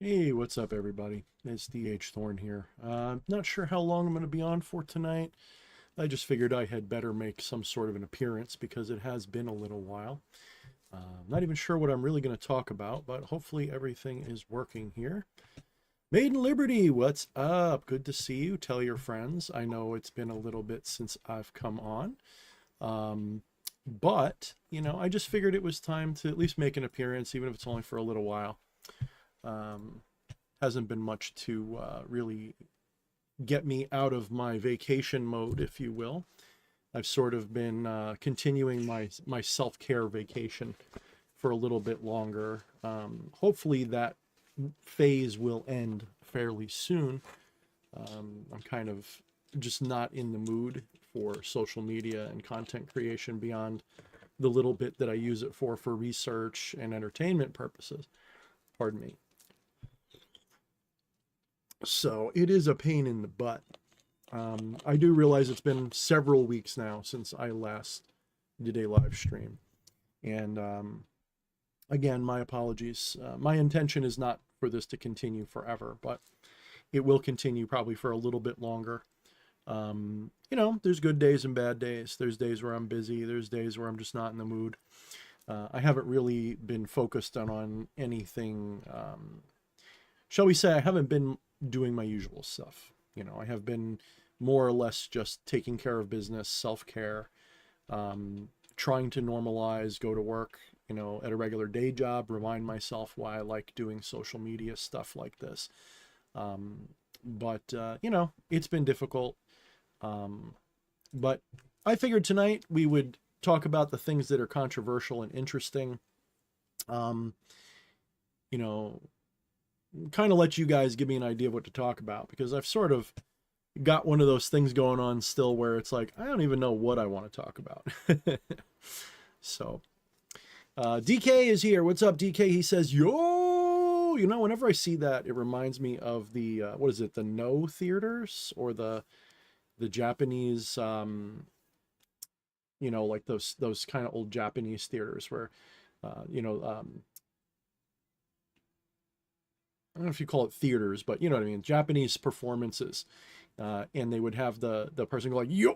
Hey, what's up, everybody? It's DH Thorne here. Not sure how long I'm going to be on for tonight. I just figured I had better make some sort of an appearance because it has been a little while. Not even sure what I'm really going to talk about, but hopefully everything is working here. Maiden Liberty, what's up? Good to see you. Tell your friends. I know it's been a little bit since I've come on. But I just figured it was time to at least make an appearance, even if it's only for a little while. Um, hasn't been much to really get me out of my vacation mode, if you will. I've sort of been continuing my self-care vacation for a little bit longer. Hopefully that phase will end fairly soon. I'm kind of just not in the mood for social media and content creation beyond the little bit that I use it for research and entertainment purposes. Pardon me. So it is a pain in the butt. I do realize it's been several weeks now since I last did a live stream. And again, my apologies. My intention is not for this to continue forever, but it will continue probably for a little bit longer. There's good days and bad days. There's days where I'm busy. There's days where I'm just not in the mood. I haven't really been focused on anything. Shall we say I haven't been doing my usual stuff. I have been more or less just taking care of business, self-care, trying to normalize, go to work, at a regular day job, remind myself why I like doing social media stuff like this. But it's been difficult. But I figured tonight we would talk about the things that are controversial and interesting. You know, kind of let you guys give me an idea of what to talk about, because I've sort of got one of those things going on still where it's like, I don't even know what I want to talk about. So, DK is here. What's up, DK? He says, yo, whenever I see that, it reminds me of the, what is it? The No theaters, or the Japanese, like those kind of old Japanese theaters where, I don't know if you call it theaters, but you know what I mean, Japanese performances. And they would have the person go like, yo,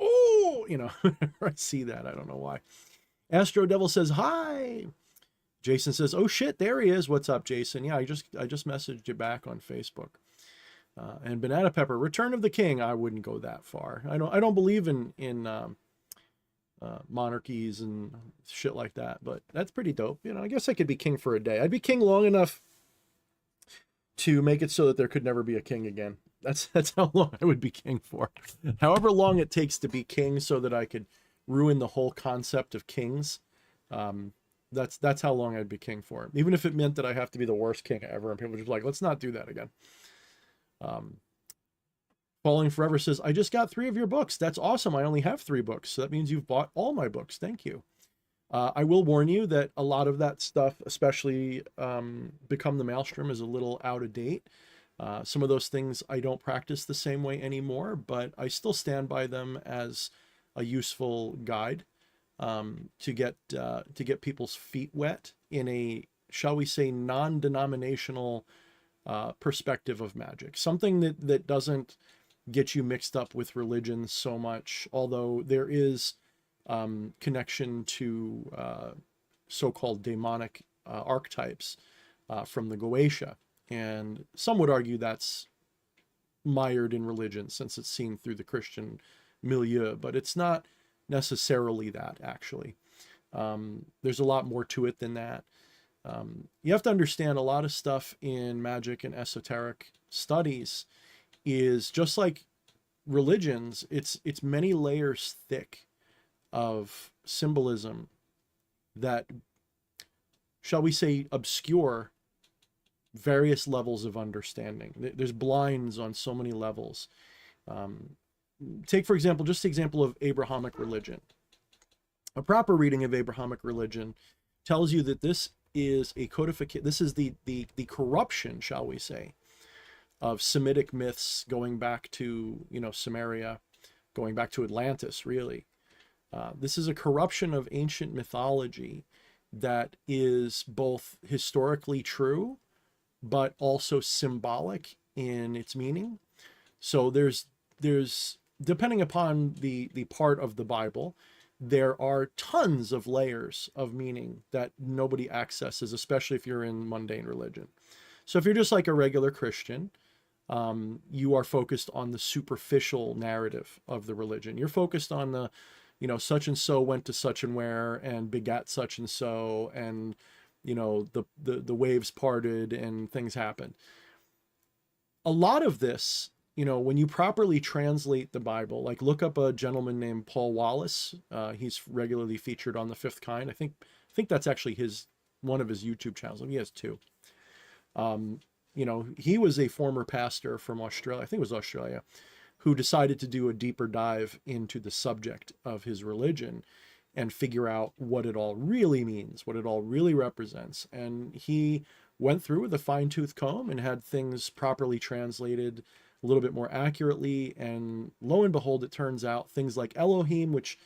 I see that. I don't know why. Astro Devil says, hi. Jason says, oh shit, there he is. What's up, Jason? Yeah, I just messaged you back on Facebook. And Banana Pepper, Return of the King. I wouldn't go that far. I don't believe in monarchies and shit like that, but that's pretty dope. I guess I could be king for a day. I'd be king long enough to make it so that there could never be a king again. That's how long I would be king for. However long it takes to be king, so that I could ruin the whole concept of kings. That's how long I'd be king for. Even if it meant that I have to be the worst king ever, and people are just like, let's not do that again. Falling Forever says, I just got 3 of your books. That's awesome. I only have 3 books. So that means you've bought all my books. Thank you. I will warn you that a lot of that stuff, especially Become the Maelstrom, is a little out of date. Some of those things I don't practice the same way anymore, but I still stand by them as a useful guide to get people's feet wet in a, shall we say, non-denominational perspective of magic. Something that doesn't get you mixed up with religion so much, although there is connection to so-called demonic archetypes from the Goetia. And some would argue that's mired in religion, since it's seen through the Christian milieu, but it's not necessarily that, actually. There's a lot more to it than that. You have to understand, a lot of stuff in magic and esoteric studies is just like religions. It's many layers thick of symbolism that, shall we say, obscure various levels of understanding. There's blinds on so many levels. Take, for example, just the example of Abrahamic religion. A proper reading of Abrahamic religion tells you that this is a codification. This is the corruption, shall we say, of Semitic myths going back to, Sumeria, going back to Atlantis, really. This is a corruption of ancient mythology that is both historically true, but also symbolic in its meaning. So there's depending upon the part of the Bible, there are tons of layers of meaning that nobody accesses, especially if you're in mundane religion. So if you're just like a regular Christian, you are focused on the superficial narrative of the religion. You're focused on the, such and so went to such and where and begat such and so, and the waves parted and things happened. A lot of this, when you properly translate the Bible, like look up a gentleman named Paul Wallace. He's regularly featured on The Fifth Kind. I think that's actually one of his YouTube channels. He has two. He was a former pastor from Australia, I think it was Australia, who decided to do a deeper dive into the subject of his religion and figure out what it all really means, what it all really represents. And he went through with a fine-tooth comb and had things properly translated a little bit more accurately. And lo and behold, it turns out things like Elohim, which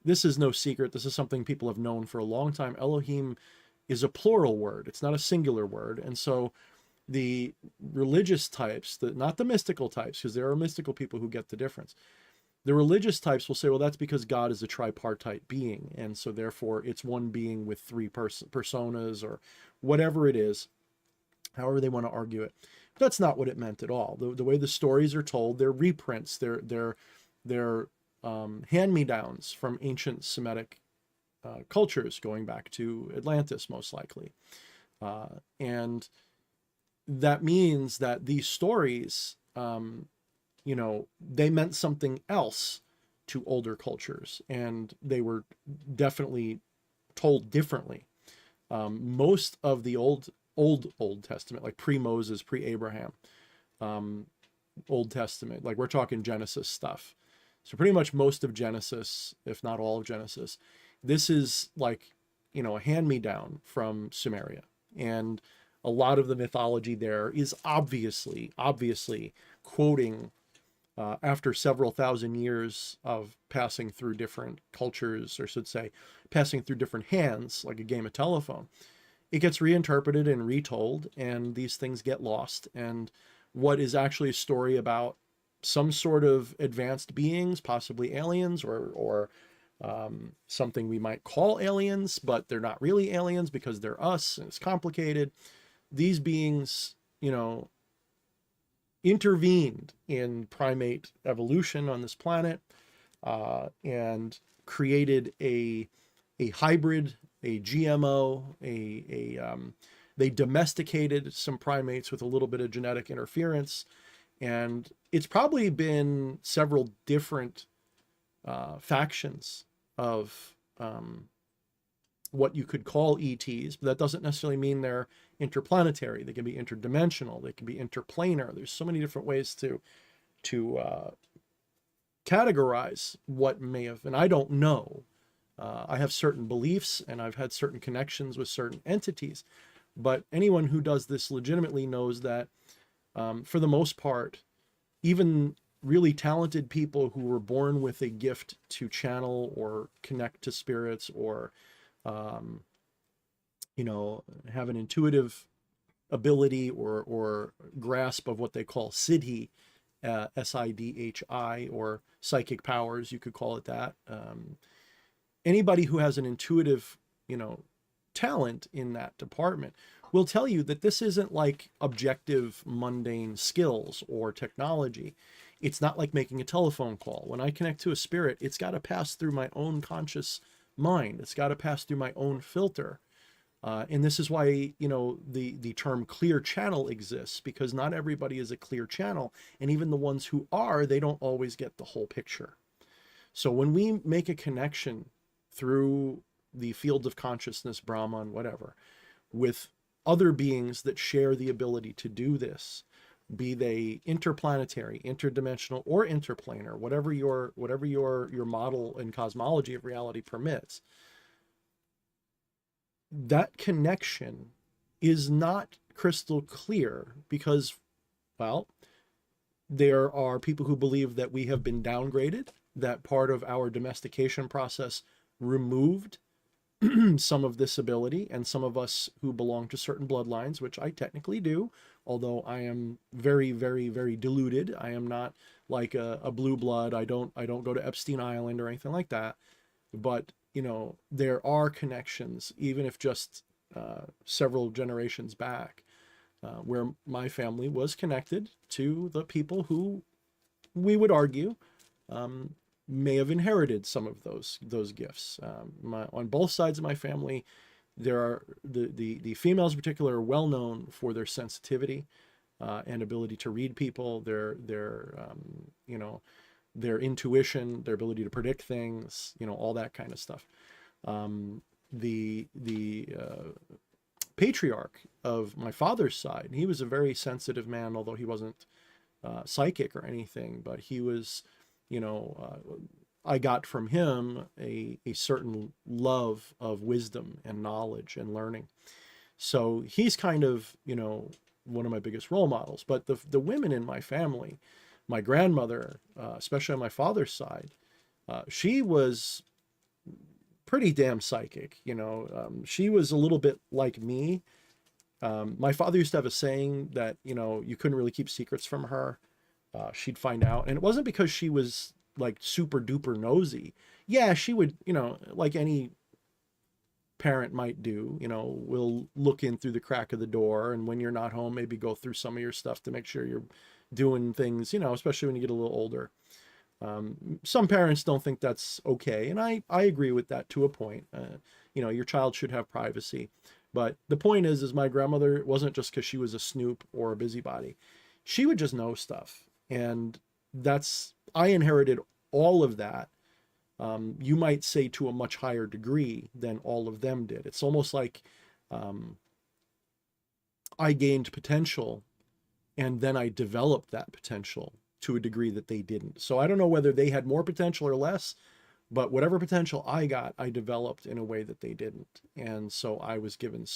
this is no secret, this is something people have known for a long time. Elohim is a plural word. It's not a singular word. And so the religious types, not the mystical types, because there are mystical people who get the difference. The religious types will say, well, that's because God is a tripartite being. And so therefore it's one being with three personas or whatever it is, however they want to argue it. But that's not what it meant at all. The way the stories are told, they're reprints, they're hand-me-downs from ancient Semitic cultures going back to Atlantis, most likely. And that means that these stories, they meant something else to older cultures, and they were definitely told differently. Most of the Old Testament, like pre-Moses, pre-Abraham, Old Testament, like we're talking Genesis stuff. So pretty much most of Genesis, if not all of Genesis, this is like, a hand-me-down from Sumeria. And a lot of the mythology there is obviously quoting after several thousand years of passing through different cultures, or should say, passing through different hands, like a game of telephone. It gets reinterpreted and retold, and these things get lost. And what is actually a story about some sort of advanced beings, possibly aliens, or something we might call aliens, but they're not really aliens because they're us, and it's complicated. These beings, intervened in primate evolution on this planet and created a hybrid, a GMO, they domesticated some primates with a little bit of genetic interference. And it's probably been several different factions of what you could call ETs, but that doesn't necessarily mean they're interplanetary. They can be interdimensional. They can be interplanar. There's so many different ways to categorize what may have, and I don't know. I have certain beliefs and I've had certain connections with certain entities, but anyone who does this legitimately knows that for the most part, even really talented people who were born with a gift to channel or connect to spirits or have an intuitive ability or grasp of what they call siddhi, SIDHI, or psychic powers, you could call it that. Anybody who has an intuitive, talent in that department will tell you that this isn't like objective, mundane skills or technology. It's not like making a telephone call. When I connect to a spirit, it's got to pass through my own conscious mind. It's got to pass through my own filter. And this is why, the term clear channel exists, because not everybody is a clear channel. And even the ones who are, they don't always get the whole picture. So when we make a connection through the field of consciousness, Brahman, whatever, with other beings that share the ability to do this, be they interplanetary, interdimensional, or interplanar, whatever your model and cosmology of reality permits, that connection is not crystal clear because, well, there are people who believe that we have been downgraded, that part of our domestication process removed some of this ability, and some of us who belong to certain bloodlines, which I technically do, although I am very, very, very deluded. I am not like a blue blood. I don't go to Epstein Island or anything like that. But, you know, there are connections, even if just several generations back, where my family was connected to the people who we would argue may have inherited some of those gifts. On both sides of my family, there are the females in particular are well known for their sensitivity and ability to read people, their you know, their intuition, their ability to predict things, you know, all that kind of stuff. The patriarch of my father's side, he was a very sensitive man, although he wasn't psychic or anything, but he was, you know, I got from him a certain love of wisdom and knowledge and learning. So he's kind of, you know, one of my biggest role models. But the women in my family, my grandmother, especially on my father's side, she was pretty damn psychic. You know, she was a little bit like me. My father used to have a saying that, you know, you couldn't really keep secrets from her. She'd find out. And it wasn't because she was like super duper nosy. Yeah, she would, you know, like any parent might do, you know, will look in through the crack of the door, and when you're not home, maybe go through some of your stuff to make sure you're doing things, you know, especially when you get a little older. Some parents don't think that's okay, and I agree with that to a point. You know, your child should have privacy. But the point is my grandmother, it wasn't just because she was a snoop or a busybody. She would just know stuff. And I inherited all of that. You might say to a much higher degree than all of them did. It's almost like I gained potential, and then I developed that potential to a degree that they didn't. So I don't know whether they had more potential or less, but whatever potential I got, I developed in a way that they didn't. And so I was given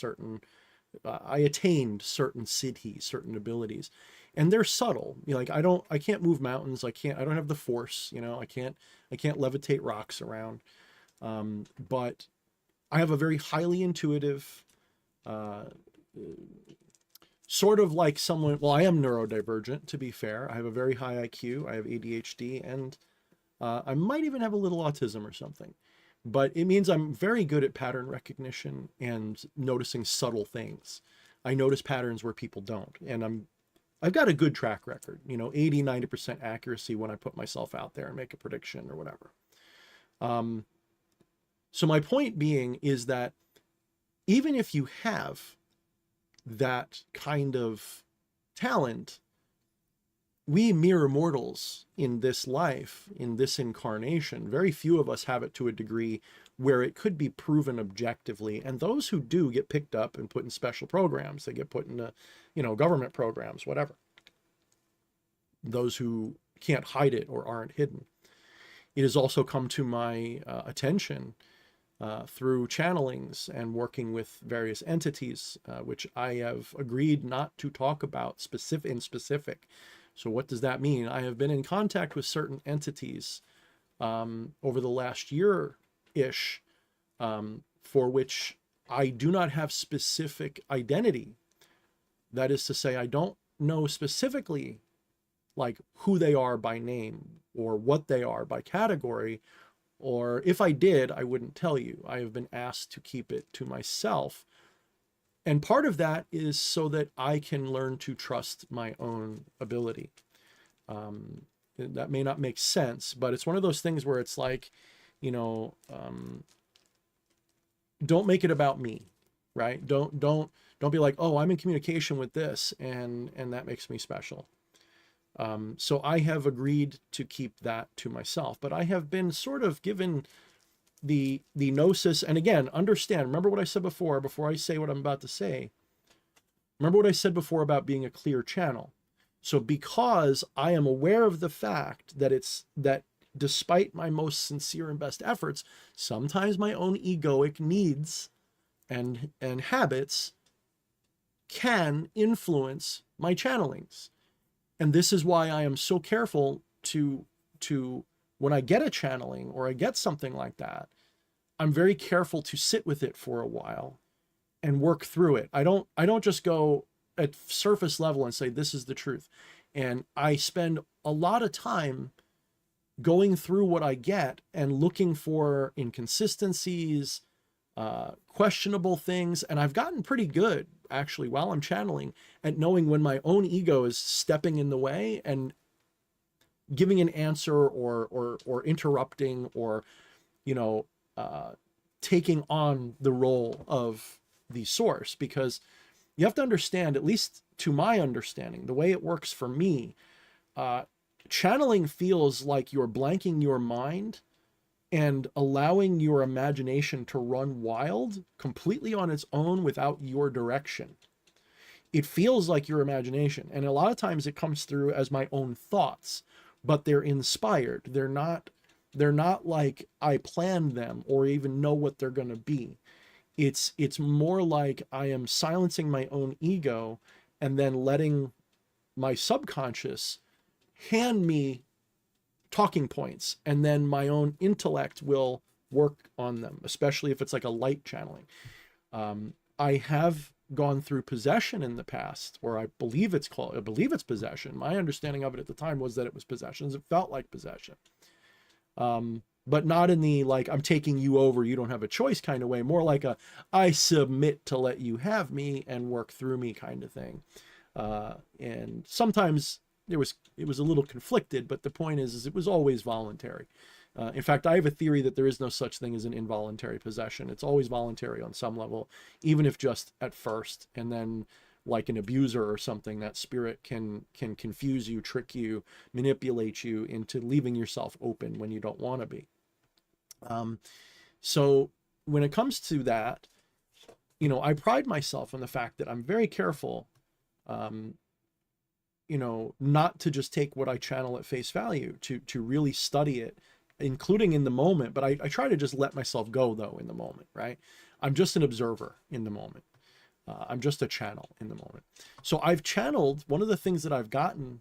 I attained certain siddhis, certain abilities. And they're subtle. You know, like I can't move mountains. I don't have the force, you know, I can't levitate rocks around. But I have a very highly intuitive, sort of like someone, well, I am neurodivergent, to be fair. I have a very high IQ. I have ADHD, and I might even have a little autism or something. But it means I'm very good at pattern recognition and noticing subtle things. I notice patterns where people don't. And I've got a good track record, you know, 80, 90% accuracy when I put myself out there and make a prediction or whatever. So my point being is that even if you have that kind of talent, we mere mortals in this life, in this incarnation, very few of us have it to a degree where it could be proven objectively. And those who do get picked up and put in special programs. They get put into, you know, government programs, whatever. Those who can't hide it or aren't hidden. It has also come to my attention through channelings and working with various entities, which I have agreed not to talk about in specific. So what does that mean? I have been in contact with certain entities over the last year-ish, for which I do not have specific identity. That is to say, I don't know specifically like who they are by name or what they are by category, or if I did, I wouldn't tell you. I have been asked to keep it to myself. And part of that is so that I can learn to trust my own ability. That may not make sense, but it's one of those things where it's like, you know, don't make it about me, right? Don't be like, oh, I'm in communication with this, and that makes me special. So I have agreed to keep that to myself, but I have been sort of given the gnosis. And again, understand, remember what I said before I say what I'm about to say. Remember what I said before about being a clear channel. So because I am aware of the fact that despite my most sincere and best efforts, sometimes my own egoic needs and habits can influence my channelings. And this is why I am so careful to when I get a channeling or I get something like that, I'm very careful to sit with it for a while and work through it. I don't just go at surface level and say this is the truth. And I spend a lot of time going through what I get and looking for inconsistencies, questionable things. And I've gotten pretty good, actually, while I'm channeling, at knowing when my own ego is stepping in the way and giving an answer or interrupting or, you know, taking on the role of the source. Because you have to understand, at least to my understanding, the way it works for me, channeling feels like you're blanking your mind and allowing your imagination to run wild completely on its own without your direction. It feels like your imagination. And a lot of times it comes through as my own thoughts, but they're inspired. They're not like I planned them or even know what they're going to be. It's more like I am silencing my own ego and then letting my subconscious hand me talking points, and then my own intellect will work on them, especially if it's like a light channeling. I have gone through possession in the past, or I believe it's possession. My understanding of it at the time was that it was possession. It felt like possession. But not in the, like, I'm taking you over, you don't have a choice kind of way, more like a, I submit to let you have me and work through me kind of thing. And sometimes it was a little conflicted, but the point is it was always voluntary. In fact, I have a theory that there is no such thing as an involuntary possession. It's always voluntary on some level, even if just at first. And then, like an abuser or something, that spirit can confuse you, trick you, manipulate you into leaving yourself open when you don't want to be. So when it comes to that, you know, I pride myself on the fact that I'm very careful, you know, not to just take what I channel at face value, to really study it, including in the moment. But I try to just let myself go, though, in the moment, right? I'm just an observer in the moment. I'm just a channel in the moment. So I've channeled, one of the things that I've gotten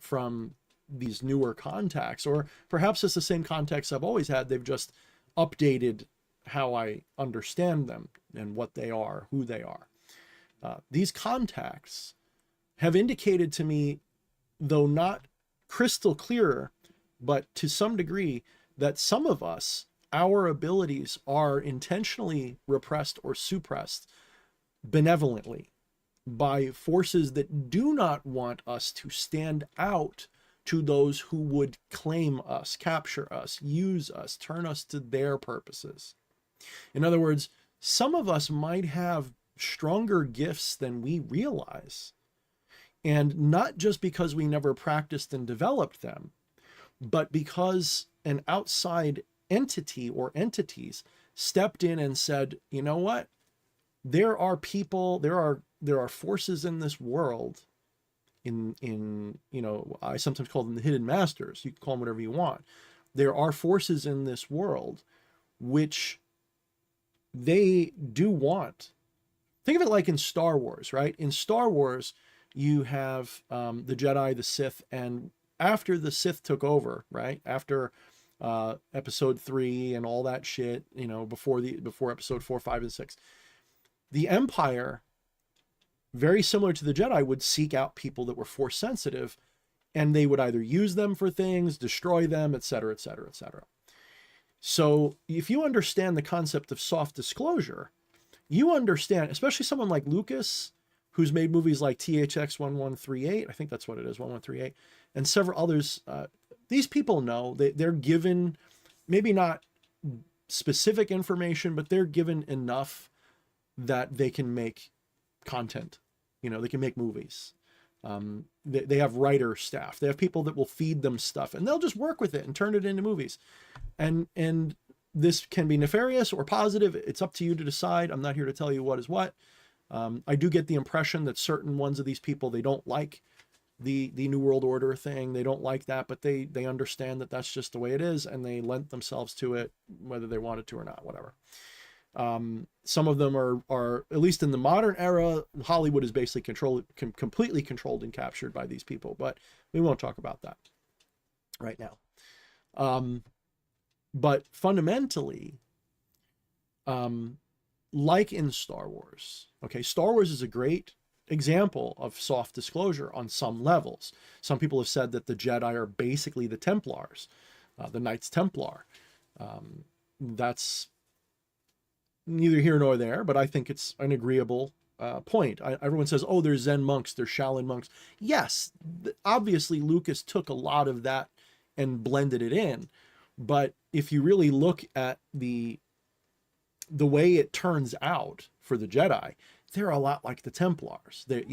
from these newer contacts, or perhaps it's the same contacts I've always had, they've just updated how I understand them and what they are, who they are. These contacts have indicated to me, though not crystal clear, but to some degree, that some of us, our abilities are intentionally repressed or suppressed benevolently by forces that do not want us to stand out to those who would claim us, capture us, use us, turn us to their purposes. In other words, some of us might have stronger gifts than we realize. And not just because we never practiced and developed them, but because an outside entity or entities stepped in and said, you know what? There are people, there are forces in this world, in you know, I sometimes call them the hidden masters. You can call them whatever you want. There are forces in this world which they do want. Think of it like in Star Wars, right? In Star Wars, you have the Jedi, the Sith, and after the Sith took over, right? After episode 3 and all that shit, you know, before episode 4, 5, and 6, the Empire, very similar to the Jedi, would seek out people that were force sensitive, and they would either use them for things, destroy them, etc., etc., etc. So if you understand the concept of soft disclosure, you understand, especially someone like Lucas, who's made movies like THX 1138, I think that's what it is, 1138, and several others. These people know, they're given, maybe not specific information, but they're given enough that they can make content. You know, they can make movies. They have writer staff. They have people that will feed them stuff, and they'll just work with it and turn it into movies. And this can be nefarious or positive. It's up to you to decide. I'm not here to tell you what is what. I do get the impression that certain ones of these people, they don't like the New World Order thing. They don't like that, but they understand that that's just the way it is, and they lent themselves to it, whether they wanted to or not, whatever. Some of them are, at least in the modern era, Hollywood is basically completely controlled and captured by these people, but we won't talk about that right now. But fundamentally, Like in Star Wars. Okay, Star Wars is a great example of soft disclosure on some levels. Some people have said that the Jedi are basically the Templars, the Knights Templar. That's neither here nor there, but I think it's an agreeable point. Everyone says, oh, there's Zen monks, there's Shaolin monks. Yes, obviously Lucas took a lot of that and blended it in. But if you really look at the way it turns out for the Jedi, they're a lot like the Templars. They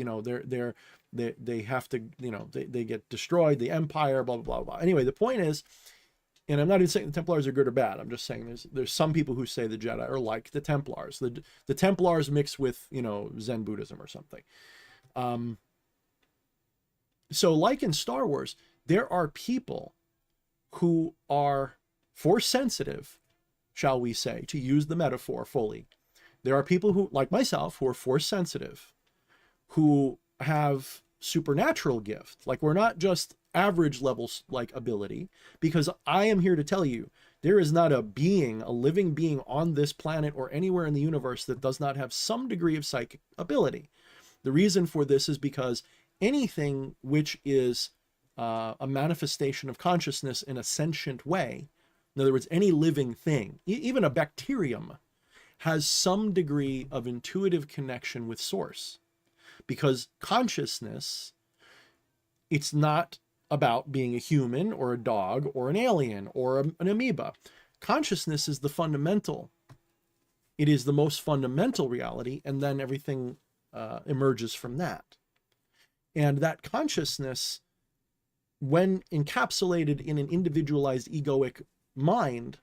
have to, they get destroyed, the Empire, blah, blah, blah, blah. Anyway, the point is, and I'm not even saying the Templars are good or bad. I'm just saying there's some people who say the Jedi are like the Templars. The Templars mixed with, Zen Buddhism or something. So like in Star Wars, there are people who are force sensitive, shall we say, to use the metaphor fully. There are people who, like myself, who are force sensitive, who have supernatural gift. Like, we're not just average levels like ability, because I am here to tell you, there is not a living being on this planet or anywhere in the universe that does not have some degree of psychic ability. The reason for this is because anything which is a manifestation of consciousness in a sentient way, in other words, any living thing, even a bacterium, has some degree of intuitive connection with source. Because consciousness, it's not about being a human or a dog or an alien or an amoeba. Consciousness is the fundamental. It is the most fundamental reality, and then everything emerges from that. And that consciousness, when encapsulated in an individualized egoic mind,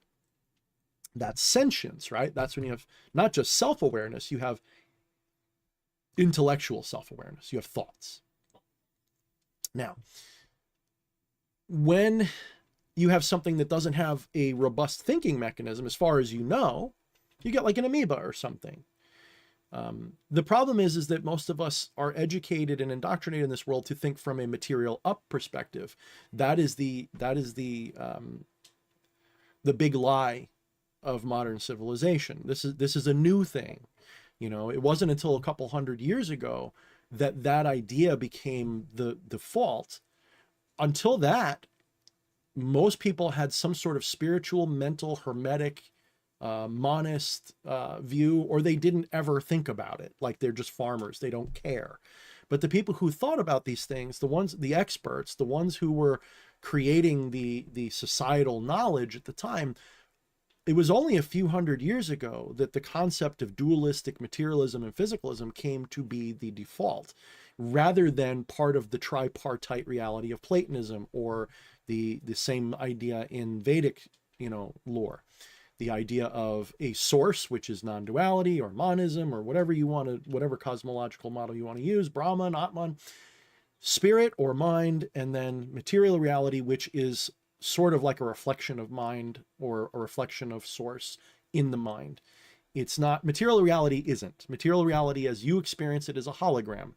that's sentience, right? That's when you have not just self-awareness, you have intellectual self-awareness, you have thoughts. Now, when you have something that doesn't have a robust thinking mechanism, as far as you know, you get like an amoeba or something. The problem is that most of us are educated and indoctrinated in this world to think from a material up perspective. That is the big lie of modern civilization. This is a new thing. It wasn't until a couple hundred years ago that idea became the default. Until that, most people had some sort of spiritual, mental, hermetic, monist view, or they didn't ever think about it. Like, they're just farmers, they don't care. But the people who thought about these things, the experts, the ones who were creating the societal knowledge at the time, it was only a few hundred years ago that the concept of dualistic materialism and physicalism came to be the default, rather than part of the tripartite reality of Platonism, or the same idea in Vedic, lore. The idea of a source, which is non-duality or monism, or whatever cosmological model you want to use, Brahman, Atman, spirit or mind, and then material reality, which is sort of like a reflection of mind or a reflection of source in the mind. It's not, material reality isn't. Material reality as you experience it is a hologram.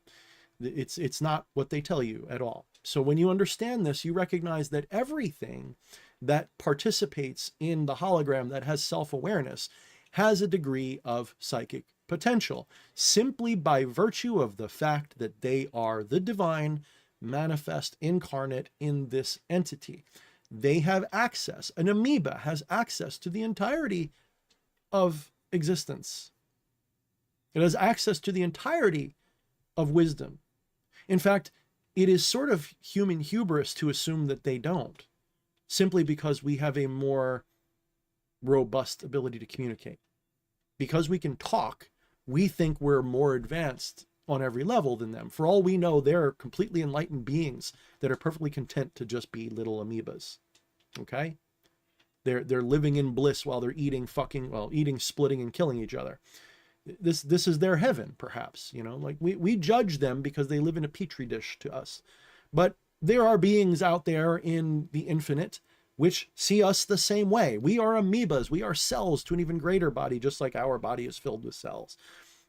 It's not what they tell you at all. So when you understand this, you recognize that everything that participates in the hologram that has self-awareness has a degree of psychic potential, simply by virtue of the fact that they are the divine manifest incarnate in this entity. They have access. An amoeba has access to the entirety of existence. It has access to the entirety of wisdom. In fact, it is sort of human hubris to assume that they don't, simply because we have a more robust ability to communicate. Because we can talk, we think we're more advanced on every level than them. For all we know, they're completely enlightened beings that are perfectly content to just be little amoebas. Okay? They're living in bliss while they're eating, splitting, and killing each other. This is their heaven, perhaps. Like we judge them because they live in a petri dish to us. But there are beings out there in the infinite which see us the same way. We are amoebas. We are cells to an even greater body, just like our body is filled with cells.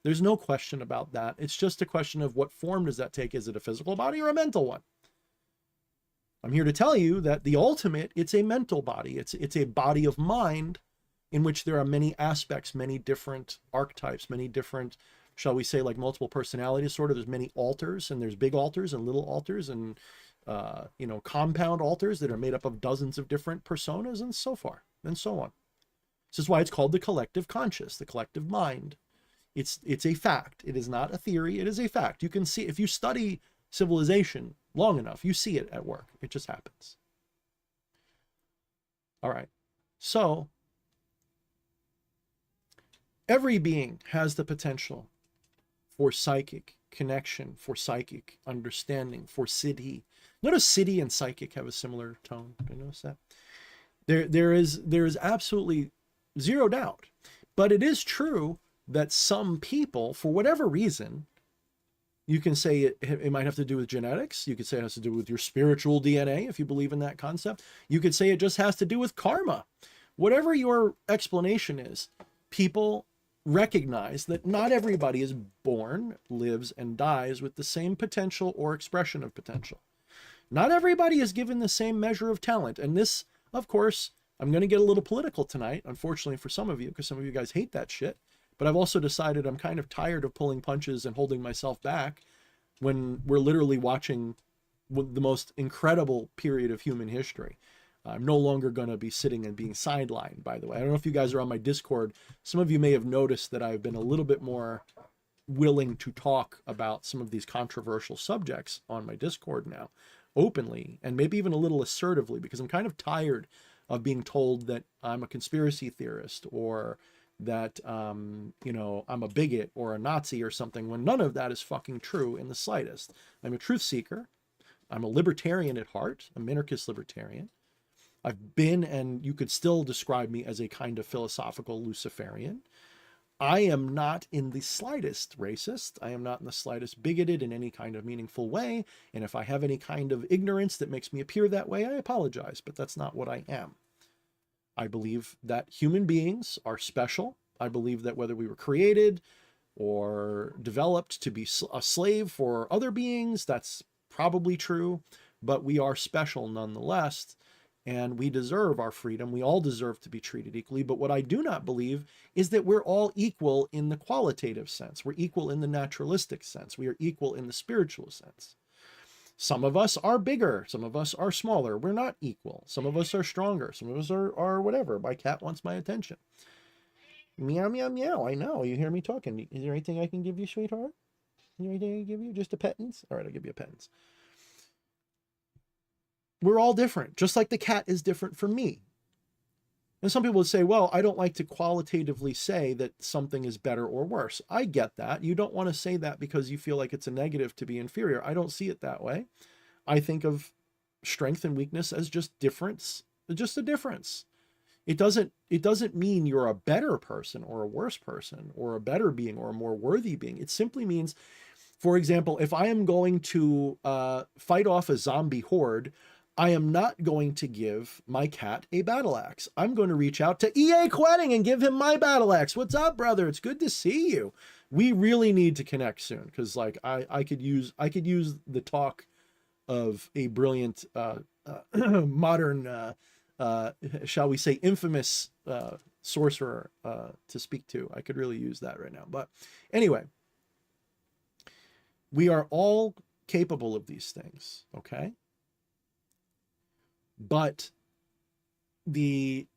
There's no question about that. It's just a question of what form does that take? Is it a physical body or a mental one? I'm here to tell you that the ultimate, it's a mental body. It's a body of mind in which there are many aspects, many different archetypes, many different, shall we say, like multiple personality disorder. There's many alters, and there's big alters and little alters, and you know, compound alters that are made up of dozens of different personas, and so far and so on. This is why it's called the collective conscious, the collective mind. It's a fact. It is not a theory. It is a fact. You can see, if you study civilization long enough, you see it at work. It just happens. All right. So every being has the potential for psychic connection, for psychic understanding, for siddhi. Notice siddhi and psychic have a similar tone. Did you notice that? There is absolutely zero doubt. But it is true that some people, for whatever reason, you can say it might have to do with genetics. You could say it has to do with your spiritual DNA, if you believe in that concept. You could say it just has to do with karma. Whatever your explanation is, people recognize that not everybody is born, lives, and dies with the same potential or expression of potential. Not everybody is given the same measure of talent. And this, of course, I'm going to get a little political tonight, unfortunately for some of you, because some of you guys hate that shit. But I've also decided I'm kind of tired of pulling punches and holding myself back when we're literally watching the most incredible period of human history. I'm no longer going to be sitting and being sidelined, by the way. I don't know if you guys are on my Discord. Some of you may have noticed that I've been a little bit more willing to talk about some of these controversial subjects on my Discord now, openly, and maybe even a little assertively, because I'm kind of tired of being told that I'm a conspiracy theorist, or that, you know, I'm a bigot or a Nazi or something, when none of that is fucking true in the slightest. I'm a truth seeker. I'm a libertarian at heart, a minarchist libertarian. I've been, and you could still describe me as a kind of philosophical Luciferian. I am not in the slightest racist. I am not in the slightest bigoted in any kind of meaningful way. And if I have any kind of ignorance that makes me appear that way, I apologize, but that's not what I am. I believe that human beings are special. I believe that whether we were created or developed to be a slave for other beings, that's probably true, but we are special nonetheless, and we deserve our freedom. We all deserve to be treated equally. But what I do not believe is that we're all equal in the qualitative sense. We're equal in the naturalistic sense. We are equal in the spiritual sense. Some of us are bigger. Some of us are smaller. We're not equal. Some of us are stronger. Some of us are whatever. My cat wants my attention. Meow, meow, meow. I know. You hear me talking. Is there anything I can give you, sweetheart? Is there anything I can give you? Just a pettance? All right, I'll give you a pettance. We're all different, just like the cat is different from me. And some people would say, well, I don't like to qualitatively say that something is better or worse. I get that. You don't want to say that because you feel like it's a negative to be inferior. I don't see it that way. I think of strength and weakness as just difference, just a difference. It doesn't mean you're a better person or a worse person or a better being or a more worthy being. It simply means, for example, if I am going to fight off a zombie horde, I am not going to give my cat a battle axe. I'm going to reach out to E.A. Quetting and give him my battle axe. What's up, brother? It's good to see you. We really need to connect soon, because like I could use the talk of a brilliant modern shall we say infamous sorcerer to speak to. I could really use that right now. But anyway, we are all capable of these things, okay? But the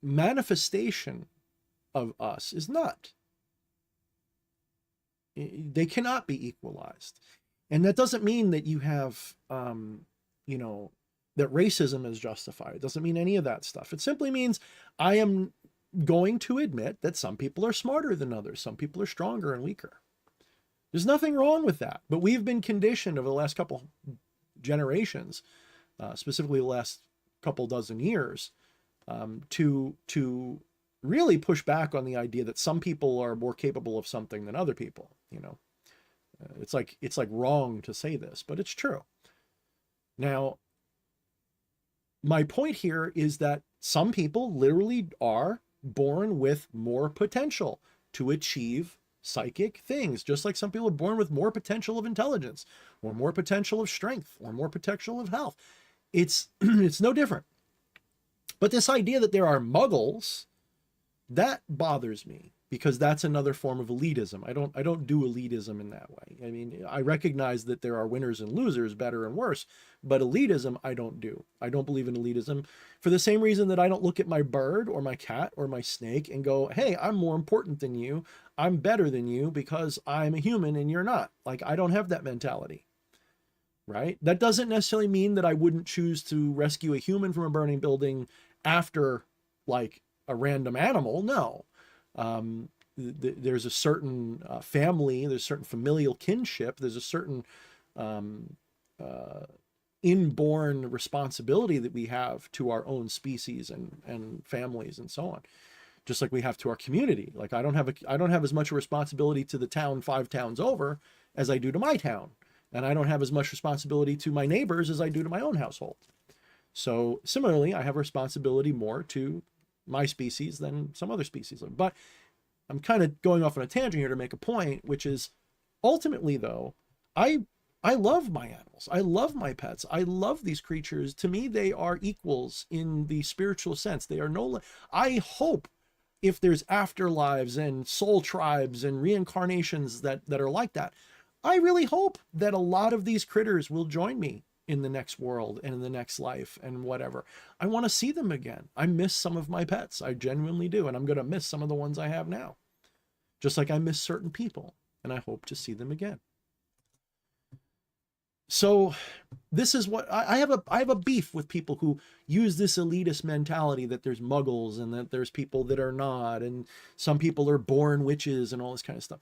manifestation of us is not. They cannot be equalized. And that doesn't mean that you have, you know, that racism is justified. It doesn't mean any of that stuff. It simply means I am going to admit that some people are smarter than others. Some people are stronger and weaker. There's nothing wrong with that. But we've been conditioned over the last couple generations, specifically the last couple dozen years, to really push back on the idea that some people are more capable of something than other people. You know, it's like wrong to say this, but it's true. Now, my point here is that some people literally are born with more potential to achieve psychic things, just like some people are born with more potential of intelligence, or more potential of strength, or more potential of health. It's no different. But this idea that there are muggles That bothers me because that's another form of elitism. I don't do elitism in that way. I mean, I recognize that there are winners and losers, better and worse, but elitism I don't do. I don't believe in elitism for the same reason that I don't look at my bird or my cat or my snake and go, hey, I'm more important than you. I'm better than you because I'm a human and you're not. Like, I don't have that mentality, right? That doesn't necessarily mean that I wouldn't choose to rescue a human from a burning building after, like, a random animal. No. There's a certain family, there's a certain familial kinship, there's a certain inborn responsibility that we have to our own species and families and so on, just like we have to our community. Like, I don't have as much responsibility to the town 5 towns over as I do to my town, and I don't have as much responsibility to my neighbors as I do to my own household. So similarly, I have responsibility more to my species than some other species. But I'm kind of going off on a tangent here to make a point, which is ultimately, though, I love my animals. I love my pets. I love these creatures. To me, they are equals in the spiritual sense. They are no, I hope if there's afterlives and soul tribes and reincarnations that are like that, I really hope that a lot of these critters will join me in the next world and in the next life and whatever. I want to see them again. I miss some of my pets. I genuinely do. And I'm going to miss some of the ones I have now, just like I miss certain people, and I hope to see them again. So this is what I have a beef with people who use this elitist mentality that there's muggles and that there's people that are not, and some people are born witches and all this kind of stuff.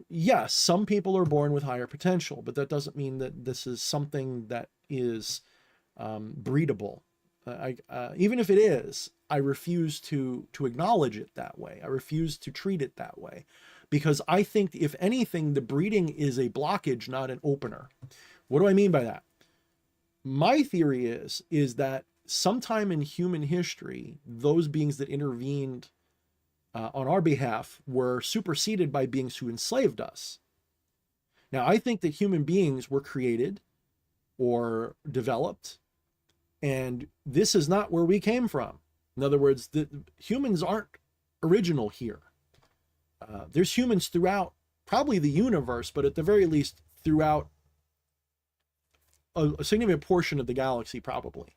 Yes, some people are born with higher potential, but that doesn't mean that this is something that is breedable. Even if it is, I refuse to acknowledge it that way. I refuse to treat it that way, because I think, if anything, the breeding is a blockage, not an opener. What do I mean by that? My theory is that sometime in human history, those beings that intervened on our behalf were superseded by beings who enslaved us. Now, I think that human beings were created or developed, and this is not where we came from. In other words, the humans aren't original here. There's humans throughout probably the universe, but at the very least throughout a significant portion of the galaxy, probably.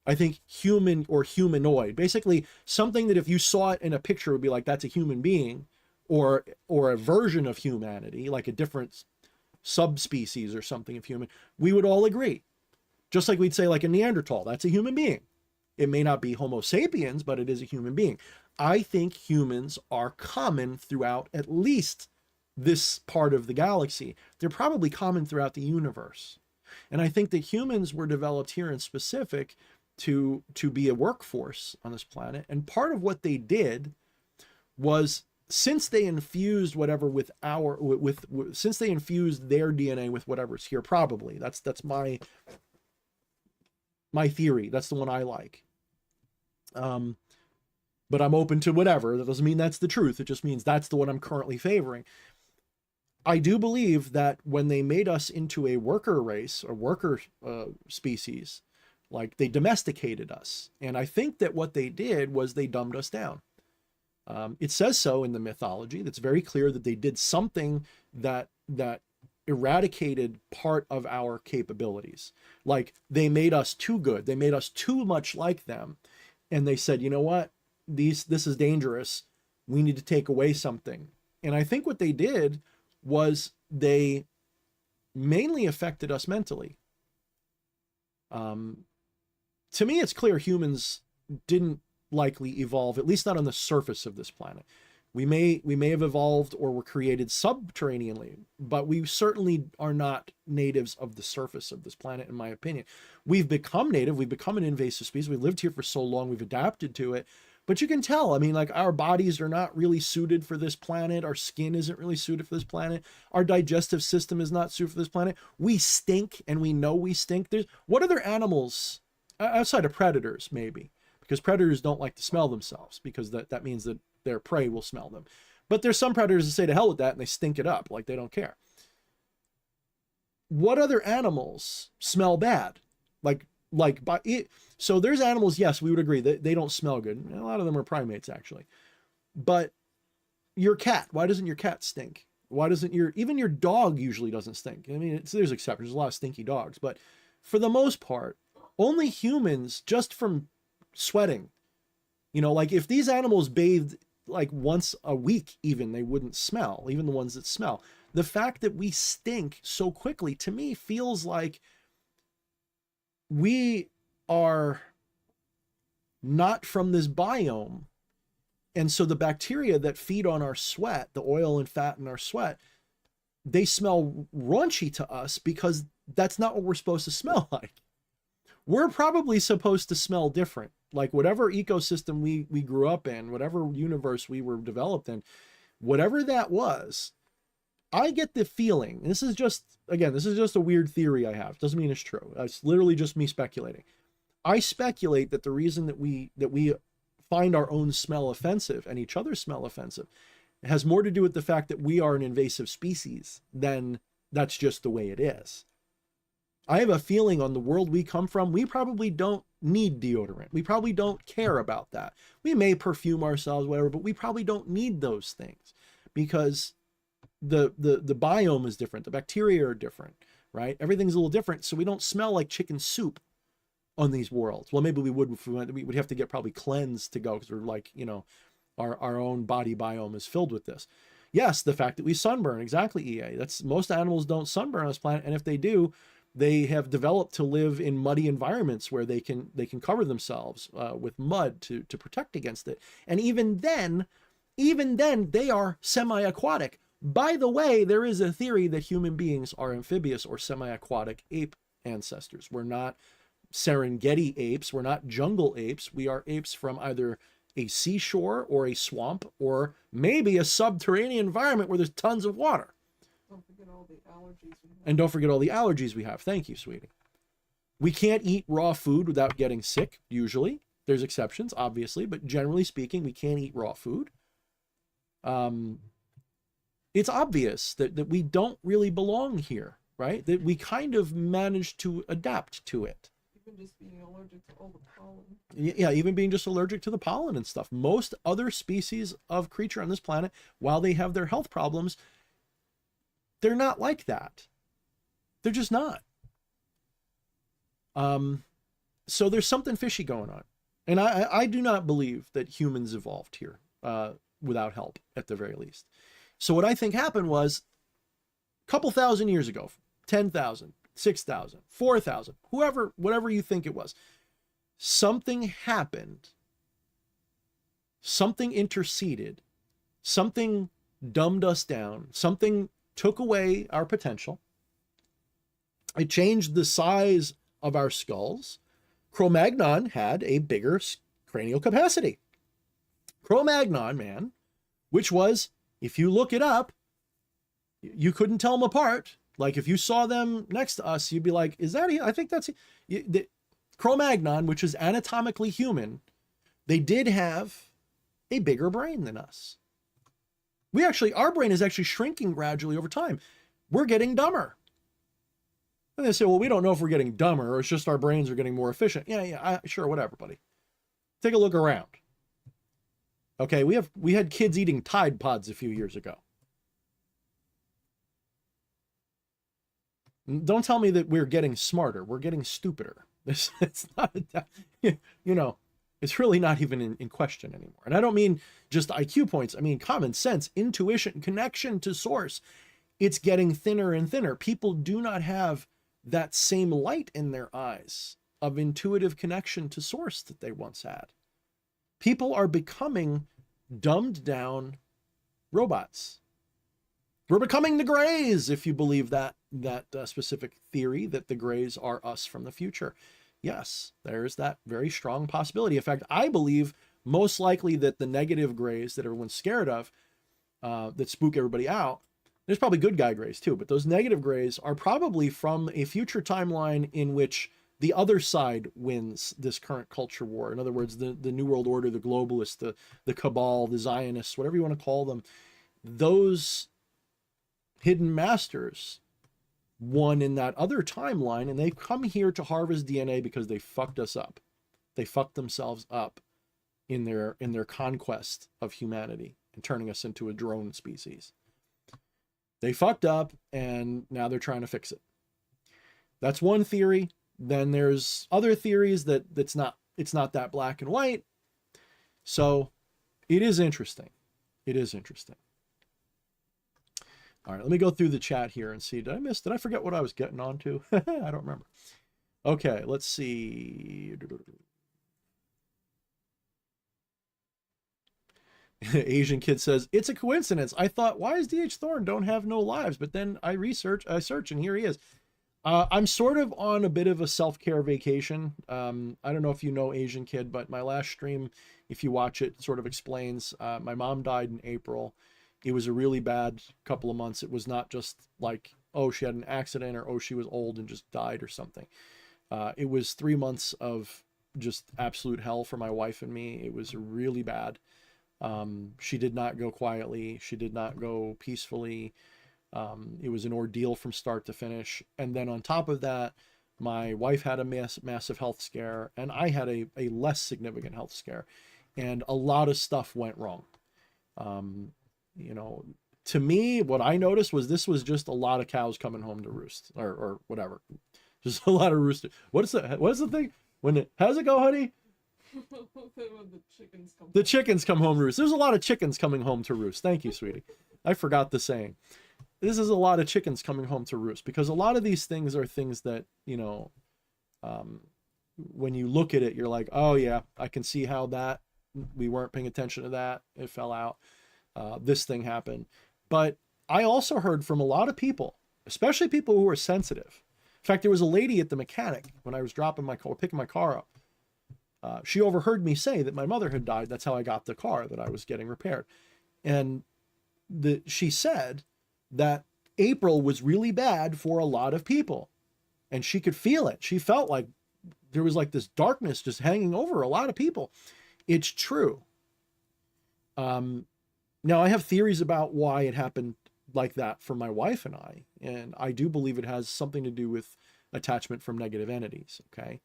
I think human or humanoid, basically something that if you saw it in a picture would be like, that's a human being, or a version of humanity, like a different subspecies or something of human, we would all agree. Just like we'd say like a Neanderthal, that's a human being. It may not be Homo sapiens, but it is a human being. I think humans are common throughout at least this part of the galaxy. They're probably common throughout the universe. And I think that humans were developed here in specific to be a workforce on this planet. And part of what they did was, since they infused whatever with since they infused their DNA with whatever's here, probably that's my theory. That's the one I like. But I'm open to whatever. That doesn't mean that's the truth. It just means that's the one I'm currently favoring. I do believe that when they made us into a worker race, a worker species, like, they domesticated us. And I think that what they did was they dumbed us down. It says so in the mythology. That's very clear that they did something that eradicated part of our capabilities. Like, they made us too good. They made us too much like them. And they said, you know what? This is dangerous. We need to take away something. And I think what they did was they mainly affected us mentally. To me, it's clear humans didn't likely evolve, at least not on the surface of this planet. We may have evolved or were created subterraneanly, but we certainly are not natives of the surface of this planet, in my opinion. We've become native. We've become an invasive species. We've lived here for so long. We've adapted to it. But you can tell, I mean, like, our bodies are not really suited for this planet. Our skin isn't really suited for this planet. Our digestive system is not suited for this planet. We stink, and we know we stink. What other animals, outside of predators, maybe, because predators don't like to smell themselves, because that means that their prey will smell them. But there's some predators that say to hell with that, and they stink it up, like they don't care. What other animals smell bad? So there's animals, yes, we would agree that they don't smell good. A lot of them are primates, actually. But your cat, why doesn't your cat stink? Why doesn't even your dog usually doesn't stink? I mean, there's exceptions. There's a lot of stinky dogs, but for the most part, only humans, just from sweating, like if these animals bathed like once a week, even, they wouldn't smell, even the ones that smell. The fact that we stink so quickly, to me, feels like we are not from this biome. And so the bacteria that feed on our sweat, the oil and fat in our sweat, they smell raunchy to us because that's not what we're supposed to smell like. We're probably supposed to smell different. Like whatever ecosystem we grew up in, whatever universe we were developed in, whatever that was, I get the feeling, this is just a weird theory I have. Doesn't mean it's true. It's literally just me speculating. I speculate that the reason that we find our own smell offensive and each other's smell offensive has more to do with the fact that we are an invasive species than that's just the way it is. I have a feeling on the world we come from, we probably don't need deodorant. We probably don't care about that. We may perfume ourselves, whatever, but we probably don't need those things because the biome is different. The bacteria are different, right? Everything's a little different. So we don't smell like chicken soup on these worlds. Well, maybe we would if we would have to get probably cleansed to go because we're like, our own body biome is filled with this. Yes, the fact that we sunburn, exactly, EA. That's most animals don't sunburn on this planet, and if they do, they have developed to live in muddy environments where they can cover themselves with mud to protect against it. And even then they are semi-aquatic. By the way, there is a theory that human beings are amphibious or semi-aquatic ape ancestors. We're not Serengeti apes. We're not jungle apes. We are apes from either a seashore or a swamp or maybe a subterranean environment where there's tons of water. Don't forget all the allergies we have. And don't forget all the allergies we have. Thank you, sweetie. We can't eat raw food without getting sick, usually. There's exceptions, obviously, but generally speaking, we can't eat raw food. It's obvious that we don't really belong here, right? That we kind of managed to adapt to it. Even just being allergic to all the pollen. Yeah, even being just allergic to the pollen and stuff. Most other species of creature on this planet, while they have their health problems, they're not like that. They're just not. So there's something fishy going on. And I do not believe that humans evolved here without help, at the very least. So what I think happened was a couple thousand years ago, 10,000, 6,000, 4,000, whatever you think it was, something happened, something interceded, something dumbed us down, something took away our potential. It changed the size of our skulls. Cro-Magnon had a bigger cranial capacity. Cro-Magnon, man, which was, if you look it up, you couldn't tell them apart. Like if you saw them next to us, you'd be like, is that, I think that's, Cro-Magnon, which is anatomically human, they did have a bigger brain than us. Our brain is actually shrinking gradually over time. We're getting dumber. And they say, well, we don't know if we're getting dumber or it's just our brains are getting more efficient. Yeah, sure, whatever, buddy. Take a look around. Okay, we had kids eating Tide Pods a few years ago. Don't tell me that we're getting smarter. We're getting stupider. It's not, it's really not even in question anymore. And I don't mean just IQ points. I mean common sense, intuition, connection to source. It's getting thinner and thinner. People do not have that same light in their eyes of intuitive connection to source that they once had. People are becoming dumbed down robots. We're becoming the Greys, if you believe that specific theory that the Greys are us from the future. Yes, there's that very strong possibility. In fact, I believe most likely that the negative Greys that everyone's scared of, that spook everybody out, there's probably good guy Greys too, but those negative Greys are probably from a future timeline in which the other side wins this current culture war. In other words, the New World Order, the globalists, the cabal, the Zionists, whatever you want to call them, those hidden masters won in that other timeline, and they've come here to harvest DNA because they fucked us up. They fucked themselves up in their conquest of humanity and turning us into a drone species. They fucked up, and now they're trying to fix it. That's one theory. Then there's other theories that it's not that black and white. So it is interesting. It is interesting. All right, let me go through the chat here and see. Did I forget what I was getting onto? I don't remember. Okay, let's see. Asian kid says, it's a coincidence. I thought, why is DH Thorne don't have no lives? But then I search, and here he is. I'm sort of on a bit of a self-care vacation. I don't know if you know Asian kid, but my last stream, if you watch it, sort of explains, my mom died in April. It was a really bad couple of months. It was not just like, oh, she had an accident, or oh, she was old and just died or something. It was 3 months of just absolute hell for my wife and me. It was really bad. She did not go quietly. She did not go peacefully. It was an ordeal from start to finish. And then on top of that, my wife had a massive health scare, and I had a less significant health scare, and a lot of stuff went wrong. You know, to me, what I noticed was this was just a lot of cows coming home to roost, or whatever. Just a lot of rooster. What is the thing? How's it go, honey? The chickens come home to roost. There's a lot of chickens coming home to roost. Thank you, sweetie. I forgot the saying. This is a lot of chickens coming home to roost, because a lot of these things are things that, you know, when you look at it, you're like, oh yeah, I can see how that, we weren't paying attention to that. It fell out. This thing happened. But I also heard from a lot of people, especially people who are sensitive. In fact, there was a lady at the mechanic when I was picking my car up. She overheard me say that my mother had died. That's how I got the car that I was getting repaired. And she said that April was really bad for a lot of people, and she could feel it. She felt like there was like this darkness just hanging over a lot of people. It's true. Now I have theories about why it happened like that for my wife and I do believe it has something to do with attachment from negative entities. Okay.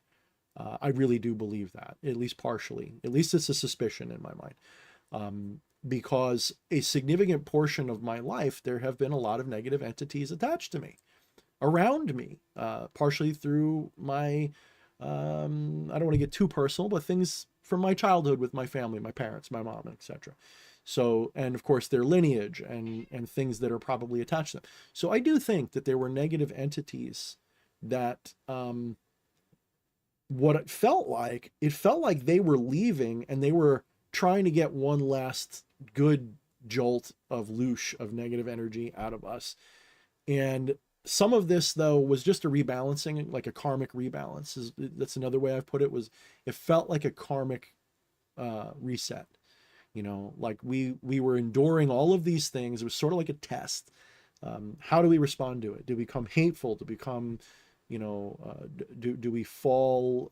I really do believe that, at least partially. At least it's a suspicion in my mind. Because a significant portion of my life, there have been a lot of negative entities attached to me, around me, partially through my, I don't want to get too personal, but things from my childhood with my family, my parents, my mom, etc. So, and of course their lineage and things that are probably attached to them. So I do think that there were negative entities that, what it felt like they were leaving, and they were trying to get one last good jolt of loosh of negative energy out of us. And some of this, though, was just a rebalancing, like a karmic rebalance. That's another way I've put it. It felt like a karmic reset. You know, like we were enduring all of these things. It was sort of like a test. How do we respond to it? Do we become hateful? Do we become, you know, do we fall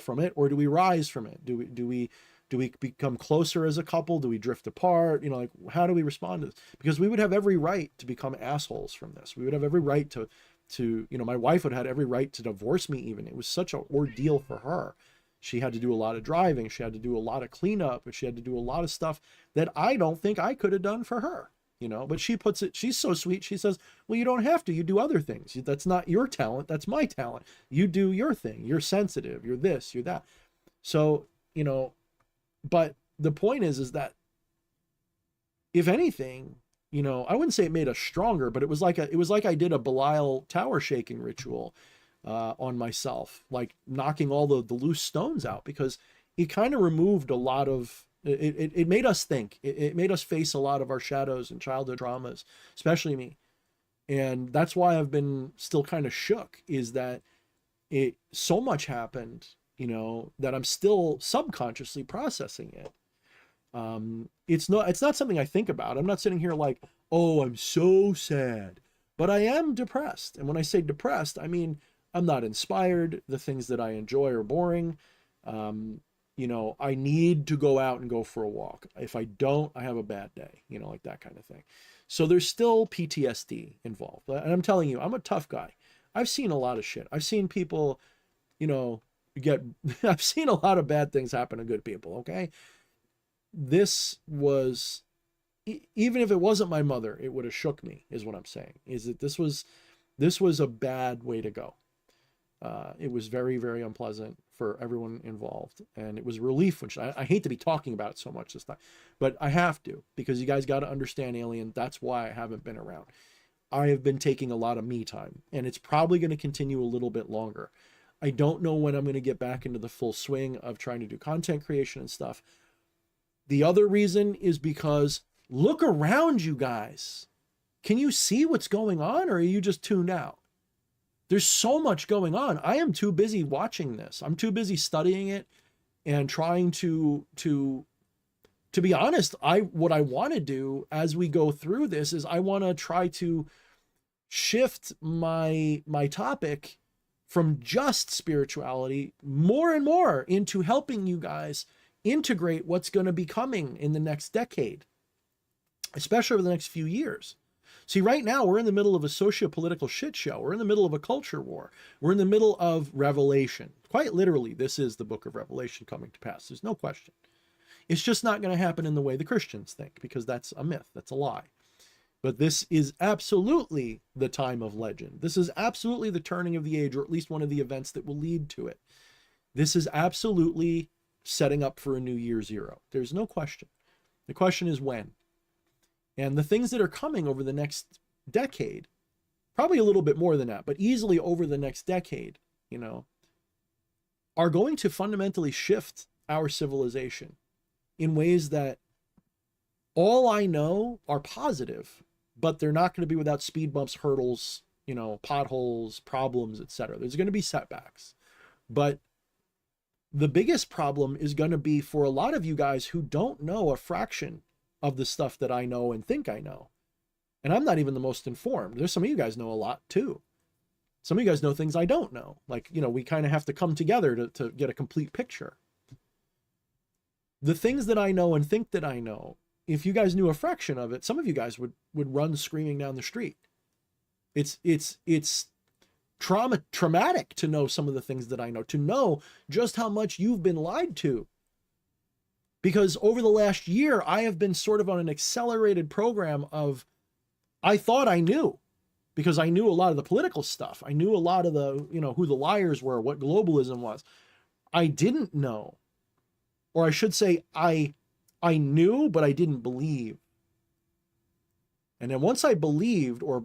from it, or do we rise from it? Do we become closer as a couple? Do we drift apart? You know, like, how do we respond to this? Because we would have every right to become assholes from this. We would have every right to, you know, my wife would have had every right to divorce me even. It was such an ordeal for her. She had to do a lot of driving. She had to do a lot of cleanup, and she had to do a lot of stuff that I don't think I could have done for her, you know. But she puts it, she's so sweet. She says, well, you don't have to, you do other things. That's not your talent. That's my talent. You do your thing. You're sensitive. You're this, you're that. So, you know, but the point is that if anything, you know, I wouldn't say it made us stronger, but it was like I did a Belial tower shaking ritual on myself, like knocking all the loose stones out, because it kind of removed a lot of, it made us think, it made us face a lot of our shadows and childhood traumas, especially me. And that's why I've been still kind of shook, is that so much happened, you know, that I'm still subconsciously processing it. It's not something I think about. I'm not sitting here like, oh, I'm so sad, but I am depressed. And when I say depressed, I mean, I'm not inspired. The things that I enjoy are boring. You know, I need to go out and go for a walk. If I don't, I have a bad day, you know, like that kind of thing. So there's still PTSD involved. And I'm telling you, I'm a tough guy. I've seen a lot of shit. I've seen people, you know, get, I've seen a lot of bad things happen to good people, okay? This was, even if it wasn't my mother, it would have shook me, is what I'm saying. Is that this was a bad way to go. It was very, very unpleasant for everyone involved. And it was relief, which I hate to be talking about it so much this time, but I have to, because you guys got to understand, Alien. That's why I haven't been around. I have been taking a lot of me time, and it's probably going to continue a little bit longer. I don't know when I'm going to get back into the full swing of trying to do content creation and stuff. The other reason is because look around, you guys. Can you see what's going on, or are you just tuned out? There's so much going on. I am too busy watching this. I'm too busy studying it and trying to be honest, what I want to do as we go through this is I want to try to shift my topic from just spirituality more and more into helping you guys integrate what's going to be coming in the next decade, especially over the next few years. See, right now we're in the middle of a socio-political shit show. We're in the middle of a culture war. We're in the middle of Revelation. Quite literally, this is the book of Revelation coming to pass. There's no question. It's just not going to happen in the way the Christians think, because that's a myth. That's a lie. But this is absolutely the time of legend. This is absolutely the turning of the age, or at least one of the events that will lead to it. This is absolutely setting up for a new year zero. There's no question. The question is when. And the things that are coming over the next decade, probably a little bit more than that, but easily over the next decade, are going to fundamentally shift our civilization in ways that all I know are positive, but they're not going to be without speed bumps, hurdles, potholes, problems, etc. There's going to be setbacks. But the biggest problem is going to be for a lot of you guys who don't know a fraction of the stuff that I know and think I know. And I'm not even the most informed. There's some of you guys know a lot too. Some of you guys know things I don't know. Like, we kind of have to come together to get a complete picture. The things that I know and think that I know, if you guys knew a fraction of it, some of you guys would run screaming down the street. It's traumatic to know some of the things that I know, to know just how much you've been lied to. Because over the last year, I have been sort of on an accelerated program of, I thought I knew, because I knew a lot of the political stuff. I knew a lot of the, who the liars were, what globalism was. I didn't know, or I should say, I knew, but I didn't believe. And then once I believed or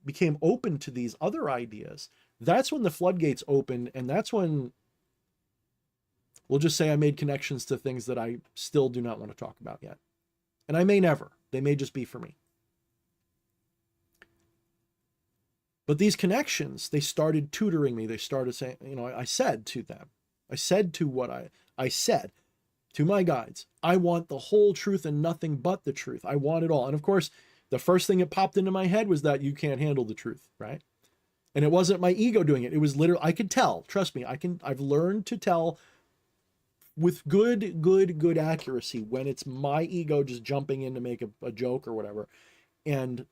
became open to these other ideas, that's when the floodgates opened, and that's when, we'll just say, I made connections to things that I still do not want to talk about yet. And I may never. They may just be for me. But these connections, they started tutoring me. They started saying, I said to them, I said to what I said to my guides, I want the whole truth and nothing but the truth. I want it all. And of course, the first thing that popped into my head was that you can't handle the truth, right? And it wasn't my ego doing it. It was literally, I could tell, trust me, I've learned to tell with good accuracy when it's my ego just jumping in to make a joke or whatever, and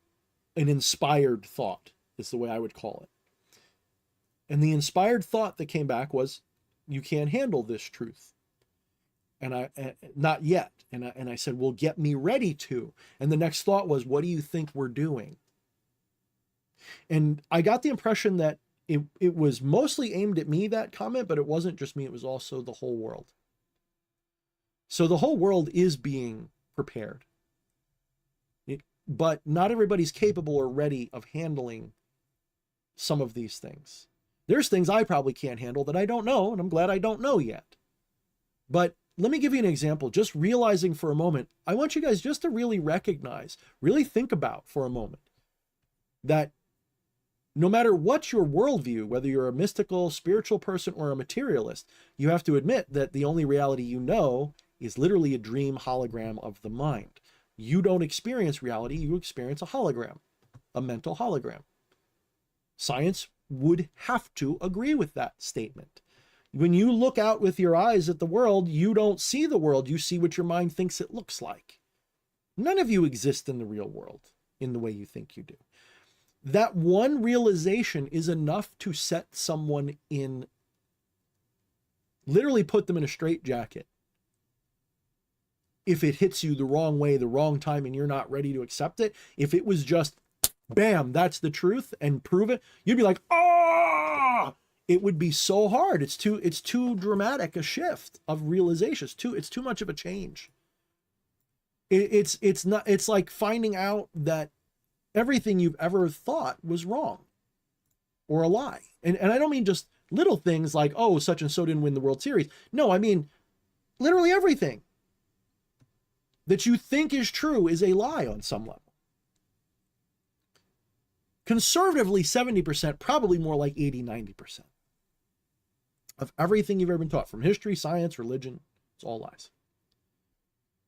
an inspired thought is the way I would call it. And the inspired thought that came back was, you can't handle this truth. And I, not yet. And I said, well, get me ready to. And the next thought was, what do you think we're doing? And I got the impression that it was mostly aimed at me, that comment, but it wasn't just me. It was also the whole world. So the whole world is being prepared. But not everybody's capable or ready of handling some of these things. There's things I probably can't handle that I don't know, and I'm glad I don't know yet. But let me give you an example. Just realizing for a moment, I want you guys just to really recognize, really think about for a moment, that no matter what your worldview, whether you're a mystical, spiritual person or a materialist, you have to admit that the only reality you know is literally a dream hologram of the mind. You don't experience reality, you experience a hologram, a mental hologram. Science would have to agree with that statement. When you look out with your eyes at the world, you don't see the world, you see what your mind thinks it looks like. None of you exist in the real world in the way you think you do. That one realization is enough to set someone in literally put them in a straitjacket if it hits you the wrong way, the wrong time, and you're not ready to accept it. If it was just, bam, that's the truth, and prove it, you'd be like, ah! It would be so hard. It's too dramatic a shift of realization. It's too much of a change. It's like finding out that everything you've ever thought was wrong or a lie. And I don't mean just little things like, oh, such and so didn't win the World Series. No, I mean literally everything that you think is true is a lie on some level. Conservatively, 70%, probably more like 80, 90% of everything you've ever been taught, from history, science, religion, it's all lies.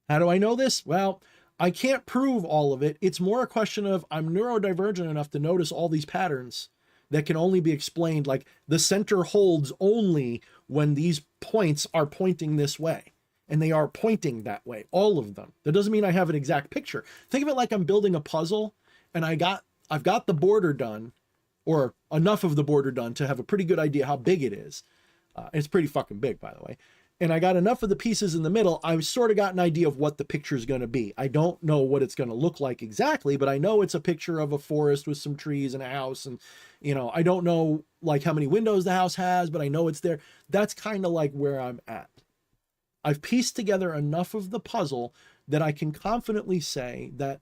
How do I know this? Well, I can't prove all of it. It's more a question of I'm neurodivergent enough to notice all these patterns that can only be explained, like the center holds only when these points are pointing this way. And they are pointing that way, all of them. That doesn't mean I have an exact picture. Think of it like I'm building a puzzle and I've got the border done, or enough of the border done to have a pretty good idea how big it is. It's pretty fucking big, by the way. And I got enough of the pieces in the middle. I've sort of got an idea of what the picture is going to be. I don't know what it's going to look like exactly, but I know it's a picture of a forest with some trees and a house. And, you know, I don't know like how many windows the house has, but I know it's there. That's kind of like where I'm at. I've pieced together enough of the puzzle that I can confidently say that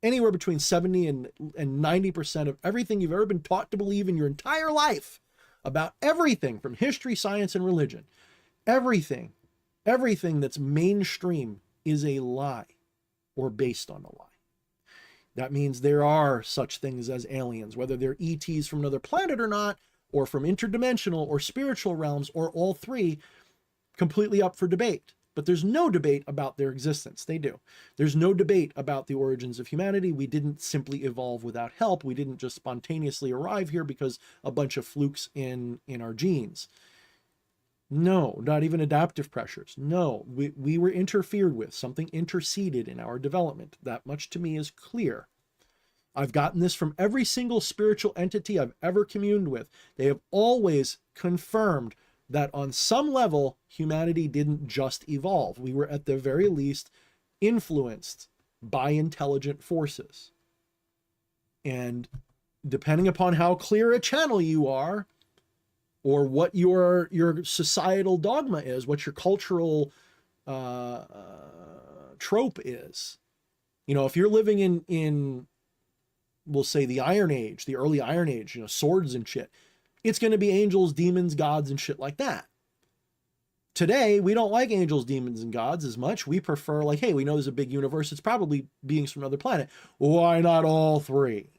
anywhere between 70 and 90% of everything you've ever been taught to believe in your entire life about everything from history, science, and religion, everything that's mainstream is a lie or based on a lie. That means there are such things as aliens, whether they're ETs from another planet or not, or from interdimensional or spiritual realms, or all three, completely up for debate. But there's no debate about their existence. They do. There's no debate about the origins of humanity. We didn't simply evolve without help. We didn't just spontaneously arrive here because a bunch of flukes in our genes. No, not even adaptive pressures. No, we were interfered with. Something interceded in our development. That much to me is clear. I've gotten this from every single spiritual entity I've ever communed with. They have always confirmed that on some level, humanity didn't just evolve. We were at the very least influenced by intelligent forces. And depending upon how clear a channel you are, or what your societal dogma is, what your cultural trope is. You know, if you're living in, we'll say, the Iron Age, the early Iron Age, you know, swords and shit, it's going to be angels, demons, gods, and shit like that. Today, we don't like angels, demons, and gods as much. We prefer, like, hey, we know there's a big universe. It's probably beings from another planet. Why not all three?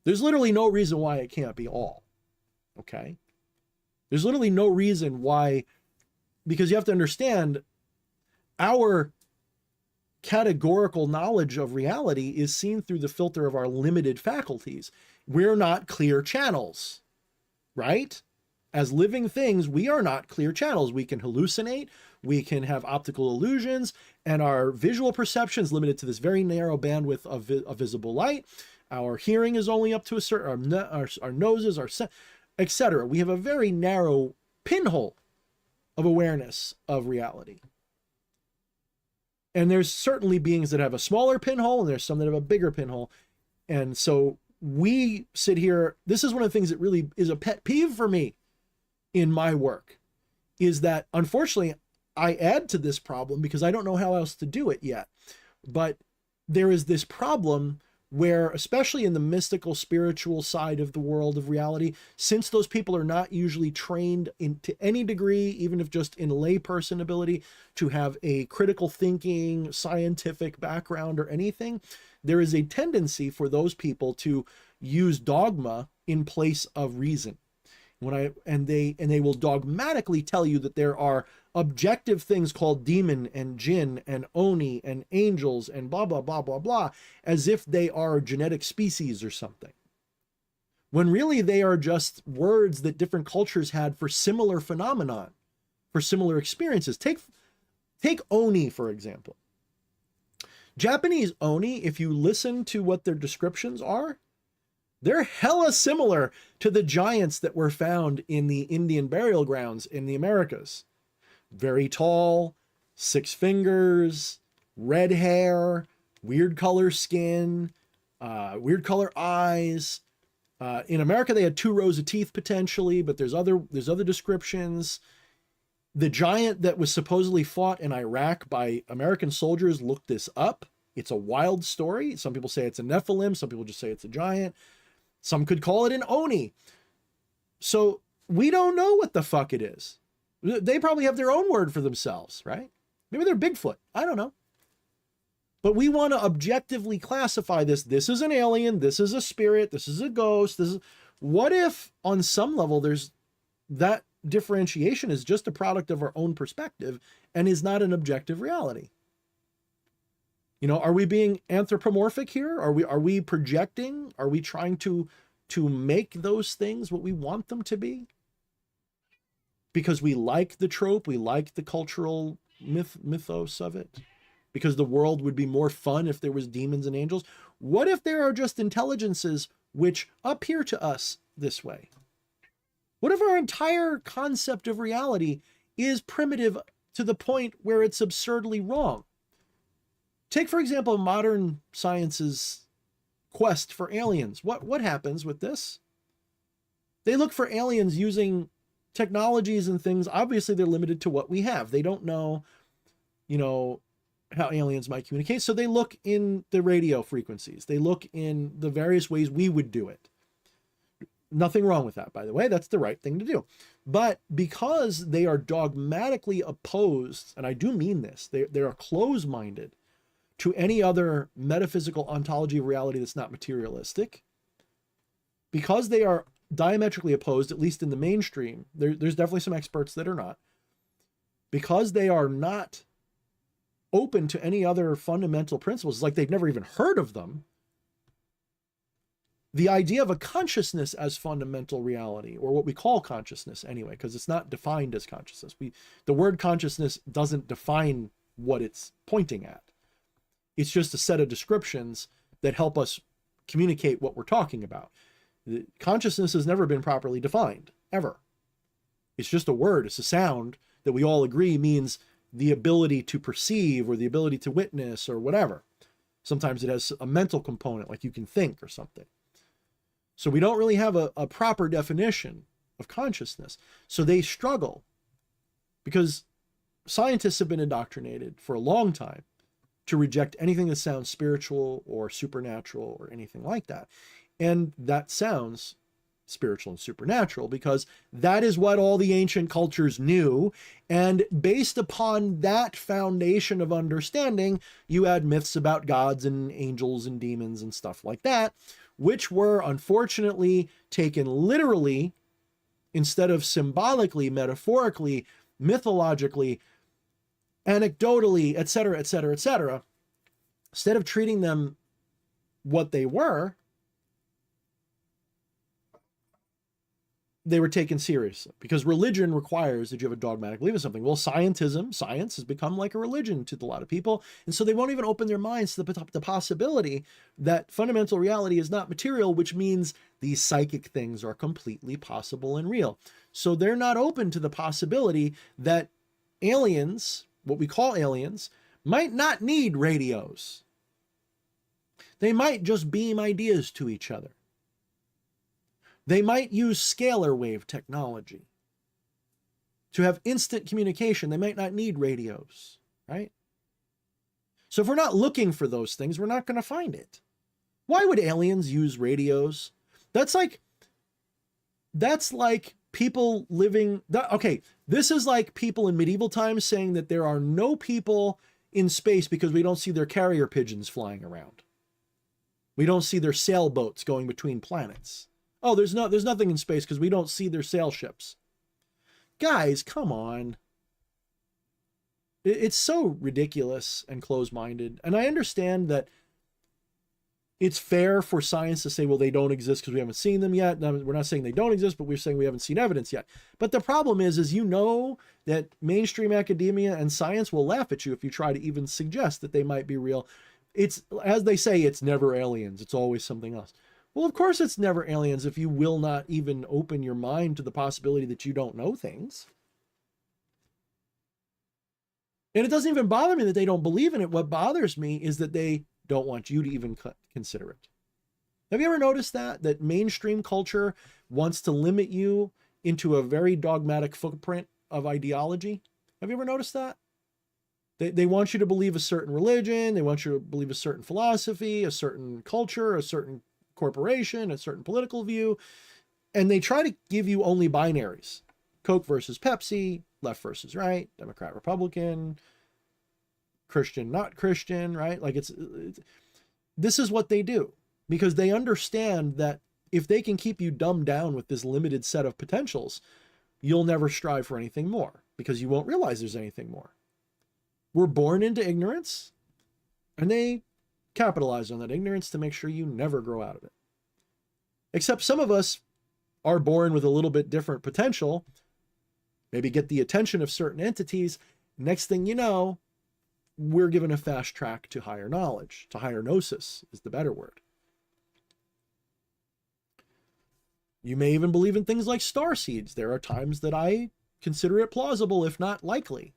There's literally no reason why it can't be all. Okay? There's literally no reason why, because you have to understand, our categorical knowledge of reality is seen through the filter of our limited faculties. We're not clear channels, right? As living things, we are not clear channels. We can hallucinate, we can have optical illusions, and our visual perception is limited to this very narrow bandwidth of visible light. Our hearing is only up to a certain, our noses, etc. We have a very narrow pinhole of awareness of reality. And there's certainly beings that have a smaller pinhole, and there's some that have a bigger pinhole. And so we sit here, this is one of the things that really is a pet peeve for me in my work, is that unfortunately I add to this problem because I don't know how else to do it yet. But there is this problem where, especially in the mystical, spiritual side of the world of reality, since those people are not usually trained to any degree, even if just in layperson ability, to have a critical thinking, scientific background or anything, there is a tendency for those people to use dogma in place of reason. And they will dogmatically tell you that there are objective things called demon and jinn and oni and angels and blah, blah, blah, blah, blah, as if they are genetic species or something. When really they are just words that different cultures had for similar phenomenon, for similar experiences. Take oni, for example. Japanese oni, if you listen to what their descriptions are, They're hella similar to the giants that were found in the Indian burial grounds in the Americas. Very tall, 6 fingers, red hair, weird color skin, weird color eyes. In America, they had 2 rows of teeth potentially, but there's other descriptions. The giant that was supposedly fought in Iraq by American soldiers, looked this up. It's a wild story. Some people say it's a Nephilim. Some people just say it's a giant. Some could call it an Oni. So we don't know what the fuck it is. They probably have their own word for themselves, right? Maybe they're Bigfoot. I don't know. But we want to objectively classify this. This is an alien. This is a spirit. This is a ghost. What if on some level there's that differentiation is just a product of our own perspective and is not an objective reality? You know, are we being anthropomorphic here? Are we projecting? Are we trying to make those things what we want them to be? Because we like the trope, we like the cultural mythos of it. Because the world would be more fun if there was demons and angels. What if there are just intelligences which appear to us this way? What if our entire concept of reality is primitive to the point where it's absurdly wrong? Take, for example, modern science's quest for aliens. What happens with this? They look for aliens using technologies and things. Obviously, they're limited to what we have. They don't know, you know, how aliens might communicate. So they look in the radio frequencies. They look in the various ways we would do it. Nothing wrong with that, by the way. That's the right thing to do. But because they are dogmatically opposed, and I do mean this, they are closed-minded to any other metaphysical ontology of reality that's not materialistic, because they are diametrically opposed, at least in the mainstream, there's definitely some experts that are not, because they are not open to any other fundamental principles, like they've never even heard of them. The idea of a consciousness as fundamental reality, or what we call consciousness anyway, because it's not defined as consciousness. The word consciousness doesn't define what it's pointing at. It's just a set of descriptions that help us communicate what we're talking about. Consciousness has never been properly defined, ever. It's just a word, it's a sound that we all agree means the ability to perceive or the ability to witness or whatever. Sometimes it has a mental component, like you can think or something. So we don't really have a proper definition of consciousness. So they struggle because scientists have been indoctrinated for a long time to reject anything that sounds spiritual or supernatural or anything like that. And that sounds spiritual and supernatural because that is what all the ancient cultures knew. And based upon that foundation of understanding, you add myths about gods and angels and demons and stuff like that, which were unfortunately taken literally instead of symbolically, metaphorically, mythologically, anecdotally, etc., etc., etc. Instead of treating them what they were, they were taken seriously because religion requires that you have a dogmatic belief in something. Well, science has become like a religion to a lot of people. And so they won't even open their minds to the possibility that fundamental reality is not material, which means these psychic things are completely possible and real. So they're not open to the possibility that aliens, what we call aliens, might not need radios. They might just beam ideas to each other. They might use scalar wave technology to have instant communication. They might not need radios, right? So if we're not looking for those things, we're not going to find it. Why would aliens use radios? That's like people living, okay, this is like people in medieval times saying that there are no people in space because we don't see their carrier pigeons flying around. We don't see their sailboats going between planets. Oh, there's nothing in space because we don't see their sail ships. Guys, come on. It's so ridiculous and closed-minded. And I understand that it's fair for science to say, well, they don't exist because we haven't seen them yet. Now, we're not saying they don't exist, but we're saying we haven't seen evidence yet. But the problem is you know that mainstream academia and science will laugh at you if you try to even suggest that they might be real. It's, as they say, it's never aliens. It's always something else. Well, of course it's never aliens if you will not even open your mind to the possibility that you don't know things. And it doesn't even bother me that they don't believe in it. What bothers me is that they don't want you to even consider it. Have you ever noticed that mainstream culture wants to limit you into a very dogmatic footprint of ideology? Have you ever noticed that? They want you to believe a certain religion. They want you to believe a certain philosophy, a certain culture, a certain corporation, a certain political view. And they try to give you only binaries. Coke versus Pepsi, left versus right, Democrat, Republican, Christian, not Christian, right? Like this is what they do because they understand that if they can keep you dumbed down with this limited set of potentials, you'll never strive for anything more because you won't realize there's anything more. We're born into ignorance and they capitalize on that ignorance to make sure you never grow out of it. Except some of us are born with a little bit different potential, maybe get the attention of certain entities. Next thing you know, we're given a fast track to higher knowledge, to higher gnosis is the better word. You may even believe in things like star seeds. There are times that I consider it plausible, if not likely.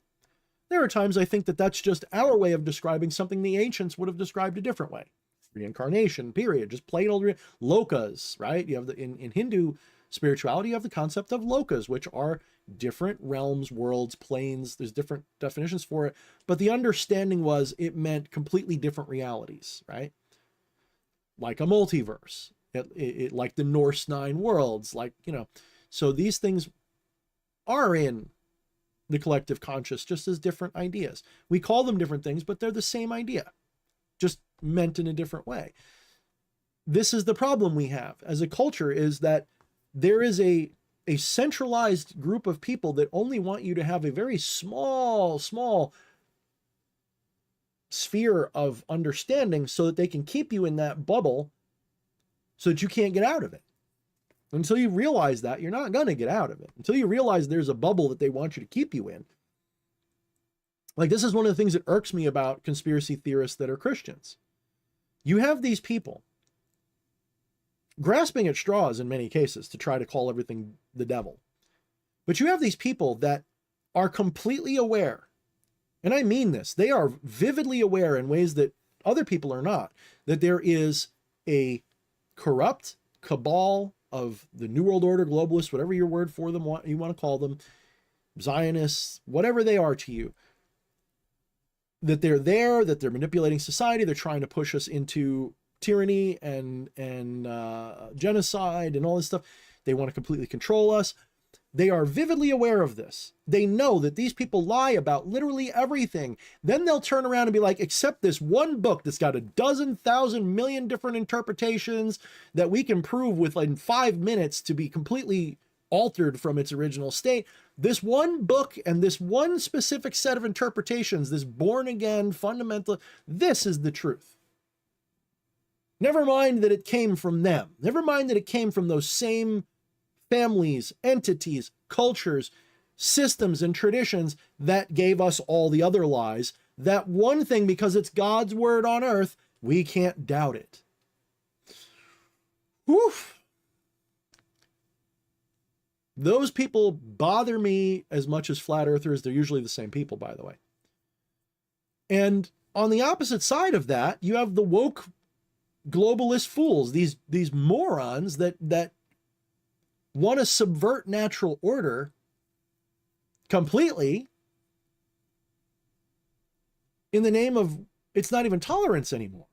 There are times I think that that's just our way of describing something the ancients would have described a different way. Reincarnation, period. Just plain old lokas, right? You have in Hindu spirituality, you have the concept of lokas, which are different realms, worlds, planes. There's different definitions for it. But the understanding was it meant completely different realities, right? Like a multiverse, like the Norse 9 worlds, like, so these things are in the collective conscious just as different ideas. We call them different things, but they're the same idea, just meant in a different way. This is the problem we have as a culture, is that there is a centralized group of people that only want you to have a very small sphere of understanding so that they can keep you in that bubble so that you can't get out of it. Until you realize that, you're not going to get out of it. Until you realize there's a bubble that they want you to keep you in. Like, this is one of the things that irks me about conspiracy theorists that are Christians. You have these people grasping at straws in many cases to try to call everything the devil. But you have these people that are completely aware, and I mean this, they are vividly aware in ways that other people are not, that there is a corrupt cabal of the New World Order, globalists, whatever your word for them, what you want to call them, Zionists, whatever they are to you, that they're there, that they're manipulating society, they're trying to push us into tyranny and genocide and all this stuff. They want to completely control us. They are vividly aware of this. They know that these people lie about literally everything. Then they'll turn around and be like, except this one book that's got 1,000 million different interpretations that we can prove within 5 minutes to be completely altered from its original state. This one book and this one specific set of interpretations, this born again fundamental, this is the truth. Never mind that it came from them. Never mind that it came from those same families, entities, cultures, systems, and traditions that gave us all the other lies. That one thing, because it's God's word on earth, we can't doubt it. Woof. Those people bother me as much as flat earthers. They're usually the same people, by the way. And on the opposite side of that, you have the woke globalist fools, these morons that want to subvert natural order completely in the name of, it's not even tolerance anymore.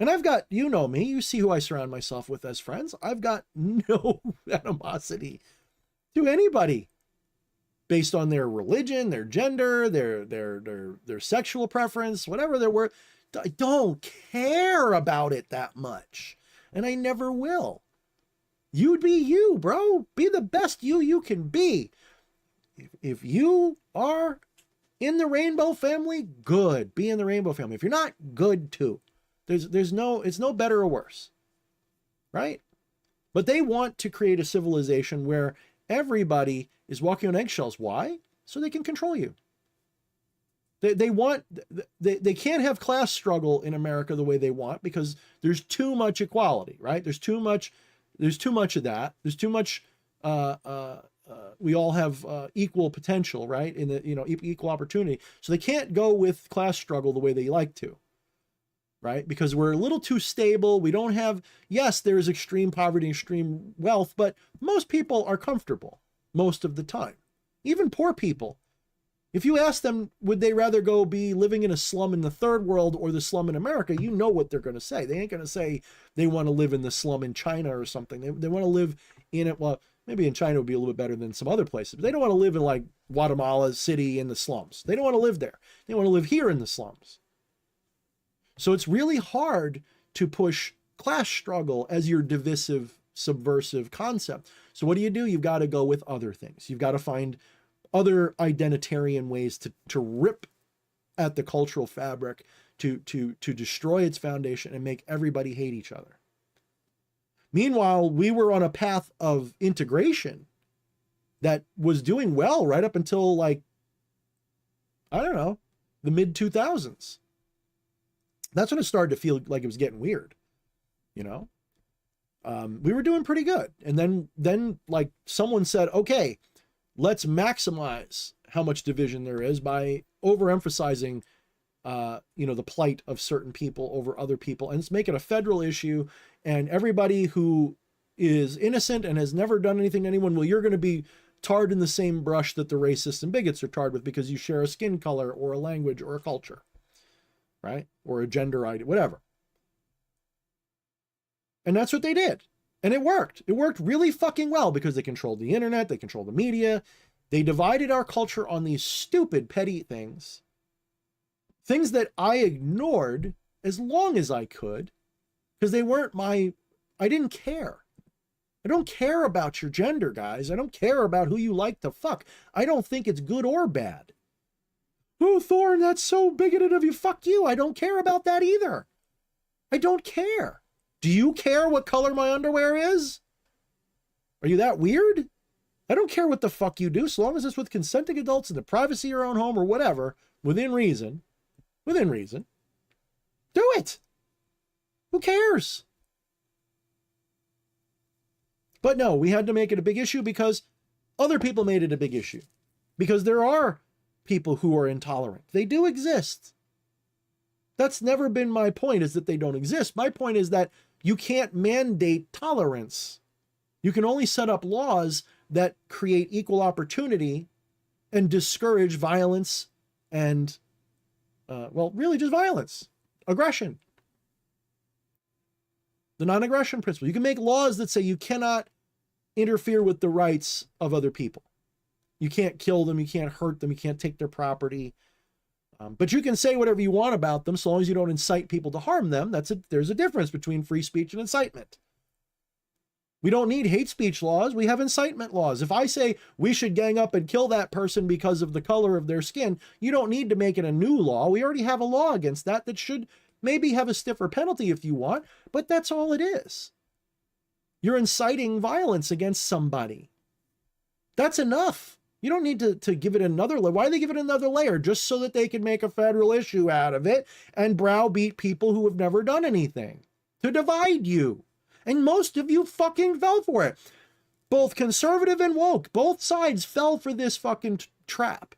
And I've got, you know me, you see who I surround myself with as friends. I've got no animosity to anybody based on their religion, their gender, their sexual preference, whatever their word. I don't care about it that much. And I never will. You be you, bro. Be the best you can be. If you are in the rainbow family, good. Be in the rainbow family. If you're not, good too. It's no better or worse. Right? But they want to create a civilization where everybody is walking on eggshells. Why? So they can control you. They can't have class struggle in America the way they want because there's too much equality, right? There's too much of that. There's too much, we all have equal potential, right? In the, equal opportunity. So they can't go with class struggle the way they like to, right? Because we're a little too stable. We don't have, yes, there is extreme poverty, extreme wealth, but most people are comfortable most of the time. Even poor people. If you ask them, would they rather go be living in a slum in the third world or the slum in America, you know what they're going to say. They ain't going to say they want to live in the slum in China or something. They want to live in it. Well, maybe in China would be a little bit better than some other places, but they don't want to live in like Guatemala City in the slums. They don't want to live there. They want to live here in the slums. So it's really hard to push class struggle as your divisive, subversive concept. So what do? You've got to go with other things. You've got to find other identitarian ways to rip at the cultural fabric, to destroy its foundation and make everybody hate each other. Meanwhile, we were on a path of integration that was doing well right up until like, I don't know, the mid 2000s. That's when it started to feel like it was getting weird, we were doing pretty good. And then like someone said, okay, let's maximize how much division there is by overemphasizing, the plight of certain people over other people. And let's make it a federal issue. And everybody who is innocent and has never done anything to anyone, well, you're going to be tarred in the same brush that the racists and bigots are tarred with because you share a skin color or a language or a culture, right? Or a gender identity, whatever. And that's what they did. And it worked. It worked really fucking well because they controlled the internet, they controlled the media. They divided our culture on these stupid, petty things. Things that I ignored as long as I could because they weren't I didn't care. I don't care about your gender, guys. I don't care about who you like to fuck. I don't think it's good or bad. Oh, Thorne, that's so bigoted of you. Fuck you. I don't care about that either. I don't care. Do you care what color my underwear is? Are you that weird? I don't care what the fuck you do, so long as it's with consenting adults in the privacy of your own home or whatever, within reason. Do it. Who cares? But no, we had to make it a big issue because other people made it a big issue. Because there are people who are intolerant. They do exist. That's never been my point, is that they don't exist. My point is that you can't mandate tolerance. You can only set up laws that create equal opportunity and discourage violence and, really just violence, aggression. The non-aggression principle. You can make laws that say you cannot interfere with the rights of other people. You can't kill them, you can't hurt them, you can't take their property. But you can say whatever you want about them so long as you don't incite people to harm them. There's a difference between free speech and incitement. We don't need hate speech laws. We have incitement laws. If I say we should gang up and kill that person because of the color of their skin, you don't need to make it a new law. We already have a law against that should maybe have a stiffer penalty if you want, but that's all it is. You're inciting violence against somebody. That's enough. You don't need to give it another layer. Why do they give it another layer? Just so that they can make a federal issue out of it and browbeat people who have never done anything to divide you. And most of you fucking fell for it. Both conservative and woke, both sides fell for this fucking trap.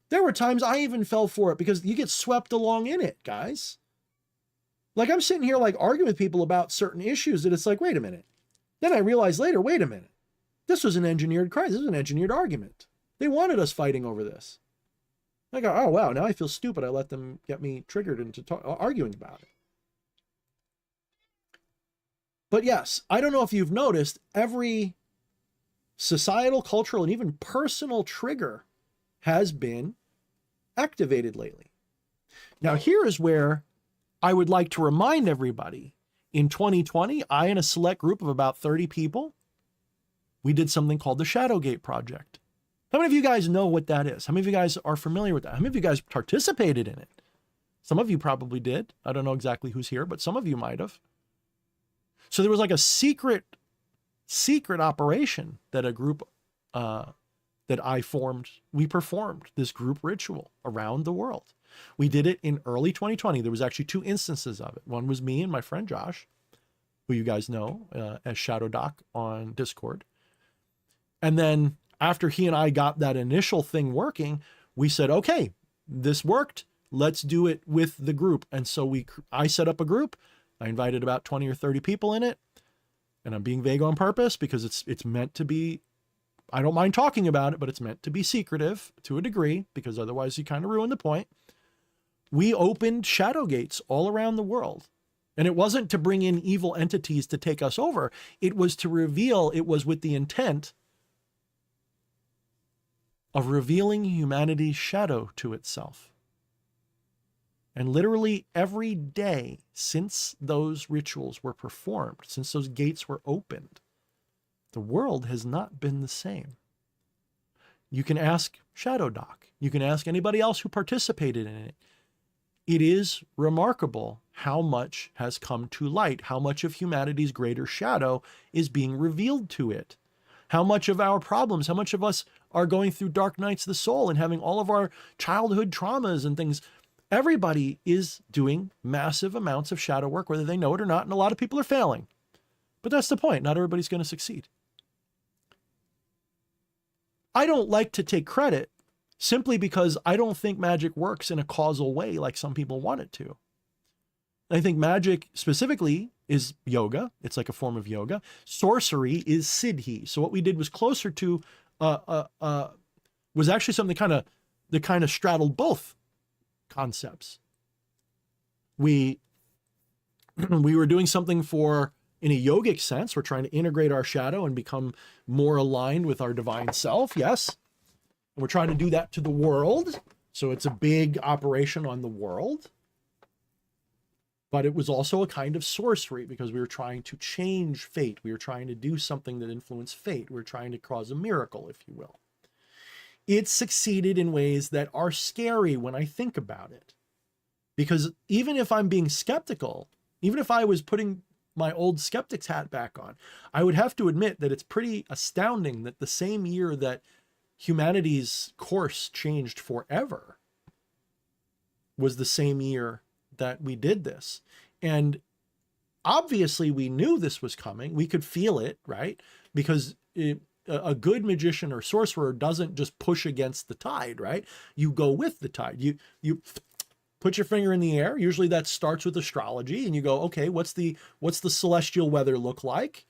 There were times I even fell for it because you get swept along in it, guys. Like I'm sitting here like arguing with people about certain issues that it's like, wait a minute. Then I realized later, wait a minute. This was an engineered crisis. This was an engineered argument. They wanted us fighting over this. I go, oh, wow, now I feel stupid. I let them get me triggered into arguing about it. But yes, I don't know if you've noticed, every societal, cultural, and even personal trigger has been activated lately. Now, here is where I would like to remind everybody, in 2020, I and a select group of about 30 people, we did something called the Shadowgate Project. How many of you guys know what that is? How many of you guys are familiar with that? How many of you guys participated in it? Some of you probably did. I don't know exactly who's here, but some of you might have. So there was like a secret operation that a group that we performed this group ritual around the world. We did it in early 2020. There was actually 2 instances of it. One was me and my friend Josh, who you guys know as Shadow Doc on Discord. And then after he and I got that initial thing working, we said, okay, this worked. Let's do it with the group. And so I set up a group. I invited about 20 or 30 people in it. And I'm being vague on purpose because it's meant to be, I don't mind talking about it, but it's meant to be secretive to a degree, because otherwise you kind of ruin the point. We opened shadow gates all around the world. And it wasn't to bring in evil entities to take us over. It was to reveal, it was with the intent of revealing humanity's shadow to itself. And literally every day since those rituals were performed, since those gates were opened, the world has not been the same. You can ask Shadow Doc. You can ask anybody else who participated in it. It is remarkable how much has come to light, how much of humanity's greater shadow is being revealed to it, how much of our problems, how much of us are going through dark nights of the soul and having all of our childhood traumas and things. Everybody is doing massive amounts of shadow work, whether they know it or not, and a lot of people are failing. But that's the point. Not everybody's going to succeed. I don't like to take credit simply because I don't think magic works in a causal way like some people want it to. I think magic specifically is yoga. It's like a form of yoga. Sorcery is siddhi. So what we did was closer to, was actually something that kind of straddled both concepts. We were doing something in a yogic sense. We're trying to integrate our shadow and become more aligned with our divine self. Yes. And we're trying to do that to the world. So it's a big operation on the world. But it was also a kind of sorcery because we were trying to change fate. We were trying to do something that influenced fate. We were trying to cause a miracle, if you will. It succeeded in ways that are scary when I think about it. Because even if I'm being skeptical, even if I was putting my old skeptic's hat back on, I would have to admit that it's pretty astounding that the same year that humanity's course changed forever was the same year that we did this. And obviously we knew this was coming. We could feel it, right? Because a good magician or sorcerer doesn't just push against the tide, right? You go with the tide. You put your finger in the air. Usually that starts with astrology and you go, okay, what's the celestial weather look like?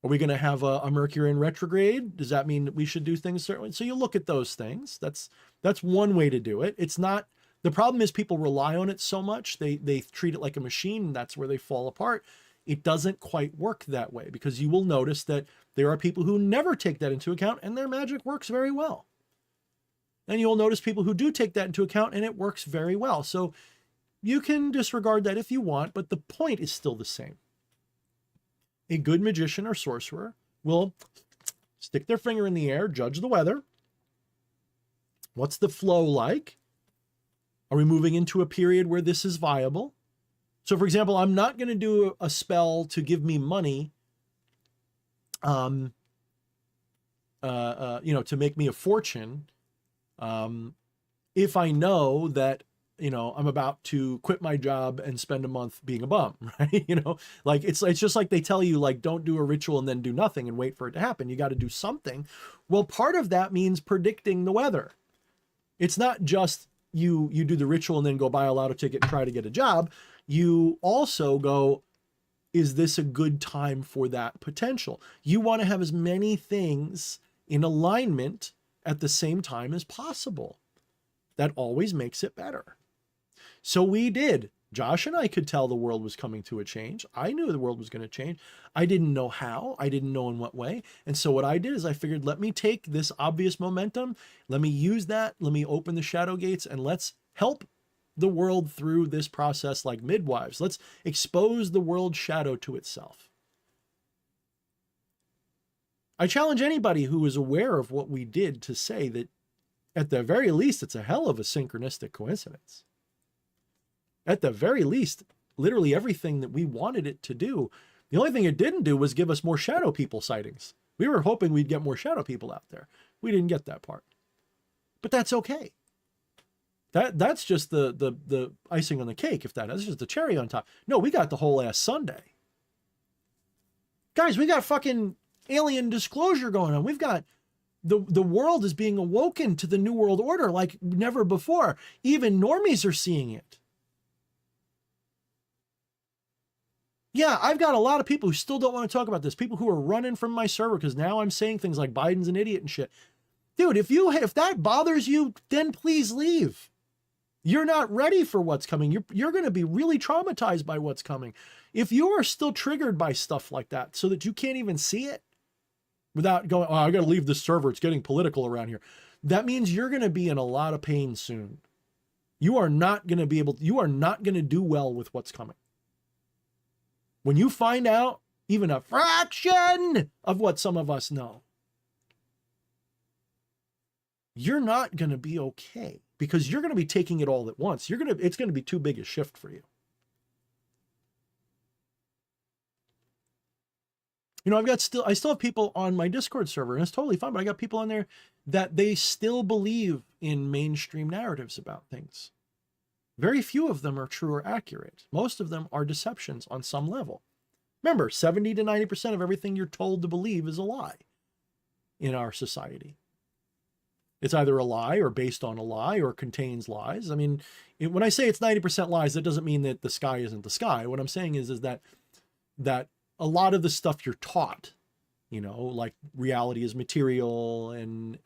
Are we going to have a Mercury in retrograde? Does that mean that we should do things certain way? So you look at those things. That's one way to do it. It's not, the problem is people rely on it so much. They treat it like a machine, and that's where they fall apart. It doesn't quite work that way, because you will notice that there are people who never take that into account and their magic works very well. And you'll notice people who do take that into account and it works very well. So you can disregard that if you want, but the point is still the same. A good magician or sorcerer will stick their finger in the air, judge the weather. What's the flow like? Are we moving into a period where this is viable? So for example, I'm not going to do a spell to give me money, to make me a fortune. If I know that, I'm about to quit my job and spend a month being a bum, right? Like it's just like they tell you, like, don't do a ritual and then do nothing and wait for it to happen. You got to do something. Well, part of that means predicting the weather. It's not just you do the ritual and then go buy a lotto ticket and try to get a job. You also go, is this a good time for that potential? You want to have as many things in alignment at the same time as possible. That always makes it better. So we did. Josh and I could tell the world was coming to a change. I knew the world was going to change. I didn't know how. I didn't know in what way. And so what I did is I figured, let me take this obvious momentum. Let me use that. Let me open the shadow gates and let's help the world through this process like midwives. Let's expose the world's shadow to itself. I challenge anybody who is aware of what we did to say that at the very least, it's a hell of a synchronistic coincidence. At the very least, literally everything that we wanted it to do. The only thing it didn't do was give us more shadow people sightings. We were hoping we'd get more shadow people out there. We didn't get that part. But that's okay. That's just the icing on the cake, if that's just the cherry on top. No, we got the whole ass sundae. Guys, we got fucking alien disclosure going on. We've got the world is being awoken to the New World Order like never before. Even normies are seeing it. Yeah, I've got a lot of people who still don't want to talk about this. People who are running from my server because now I'm saying things like Biden's an idiot and shit. Dude, if that bothers you, then please leave. You're not ready for what's coming. You're going to be really traumatized by what's coming. If you are still triggered by stuff like that so that you can't even see it without going, oh, I got to leave this server, it's getting political around here, that means you're going to be in a lot of pain soon. You are not going to do well with what's coming. When you find out even a fraction of what some of us know, you're not going to be okay because you're going to be taking it all at once. It's going to be too big a shift for you. You know, I still have people on my Discord server, and it's totally fine, but I got people on there that they still believe in mainstream narratives about things. Very few of them are true or accurate. Most of them are deceptions on some level. Remember, 70 to 90% of everything you're told to believe is a lie in our society. It's either a lie or based on a lie or contains lies. I mean, when I say it's 90% lies, that doesn't mean that the sky isn't the sky. What I'm saying is that a lot of the stuff you're taught, you know, like reality is material and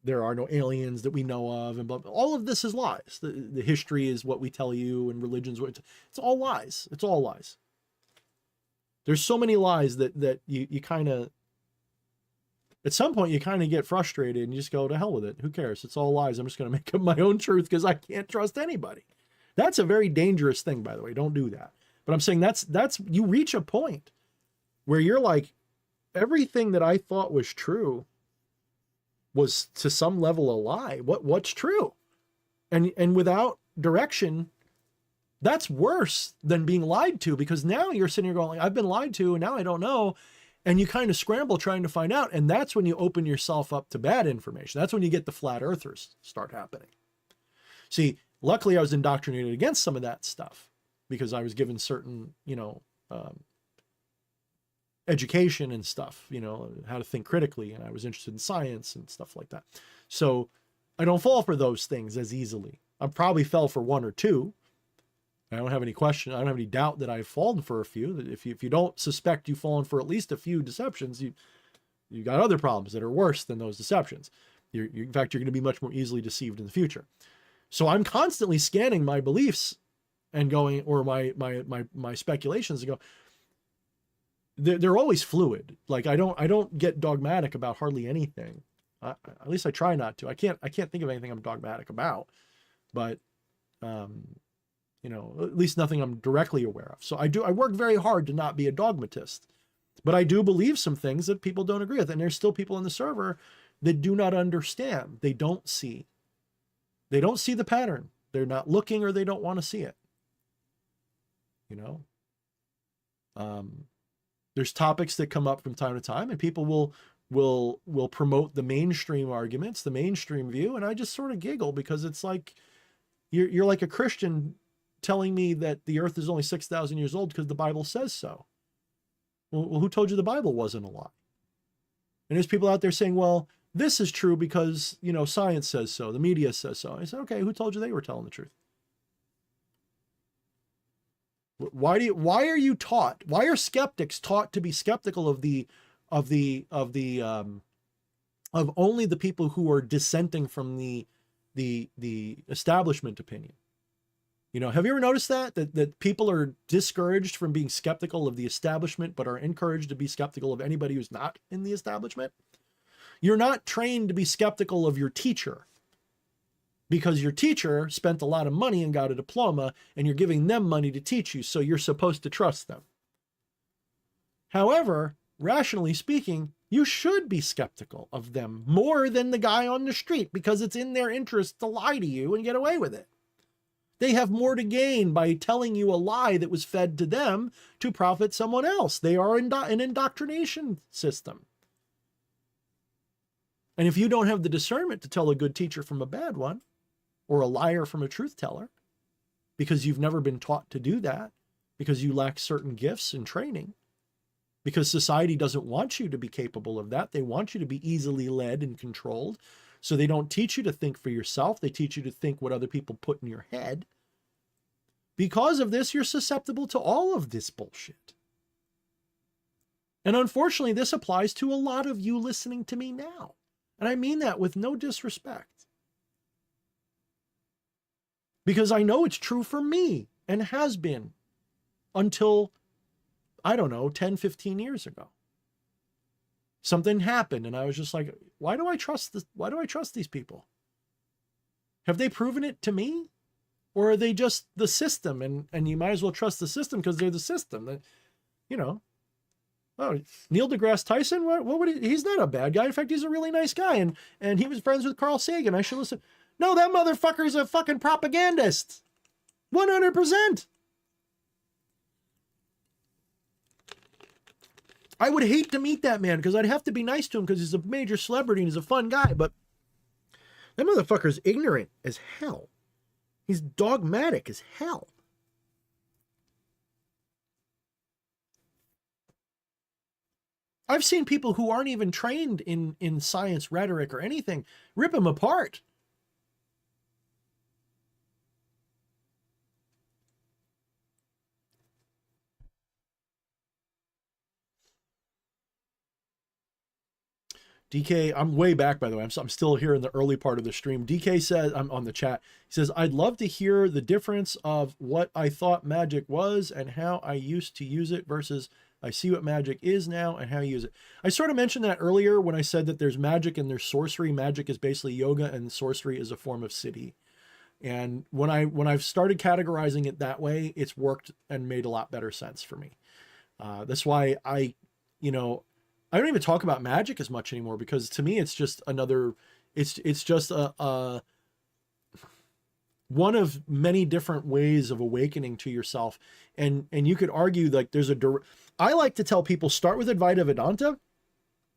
there are no aliens that we know of, and blah, blah. All of this is lies. The history is what we tell you, and religion's what it's all lies. It's all lies. There's so many lies that you kind of, at some point you kind of get frustrated and you just go, to hell with it. Who cares? It's all lies. I'm just going to make up my own truth because I can't trust anybody. That's a very dangerous thing, by the way. Don't do that. But I'm saying that's you reach a point where you're like, everything that I thought was true was to some level a lie. What's true? And without direction, that's worse than being lied to, because now you're sitting here going, I've been lied to and now I don't know. And you kind of scramble trying to find out. And that's when you open yourself up to bad information. That's when you get the flat earthers start happening. See, luckily I was indoctrinated against some of that stuff because I was given certain, you know, education and stuff, you know, how to think critically. And I was interested in science and stuff like that. So I don't fall for those things as easily. I probably fell for one or two. I don't have any question. I don't have any doubt that I've fallen for a few. That if you don't suspect you've fallen for at least a few deceptions, you got other problems that are worse than those deceptions. In fact, you're going to be much more easily deceived in the future. So I'm constantly scanning my beliefs and going, or my speculations, and go, they're always fluid. Like I don't get dogmatic about hardly anything. At least I try not to. I can't think of anything I'm dogmatic about, but you know, at least nothing I'm directly aware of. So I work very hard to not be a dogmatist, but I do believe some things that people don't agree with. And there's still people on the server that do not understand. They don't see the pattern. They're not looking, or they don't want to see it. You know, there's topics that come up from time to time, and people will promote the mainstream arguments, the mainstream view. And I just sort of giggle, because it's like, you're like a Christian telling me that the earth is only 6,000 years old because the Bible says so. Well, who told you the Bible wasn't a lie? And there's people out there saying, well, this is true because, you know, science says so, the media says so. I said, okay, who told you they were telling the truth? Why are you taught? Why are skeptics taught to be skeptical of only the people who are dissenting from the establishment opinion? You know, have you ever noticed that people are discouraged from being skeptical of the establishment, but are encouraged to be skeptical of anybody who's not in the establishment? You're not trained to be skeptical of your teacher, because your teacher spent a lot of money and got a diploma, and you're giving them money to teach you, so you're supposed to trust them. However, rationally speaking, you should be skeptical of them more than the guy on the street, because it's in their interest to lie to you and get away with it. They have more to gain by telling you a lie that was fed to them to profit someone else. They are an indoctrination system. And if you don't have the discernment to tell a good teacher from a bad one, or a liar from a truth teller, because you've never been taught to do that, because you lack certain gifts and training, because society doesn't want you to be capable of that. They want you to be easily led and controlled. So they don't teach you to think for yourself. They teach you to think what other people put in your head. Because of this, you're susceptible to all of this bullshit. And unfortunately, this applies to a lot of you listening to me now. And I mean that with no disrespect. Because I know it's true for me and has been until, I don't know, 10, 15 years ago. Something happened and I was just like, why do I trust this? Why do I trust these people? Have they proven it to me? Or are they just the system? And you might as well trust the system because they're the system. You know, oh, Neil deGrasse Tyson, what would he's not a bad guy. In fact, he's a really nice guy. And he was friends with Carl Sagan. I should listen. No, that motherfucker's a fucking propagandist. 100%. I would hate to meet that man because I'd have to be nice to him because he's a major celebrity and he's a fun guy. But that motherfucker's ignorant as hell. He's dogmatic as hell. I've seen people who aren't even trained in science, rhetoric, or anything rip him apart. DK, I'm way back, by the way. I'm still here in the early part of the stream. DK says, I'm on the chat. He says, I'd love to hear the difference of what I thought magic was and how I used to use it versus I see what magic is now and how you use it. I sort of mentioned that earlier when I said that there's magic and there's sorcery. Magic is basically yoga and sorcery is a form of siddhi. And when I've started categorizing it that way, it's worked and made a lot better sense for me. That's why I don't even talk about magic as much anymore because to me, it's just another, it's just a one of many different ways of awakening to yourself. And you could argue like I like to tell people start with Advaita Vedanta,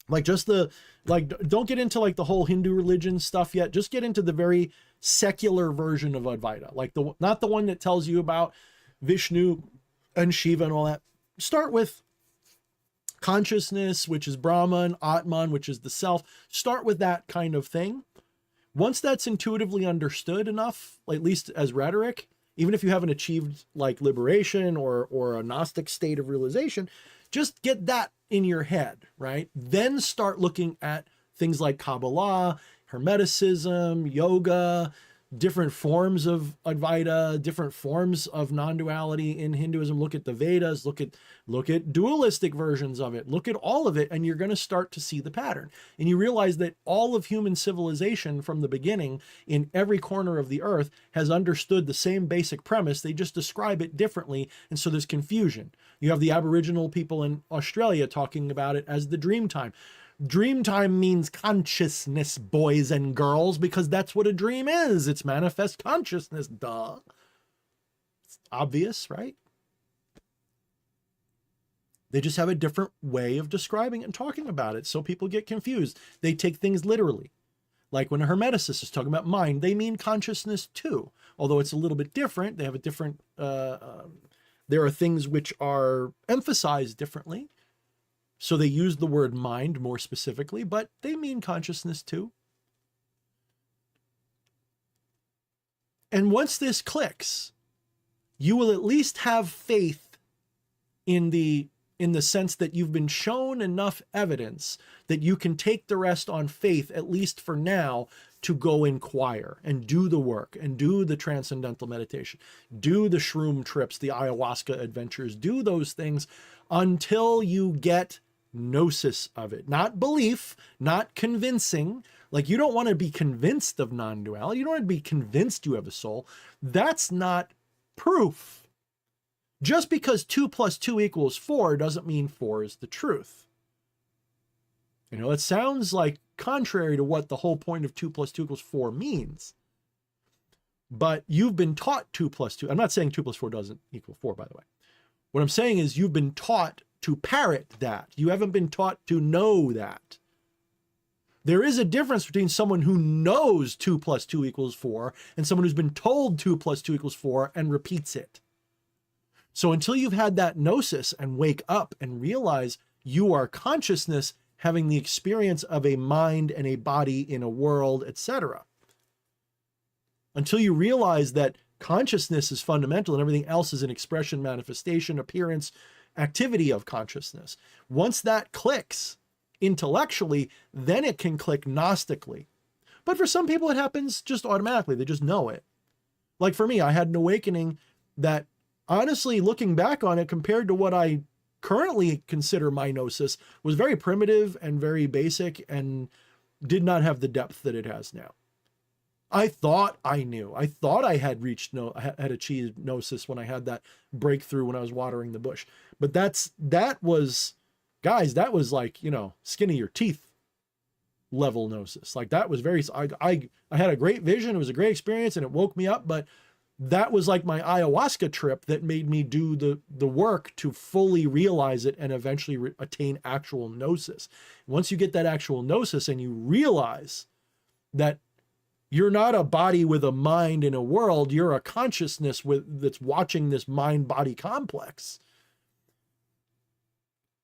like don't get into like the whole Hindu religion stuff yet. Just get into the very secular version of Advaita, like not the one that tells you about Vishnu and Shiva and all that. Start with consciousness, which is Brahman, Atman, which is the self. Start with that kind of thing. Once that's intuitively understood enough, at least as rhetoric, even if you haven't achieved like liberation or a Gnostic state of realization, just get that in your head, right? Then start looking at things like Kabbalah, Hermeticism, yoga, different forms of Advaita, different forms of non-duality in Hinduism. Look at the Vedas, look at dualistic versions of it, look at all of it, and you're going to start to see the pattern. And you realize that all of human civilization from the beginning in every corner of the earth has understood the same basic premise. They just describe it differently, and so there's confusion. You have the Aboriginal people in Australia talking about it as the dream time. Dream time means consciousness, boys and girls, because that's what a dream is. It's manifest consciousness, duh. It's obvious, right? They just have a different way of describing it and talking about it, so people get confused. They take things literally. Like when a Hermeticist is talking about mind, they mean consciousness too, although it's a little bit different. They have a different, there are things which are emphasized differently. So they use the word mind more specifically, but they mean consciousness too. And once this clicks, you will at least have faith in the sense that you've been shown enough evidence that you can take the rest on faith, at least for now, to go inquire and do the work and do the transcendental meditation, do the shroom trips, the ayahuasca adventures, do those things until you get gnosis of it. Not belief, not convincing. Like you don't want to be convinced of non-duality. You don't want to be convinced you have a soul. That's not proof. Just because 2 + 2 = 4 doesn't mean 4 is the truth. You know, it sounds like contrary to what the whole point of 2 + 2 = 4 means. but you've been taught 2 plus 2. I'm not saying 2 plus 4 doesn't equal 4, by the way. What I'm saying is you've been taught to parrot that. You haven't been taught to know that. There is a difference between someone who knows 2 plus 2 equals 4 and someone who's been told 2 plus 2 equals 4 and repeats it. So until you've had that gnosis and wake up and realize you are consciousness having the experience of a mind and a body in a world, etc. Until you realize that consciousness is fundamental and everything else is an expression, manifestation, appearance, activity of consciousness. Once that clicks intellectually, then it can click gnostically. But for some people, it happens just automatically. They just know it. Like for me, I had an awakening that, honestly, looking back on it, compared to what I currently consider my gnosis, was very primitive and very basic and did not have the depth that it has now. I thought I knew. I thought I had had achieved gnosis when I had that breakthrough when I was watering the bush. But that was, guys, that was like, skin of your teeth level gnosis. Like that was very, I had a great vision. It was a great experience and it woke me up, but that was like my ayahuasca trip that made me do the work to fully realize it and eventually attain actual gnosis. Once you get that actual gnosis and you realize that you're not a body with a mind in a world, you're a consciousness that's watching this mind-body complex.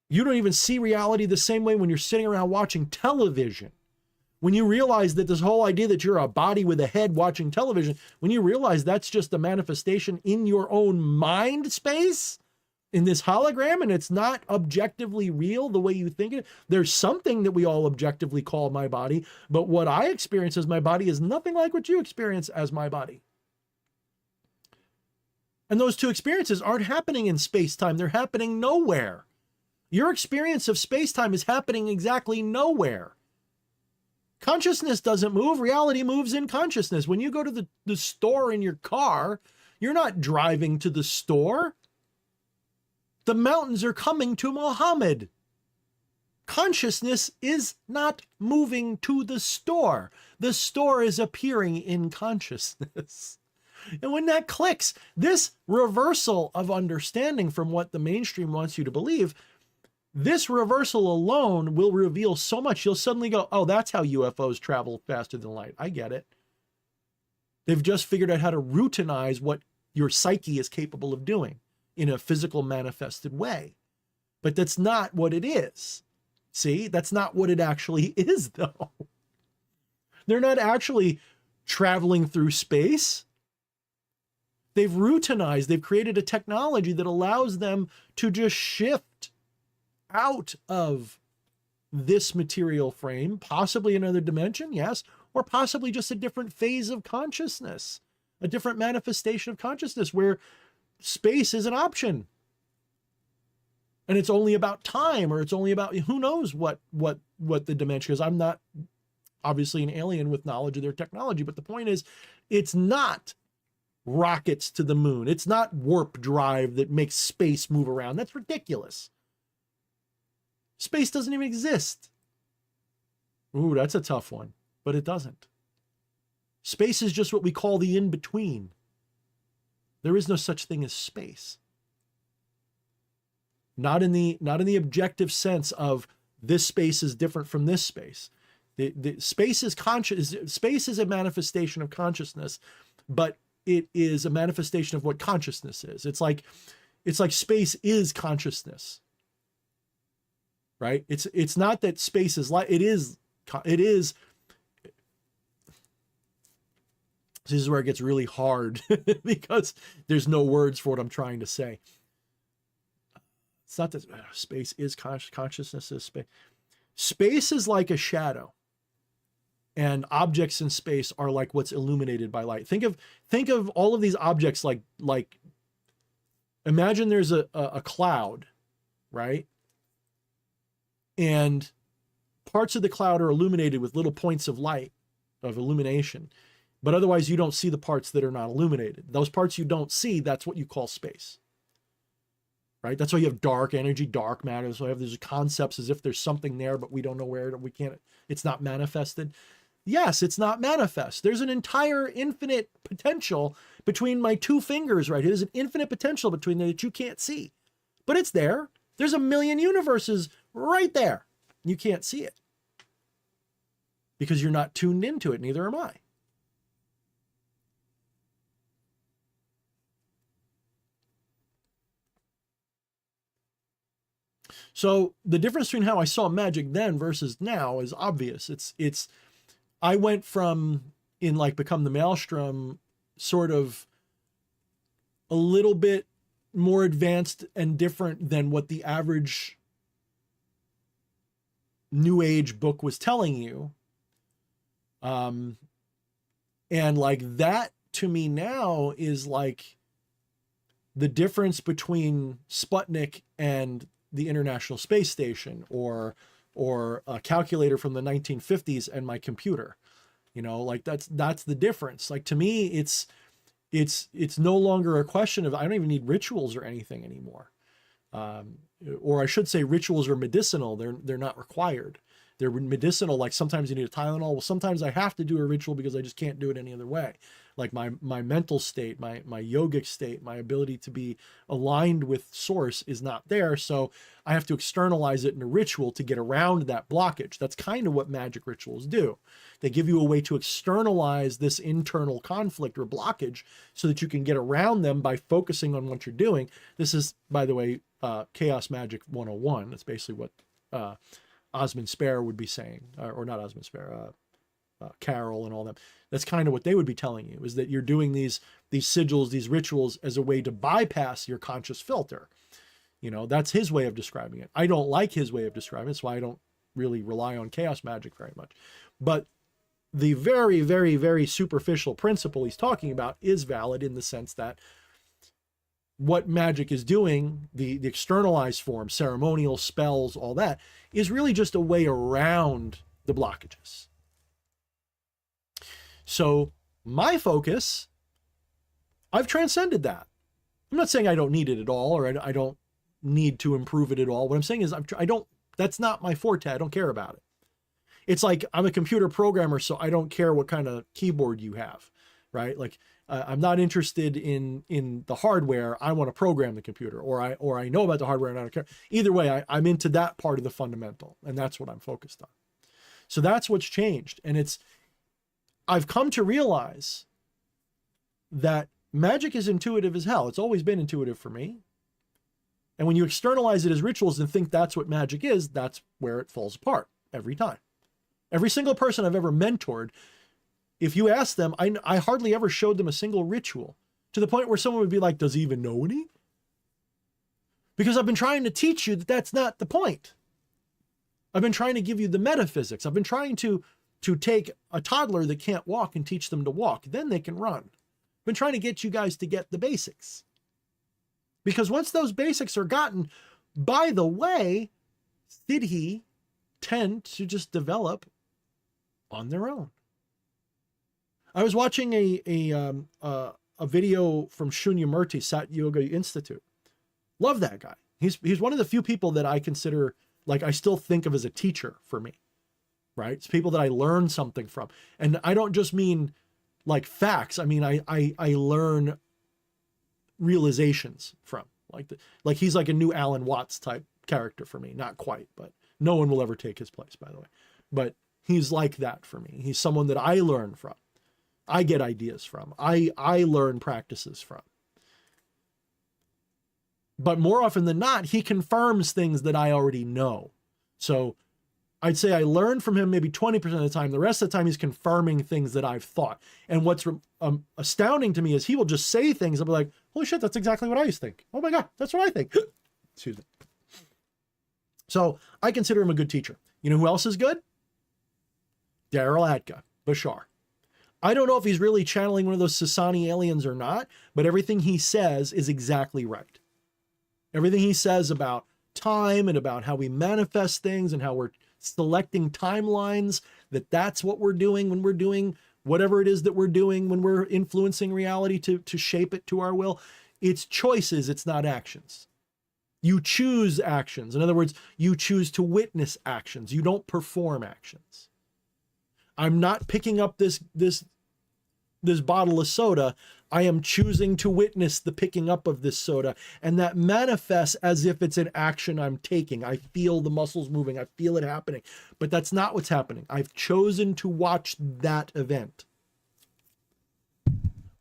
You don't even see reality the same way when you're sitting around watching television. When you realize that this whole idea that you're a body with a head watching television, when you realize that's just a manifestation in your own mind space, in this hologram, and it's not objectively real the way you think it. There's something that we all objectively call my body, but what I experience as my body is nothing like what you experience as my body. And those two experiences aren't happening in space-time. They're happening nowhere. Your experience of space-time is happening exactly nowhere. Consciousness doesn't move. Reality moves in consciousness. When you go to the store in your car, you're not driving to the store. The mountains are coming to Muhammad. Consciousness is not moving to the store. The store is appearing in consciousness. And when that clicks, this reversal of understanding from what the mainstream wants you to believe, this reversal alone will reveal so much. You'll suddenly go, oh, that's how UFOs travel faster than light. I get it. They've just figured out how to routinize what your psyche is capable of doing in a physical manifested way. But that's not what it is. See, that's not what it actually is, though. They're not actually traveling through space. They've routinized, they've created a technology that allows them to just shift out of this material frame, possibly another dimension, yes, or possibly just a different phase of consciousness, a different manifestation of consciousness where space is an option. And it's only about time, or it's only about who knows what the dimension is. I'm not obviously an alien with knowledge of their technology, but the point is, it's not rockets to the moon. It's not warp drive that makes space move around. That's ridiculous. Space doesn't even exist. Ooh, that's a tough one, but it doesn't. Space is just what we call the in-between. There is no such thing as space. Not in the objective sense of this space is different from this space. The space is conscious. Space is a manifestation of consciousness, but it is a manifestation of what consciousness is. It's like space is consciousness, right? It's not that space is like, it is. This is where it gets really hard because there's no words for what I'm trying to say. It's not that space is consciousness is space. Space is like a shadow, and objects in space are like what's illuminated by light. Think of all of these objects like imagine there's a cloud, right? And parts of the cloud are illuminated with little points of light, of illumination. But otherwise you don't see the parts that are not illuminated. Those parts you don't see, that's what you call space. Right? That's why you have dark energy, dark matter. So you have these concepts as if there's something there, but we don't know where, we can't, it's not manifested. Yes, it's not manifest. There's an entire infinite potential between my two fingers right here. There's an infinite potential between there that you can't see, but it's there. There's a million universes right there. You can't see it because you're not tuned into it. Neither am I. So the difference between how I saw magic then versus now is obvious. I went from in like Become the Maelstrom, sort of a little bit more advanced and different than what the average New Age book was telling you. And like that to me now is like the difference between Sputnik and the International Space Station, or a calculator from the 1950s and my computer. You know, like that's the difference. Like to me, it's no longer a question of, I don't even need rituals or anything anymore. Or I should say rituals are medicinal. They're not required. They're medicinal. Like sometimes you need a Tylenol. Well, sometimes I have to do a ritual because I just can't do it any other way. Like my mental state, my yogic state, my ability to be aligned with source is not there. So I have to externalize it in a ritual to get around that blockage. That's kind of what magic rituals do. They give you a way to externalize this internal conflict or blockage so that you can get around them by focusing on what you're doing. This is, by the way, Chaos Magic 101. That's basically what Osmond Spare would be saying, or not Osmond Spare, Carol and all them. That's kind of what they would be telling you, is that you're doing these sigils, these rituals as a way to bypass your conscious filter. You know, that's his way of describing it. I don't like his way of describing it. That's why I don't really rely on chaos magic very much. But the very, very, very superficial principle he's talking about is valid in the sense that what magic is doing, the externalized form, ceremonial spells, all that, is really just a way around the blockages. So my focus, I've transcended that. I'm not saying I don't need it at all, or I don't need to improve it at all. What I'm saying is that's not my forte. I don't care about it. It's like I'm a computer programmer, so I don't care what kind of keyboard you have, right? Like I'm not interested in the hardware. I want to program the computer, or I know about the hardware and I don't care. Either way, I'm into that part of the fundamental, and that's what I'm focused on. So that's what's changed. And I've come to realize that magic is intuitive as hell. It's always been intuitive for me. And when you externalize it as rituals and think that's what magic is, that's where it falls apart every time. Every single person I've ever mentored, if you ask them, I hardly ever showed them a single ritual, to the point where someone would be like, does he even know any? Because I've been trying to teach you that that's not the point. I've been trying to give you the metaphysics. I've been trying to take a toddler that can't walk and teach them to walk. Then they can run. I've been trying to get you guys to get the basics. Because once those basics are gotten, by the way, Siddhi tend to just develop on their own. I was watching a video from Shunyamurti, Sat Yoga Institute. Love that guy. He's one of the few people that I consider, like, I still think of as a teacher for me, right? It's people that I learn something from. And I don't just mean like facts. I mean, I learn realizations from, like he's like a new Alan Watts type character for me. Not quite, but no one will ever take his place, by the way. But he's like that for me. He's someone that I learn from. I get ideas from. I learn practices from. But more often than not, he confirms things that I already know. So I'd say I learn from him maybe 20% of the time. The rest of the time, he's confirming things that I've thought. And what's astounding to me is he will just say things. I'll be like, holy shit, that's exactly what I used to think. Oh my God, that's what I think. Excuse me. So I consider him a good teacher. You know who else is good? Daryl Atka, Bashar. I don't know if he's really channeling one of those Sasani aliens or not, but everything he says is exactly right. Everything he says about time and about how we manifest things and how we're selecting timelines, that's what we're doing when we're doing whatever it is that we're doing, when we're influencing reality to shape it to our will. It's choices, it's not actions. You choose actions. In other words, you choose to witness actions. You don't perform actions. I'm not picking up this bottle of soda. I am choosing to witness the picking up of this soda. And that manifests as if it's an action I'm taking. I feel the muscles moving. I feel it happening. But that's not what's happening. I've chosen to watch that event.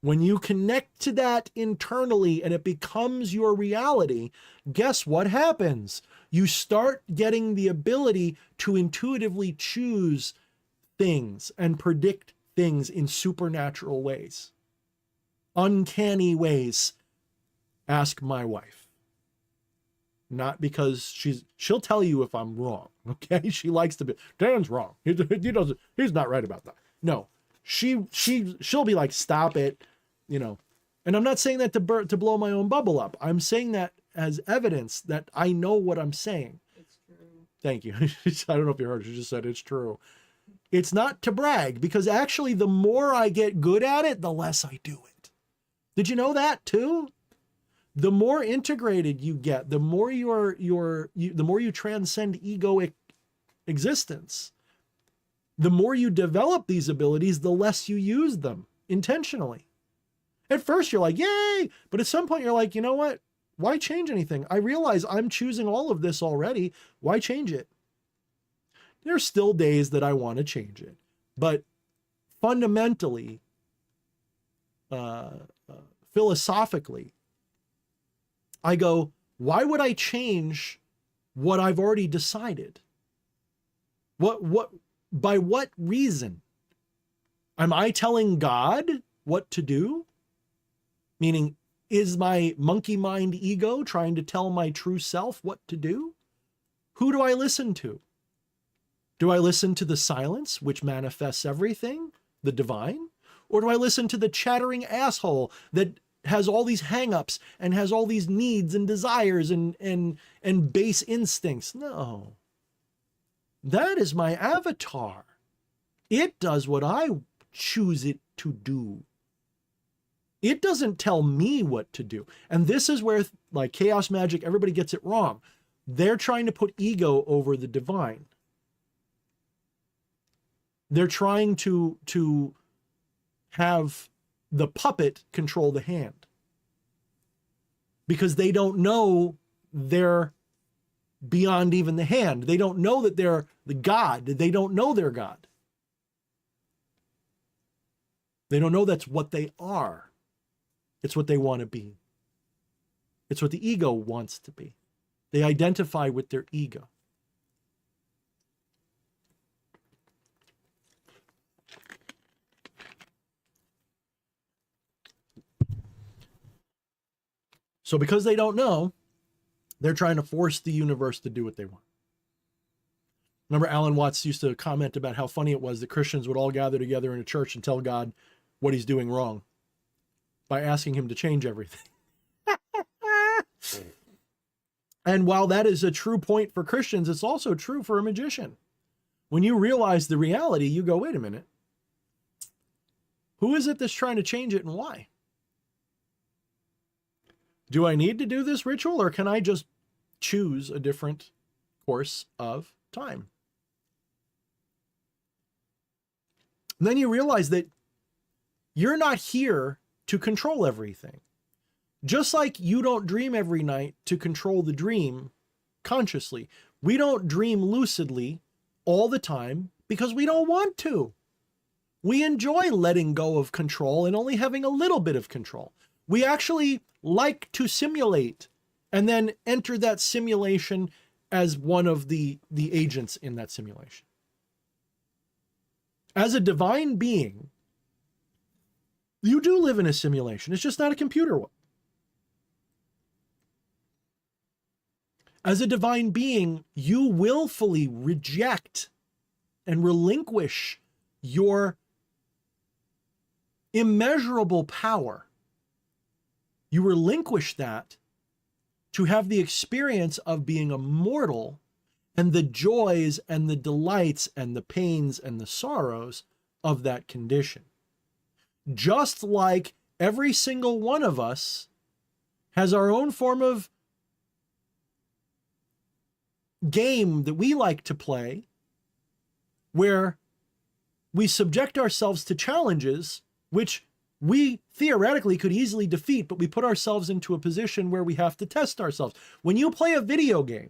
When you connect to that internally and it becomes your reality, guess what happens? You start getting the ability to intuitively choose things and predict things in supernatural ways, uncanny ways. Ask my wife. Not because she'll tell you if I'm wrong. Okay. She likes to be, Dan's wrong. He's not right about that. No, she'll be like, stop it. You know, and I'm not saying that to blow my own bubble up. I'm saying that as evidence that I know what I'm saying. It's true. Thank you. I don't know if you heard, she just said it's true. It's not to brag, because actually the more I get good at it, the less I do it. Did you know that too? The more integrated you get, the more the more you transcend egoic existence, the more you develop these abilities, the less you use them intentionally. At first you're like, yay, but at some point you're like, you know what? Why change anything? I realize I'm choosing all of this already. Why change it? There's still days that I want to change it, but fundamentally, philosophically, I go, why would I change what I've already decided? By what reason? Am I telling God what to do? Meaning, is my monkey mind ego trying to tell my true self what to do? Who do I listen to? Do I listen to the silence, which manifests everything, the divine? Or do I listen to the chattering asshole that has all these hangups and has all these needs and desires and base instincts? No. That is my avatar. It does what I choose it to do. It doesn't tell me what to do. And this is where, like chaos magic, everybody gets it wrong. They're trying to put ego over the divine. They're trying to have the puppet control the hand, because they don't know they're beyond even the hand. They don't know that they're the God. They don't know they're God. They don't know that's what they are. It's what they want to be. It's what the ego wants to be. They identify with their ego. So because they don't know, they're trying to force the universe to do what they want. Remember, Alan Watts used to comment about how funny it was that Christians would all gather together in a church and tell God what he's doing wrong by asking him to change everything. And while that is a true point for Christians, it's also true for a magician. When you realize the reality, you go, wait a minute. Who is it that's trying to change it and why? Do I need to do this ritual, or can I just choose a different course of time? And then you realize that you're not here to control everything. Just like you don't dream every night to control the dream consciously. We don't dream lucidly all the time because we don't want to. We enjoy letting go of control and only having a little bit of control. We actually like to simulate and then enter that simulation as one of the agents in that simulation. As a divine being, you do live in a simulation. It's just not a computer one. As a divine being, you willfully reject and relinquish your immeasurable power. You relinquish that to have the experience of being a mortal and the joys and the delights and the pains and the sorrows of that condition. Just like every single one of us has our own form of game that we like to play, where we subject ourselves to challenges, which we theoretically could easily defeat, but we put ourselves into a position where we have to test ourselves. When you play a video game,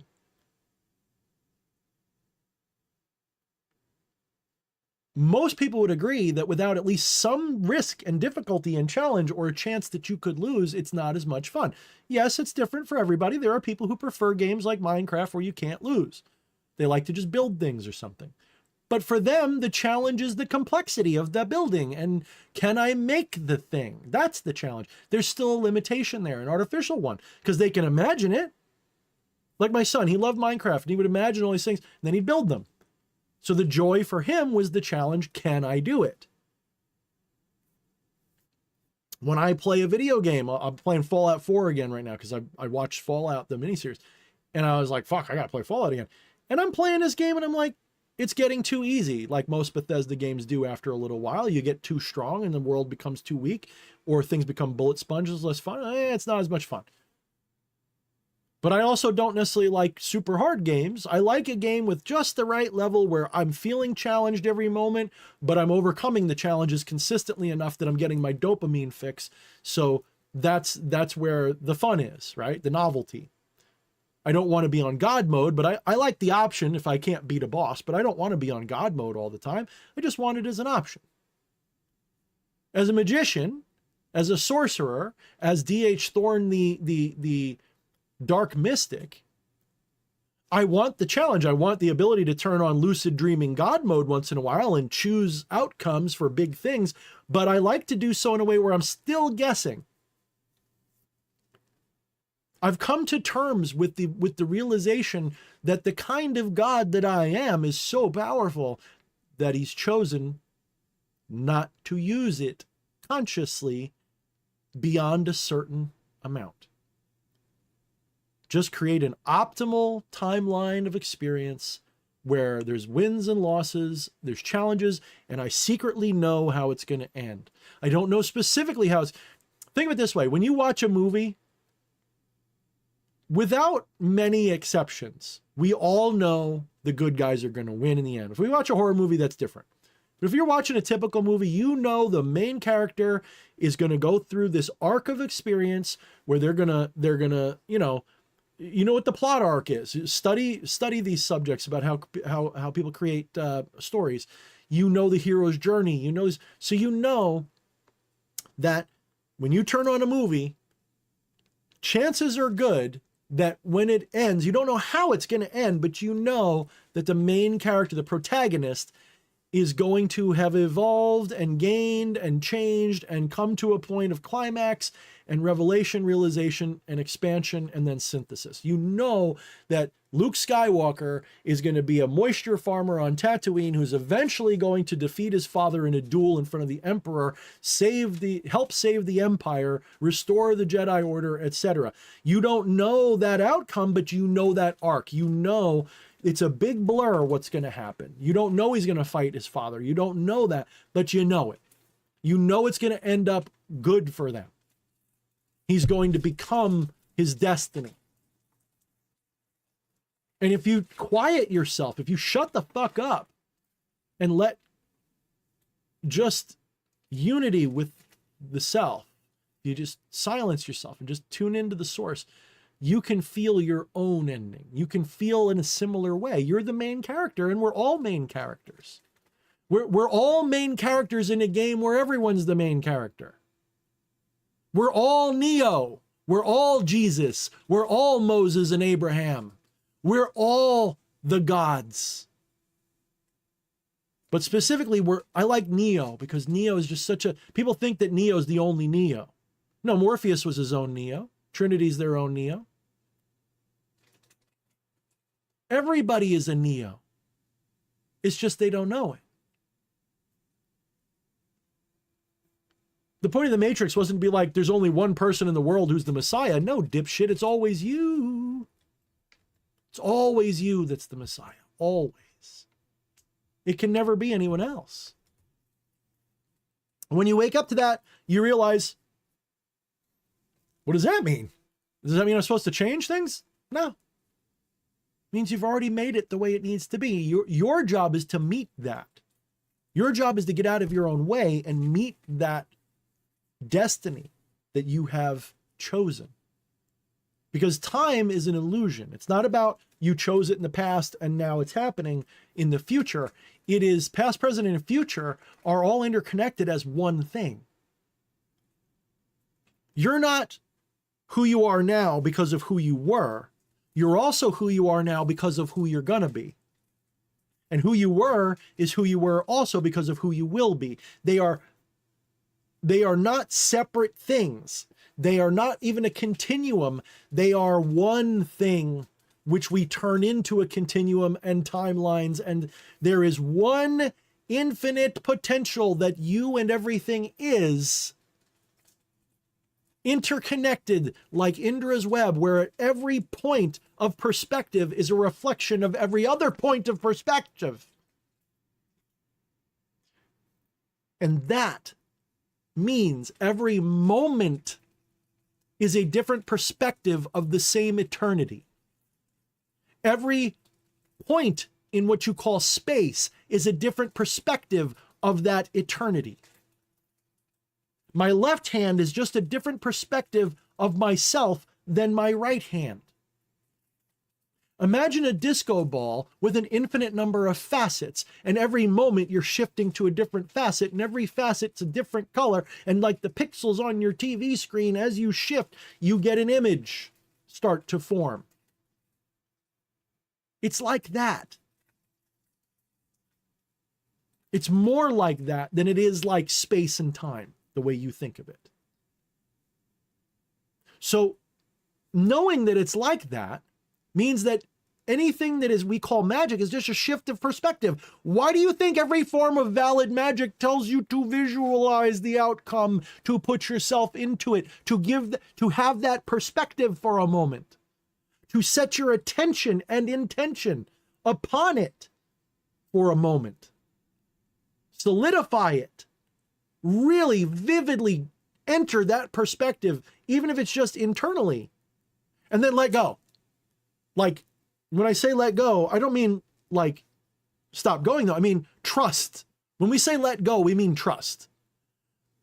most people would agree that without at least some risk and difficulty and challenge or a chance that you could lose, it's not as much fun. Yes, it's different for everybody. There are people who prefer games like Minecraft where you can't lose. They like to just build things or something. But for them, the challenge is the complexity of the building. And can I make the thing? That's the challenge. There's still a limitation there, an artificial one, because they can imagine it. Like my son, he loved Minecraft and he would imagine all these things, and then he'd build them. So the joy for him was the challenge, can I do it? When I play a video game, I'm playing Fallout 4 again right now because I watched Fallout, the miniseries, and I was like, fuck, I gotta play Fallout again. And I'm playing this game and I'm like, it's getting too easy, like most Bethesda games do after a little while. You get too strong and the world becomes too weak, or things become bullet sponges, less fun. It's not as much fun. But I also don't necessarily like super hard games. I like a game with just the right level where I'm feeling challenged every moment, but I'm overcoming the challenges consistently enough that I'm getting my dopamine fix. So that's where the fun is, right? The novelty. I don't want to be on God mode, but I like the option if I can't beat a boss, but I don't want to be on God mode all the time. I just want it as an option. As a magician, as a sorcerer, as D.H. Thorne, the dark mystic, I want the challenge. I want the ability to turn on lucid dreaming God mode once in a while and choose outcomes for big things, but I like to do so in a way where I'm still guessing. I've come to terms with the realization that the kind of God that I am is so powerful that he's chosen not to use it consciously beyond a certain amount. Just create an optimal timeline of experience where there's wins and losses, there's challenges, and I secretly know how it's going to end. I don't know specifically how it's... Think of it this way. When you watch a movie, without many exceptions, we all know the good guys are going to win in the end. If we watch a horror movie, that's different. But if you're watching a typical movie, you know the main character is going to go through this arc of experience where they're gonna, you know what the plot arc is. Study these subjects about how people create stories. You know the hero's journey. You know, so you know that when you turn on a movie, chances are good that when it ends, you don't know how it's going to end, but you know that the main character, the protagonist, is going to have evolved and gained and changed and come to a point of climax and revelation, realization, and expansion, and then synthesis. You know that Luke Skywalker is going to be a moisture farmer on Tatooine who's eventually going to defeat his father in a duel in front of the Emperor, help save the Empire, restore the Jedi Order, etc. You don't know that outcome, but you know that arc. You know it's a big blur what's going to happen. You don't know he's going to fight his father. You don't know that, but you know it. You know it's going to end up good for them. He's going to become his destiny. And if you quiet yourself, if you shut the fuck up and let just unity with the self, you just silence yourself and just tune into the source, you can feel your own ending. You can feel in a similar way. You're the main character, and we're all main characters. We're all main characters in a game where everyone's the main character. We're all Neo. We're all Jesus. We're all Moses and Abraham. We're all the gods. But specifically, I like Neo because Neo is just such a... People think that Neo is the only Neo. No, Morpheus was his own Neo. Trinity's their own Neo. Everybody is a Neo. It's just they don't know it. The point of the Matrix wasn't to be like, there's only one person in the world who's the Messiah. No, dipshit, it's always you. It's always you that's the Messiah. Always. It can never be anyone else. When you wake up to that, you realize, what does that mean? Does that mean I'm supposed to change things? No. It means you've already made it the way it needs to be. Your job is to meet that. Your job is to get out of your own way and meet that destiny that you have chosen. Because time is an illusion. It's not about you chose it in the past and now it's happening in the future. It is past, present, and future are all interconnected as one thing. You're not who you are now because of who you were. You're also who you are now because of who you're gonna be. And who you were is who you were also because of who you will be. They are not separate things. They are not even a continuum. They are one thing which we turn into a continuum and timelines. And there is one infinite potential that you and everything is, interconnected like Indra's web, where every point of perspective is a reflection of every other point of perspective. And that means every moment is a different perspective of the same eternity. Every point in what you call space is a different perspective of that eternity. My left hand is just a different perspective of myself than my right hand. Imagine a disco ball with an infinite number of facets, and every moment you're shifting to a different facet, and every facet's a different color, and like the pixels on your TV screen, as you shift, you get an image start to form. It's like that. It's more like that than it is like space and time, the way you think of it. So knowing that it's like that means that anything that is we call magic is just a shift of perspective. Why do you think every form of valid magic tells you to visualize the outcome, to put yourself into it, to have that perspective for a moment, to set your attention and intention upon it for a moment, solidify it, really vividly enter that perspective, even if it's just internally, and then let go. Like, when I say let go, I don't mean like stop going though. I mean trust. When we say let go, we mean trust.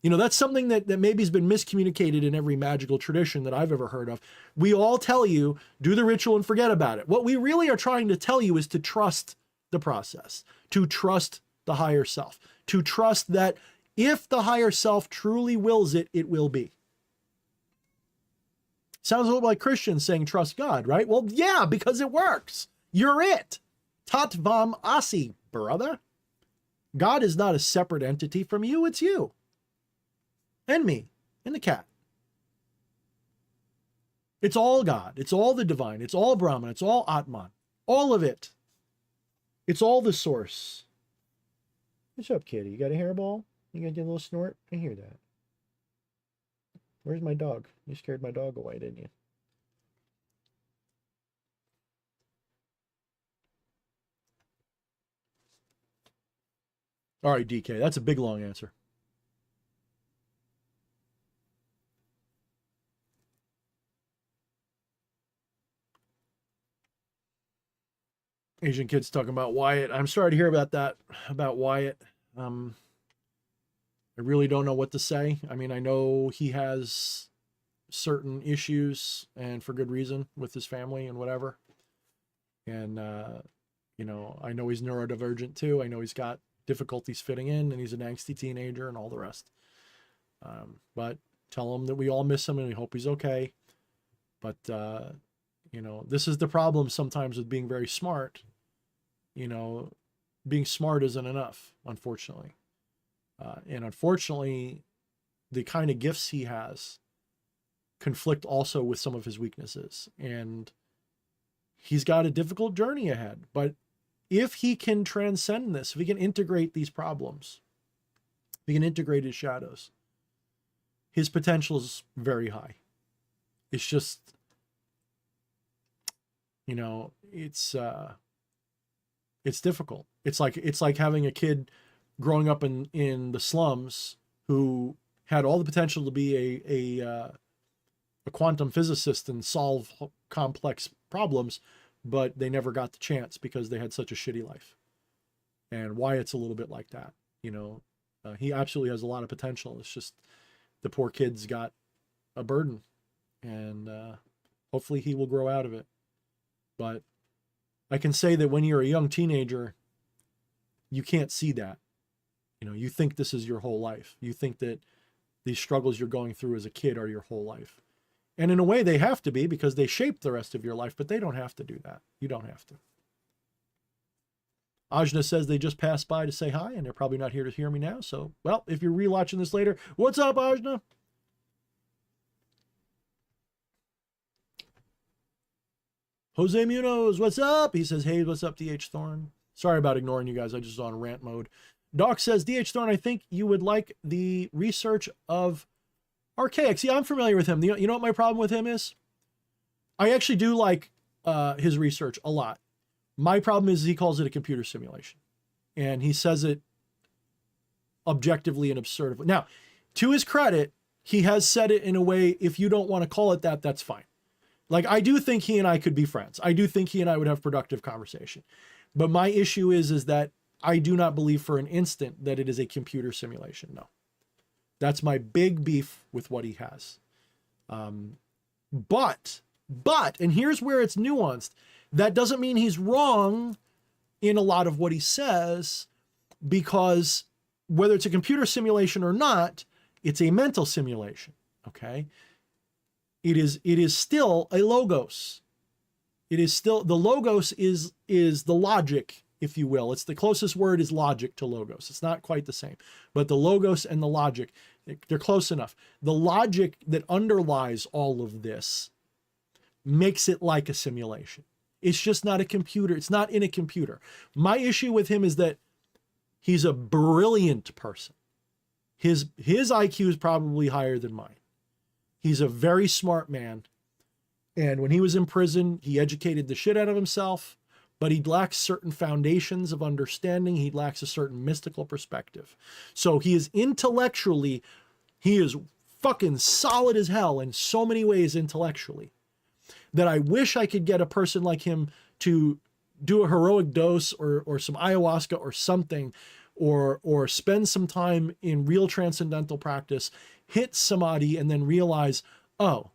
You know, that's something that maybe has been miscommunicated in every magical tradition that I've ever heard of. We all tell you, do the ritual and forget about it. What we really are trying to tell you is to trust the process, to trust the higher self, to trust that if the higher self truly wills it, it will be. Sounds a little like Christians saying trust God, right? Well, yeah, because it works. You're it. Tat vam asi, brother. God is not a separate entity from you. It's you and me and the cat. It's all God. It's all the divine. It's all Brahman. It's all Atman. All of it. It's all the source. What's up, kitty? You got a hairball? You got your little snort? I hear that. Where's my dog? You scared my dog away, didn't you? All right, DK, that's a big, long answer. Asian kids talking about Wyatt. I'm sorry to hear about that, about Wyatt. I really don't know what to say. I mean, I know he has certain issues, and for good reason, with his family and whatever. And, you know, I know he's neurodivergent too. I know he's got difficulties fitting in, and he's an angsty teenager and all the rest. But tell him that we all miss him and we hope he's okay. But, you know, this is the problem sometimes with being very smart. You know, being smart isn't enough, unfortunately. And unfortunately, the kind of gifts he has conflict also with some of his weaknesses. And he's got a difficult journey ahead. But if he can transcend this, if he can integrate these problems, if he can integrate his shadows, his potential is very high. It's just, you know, it's difficult. It's like having a kid growing up in the slums who had all the potential to be a quantum physicist and solve complex problems, but they never got the chance because they had such a shitty life. And Wyatt's a little bit like that. You know, he absolutely has a lot of potential. It's just the poor kid's got a burden, and hopefully he will grow out of it. But I can say that when you're a young teenager, you can't see that. You know, you think this is your whole life. You think that these struggles you're going through as a kid are your whole life. And in a way they have to be, because they shape the rest of your life, but they don't have to do that. You don't have to. Ajna says they just passed by to say hi, and they're probably not here to hear me now. So, well, if you're rewatching this later, what's up, Ajna? Jose Munoz, what's up? He says, hey, what's up, DH Thorne? Sorry about ignoring you guys. I just was on rant mode. Doc says, DH Thorne, I think you would like the research of Archaic. Yeah, I'm familiar with him. You know what my problem with him is? I actually do like his research a lot. My problem is he calls it a computer simulation. And he says it objectively and absurdly. Now, to his credit, he has said it in a way, if you don't want to call it that, that's fine. Like, I do think he and I could be friends. I do think he and I would have productive conversation. But my issue is that I do not believe for an instant that it is a computer simulation. No. That's my big beef with what he has. But, and here's where it's nuanced. That doesn't mean he's wrong in a lot of what he says, because whether it's a computer simulation or not, it's a mental simulation. Okay. It is still a logos. It is still, the logos is the logic, if you will. It's the closest word is logic to logos. It's not quite the same, but the logos and the logic, they're close enough. The logic that underlies all of this makes it like a simulation. It's just not a computer. It's not in a computer. My issue with him is that he's a brilliant person. His IQ is probably higher than mine. He's a very smart man. And when he was in prison, he educated the shit out of himself, but he lacks certain foundations of understanding. He lacks a certain mystical perspective. So he is intellectually, he is fucking solid as hell in so many ways intellectually, that I wish I could get a person like him to do a heroic dose or some ayahuasca or something, or spend some time in real transcendental practice, hit samadhi, and then realize, oh,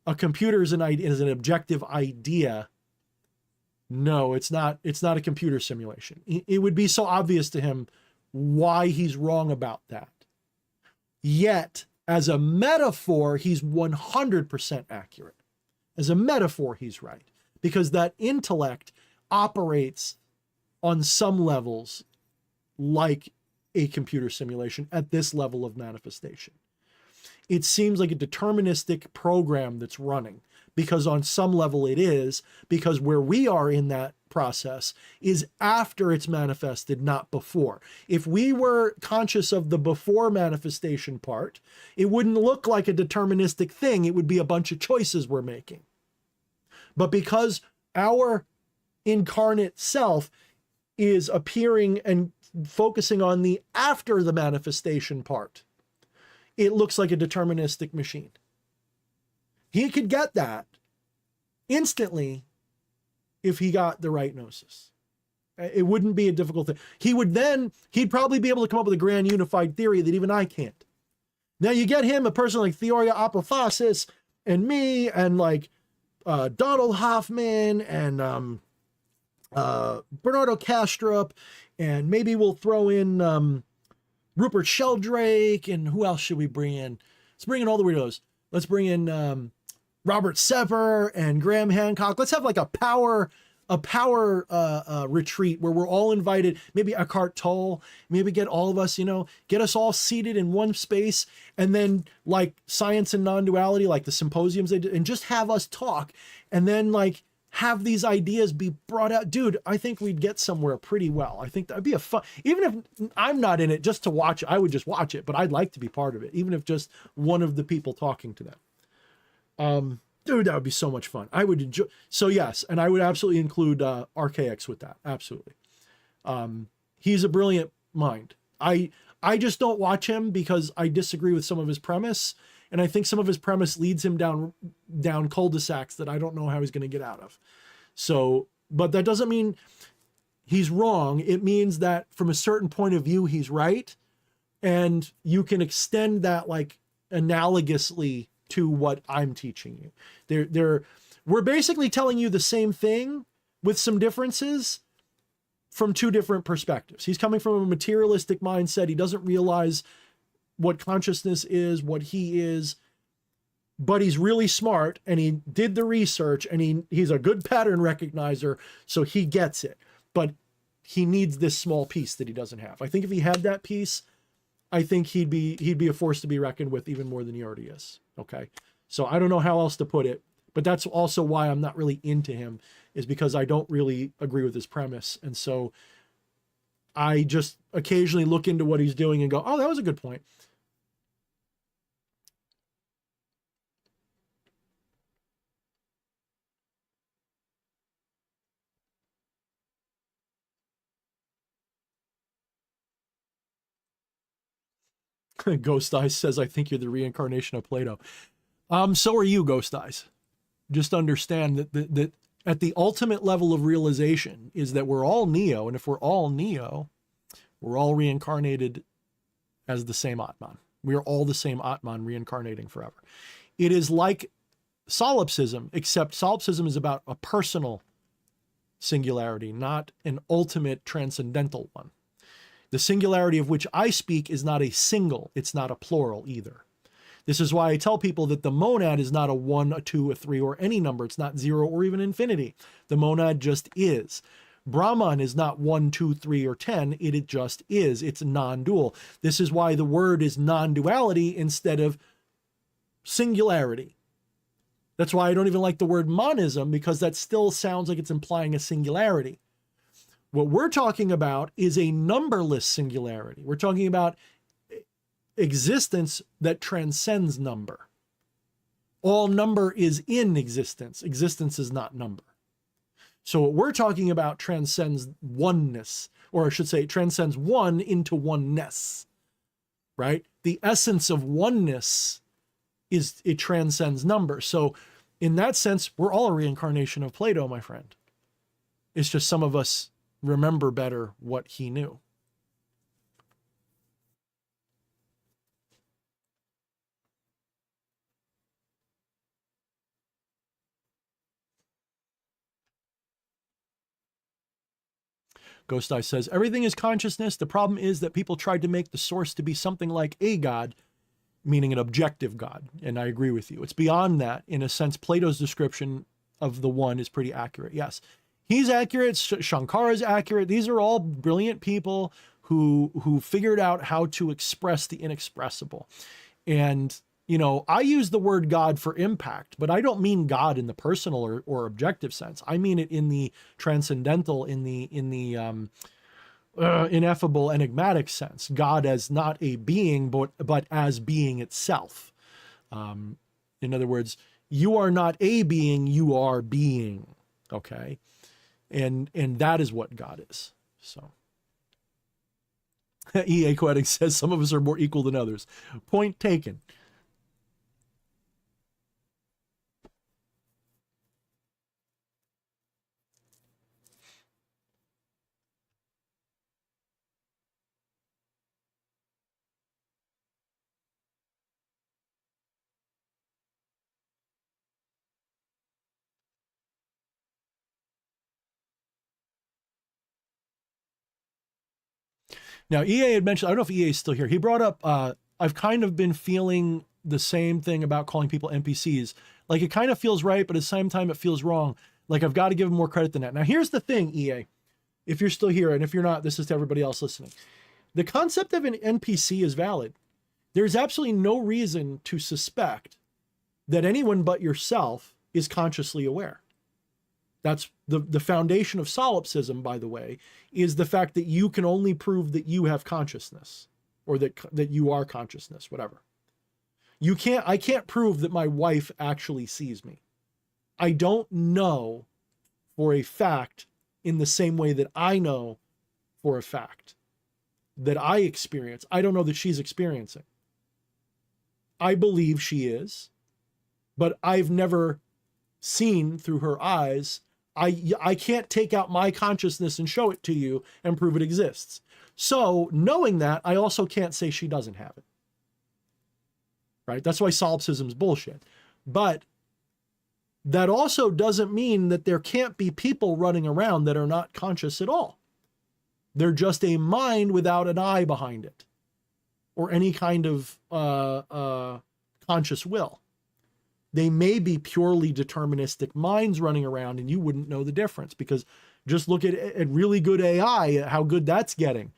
a computer is an objective idea. No, it's not a computer simulation. It would be so obvious to him why he's wrong about that. Yet, as a metaphor, he's 100% accurate. As a metaphor, he's right. Because that intellect operates on some levels like a computer simulation at this level of manifestation. It seems like a deterministic program that's running, because on some level it is, because where we are in that process is after it's manifested, not before. If we were conscious of the before manifestation part, it wouldn't look like a deterministic thing. It would be a bunch of choices we're making. But because our incarnate self is appearing and focusing on the after the manifestation part, it looks like a deterministic machine. He could get that instantly if he got the right gnosis. It wouldn't be a difficult thing. He'd probably be able to come up with a grand unified theory that even I can't. Now you get him, a person like Theoria Apophasis and me, and like Donald Hoffman and Bernardo Kastrup, and maybe we'll throw in Rupert Sheldrake, and who else should we bring in? Let's bring in all the weirdos. Let's bring in Robert Sever and Graham Hancock. Let's have like a power retreat where we're all invited. Maybe Eckhart Tolle. Maybe get all of us, get us all seated in one space, and then like science and non-duality, like the symposiums they did, and just have us talk, and then like have these ideas be brought out. Dude, I think we'd get somewhere pretty well. I think that'd be a fun, even if I'm not in it just to watch it, I would just watch it, but I'd like to be part of it, even if just one of the people talking to them. Dude, that would be so much fun. I would enjoy. So yes, and I would absolutely include Archaics with that. Absolutely. He's a brilliant mind. I just don't watch him because I disagree with some of his premise. And I think some of his premise leads him down cul-de-sacs that I don't know how he's going to get out of. So, but that doesn't mean he's wrong, it means that from a certain point of view, he's right. And you can extend that like analogously to what I'm teaching you. We're basically telling you the same thing with some differences from two different perspectives. He's coming from a materialistic mindset. He doesn't realize what consciousness is, what he is, but he's really smart and he did the research and he's a good pattern recognizer, so he gets it. But he needs this small piece that he doesn't have. I think if he had that piece, I think he'd be a force to be reckoned with even more than he already is. Okay. So I don't know how else to put it, but that's also why I'm not really into him, is because I don't really agree with his premise. And so I just occasionally look into what he's doing and go, oh, that was a good point. Ghost Eyes says, I think you're the reincarnation of Plato. So are you, Ghost Eyes. Just understand that at the ultimate level of realization is that we're all Neo. And if we're all Neo, we're all reincarnated as the same Atman. We are all the same Atman reincarnating forever. It is like solipsism, except solipsism is about a personal singularity, not an ultimate transcendental one. The singularity of which I speak is not a single, it's not a plural either. This is why I tell people that the monad is not a 1, a 2, a 3, or any number. It's not 0 or even infinity. The monad just is. Brahman is not 1, 2, 3, or 10. It just is. It's non-dual. This is why the word is non-duality instead of singularity. That's why I don't even like the word monism, because that still sounds like it's implying a singularity. What we're talking about is a numberless singularity. We're talking about existence that transcends number. All number is in existence. Existence is not number. So what we're talking about transcends oneness, or I should say transcends one into oneness, right? The essence of oneness is it transcends number. So in that sense, we're all a reincarnation of Plato, my friend. It's just some of us remember better what he knew. Ghost Eye says, everything is consciousness. The problem is that people tried to make the source to be something like a God, meaning an objective God. And I agree with you. It's beyond that. In a sense, Plato's description of the one is pretty accurate. Yes, he's accurate. Shankara is accurate. These are all brilliant people who figured out how to express the inexpressible. And, you know, I use the word God for impact, but I don't mean God in the personal or objective sense. I mean it in the transcendental, in the ineffable, enigmatic sense. God as not a being, but as being itself. In other words, you are not a being, you are being. Okay, and that is what God is. So. EA Quetting says some of us are more equal than others. Point taken. Now, EA had mentioned, I don't know if EA is still here. He brought up, I've kind of been feeling the same thing about calling people NPCs. Like, it kind of feels right, but at the same time, it feels wrong. Like, I've got to give them more credit than that. Now, here's the thing, EA. If you're still here, and if you're not, this is to everybody else listening. The concept of an NPC is valid. There's absolutely no reason to suspect that anyone but yourself is consciously aware. That's the foundation of solipsism, by the way, is the fact that you can only prove that you have consciousness, or that you are consciousness, whatever. I can't prove that my wife actually sees me. I don't know for a fact in the same way that I know for a fact that I experience. I don't know that she's experiencing. I believe she is, but I've never seen through her eyes. I can't take out my consciousness and show it to you and prove it exists. So knowing that, I also can't say she doesn't have it. Right? That's why solipsism is bullshit. But that also doesn't mean that there can't be people running around that are not conscious at all. They're just a mind without an eye behind it, or any kind of conscious will. They may be purely deterministic minds running around, and you wouldn't know the difference, because just look at really good AI, how good that's getting.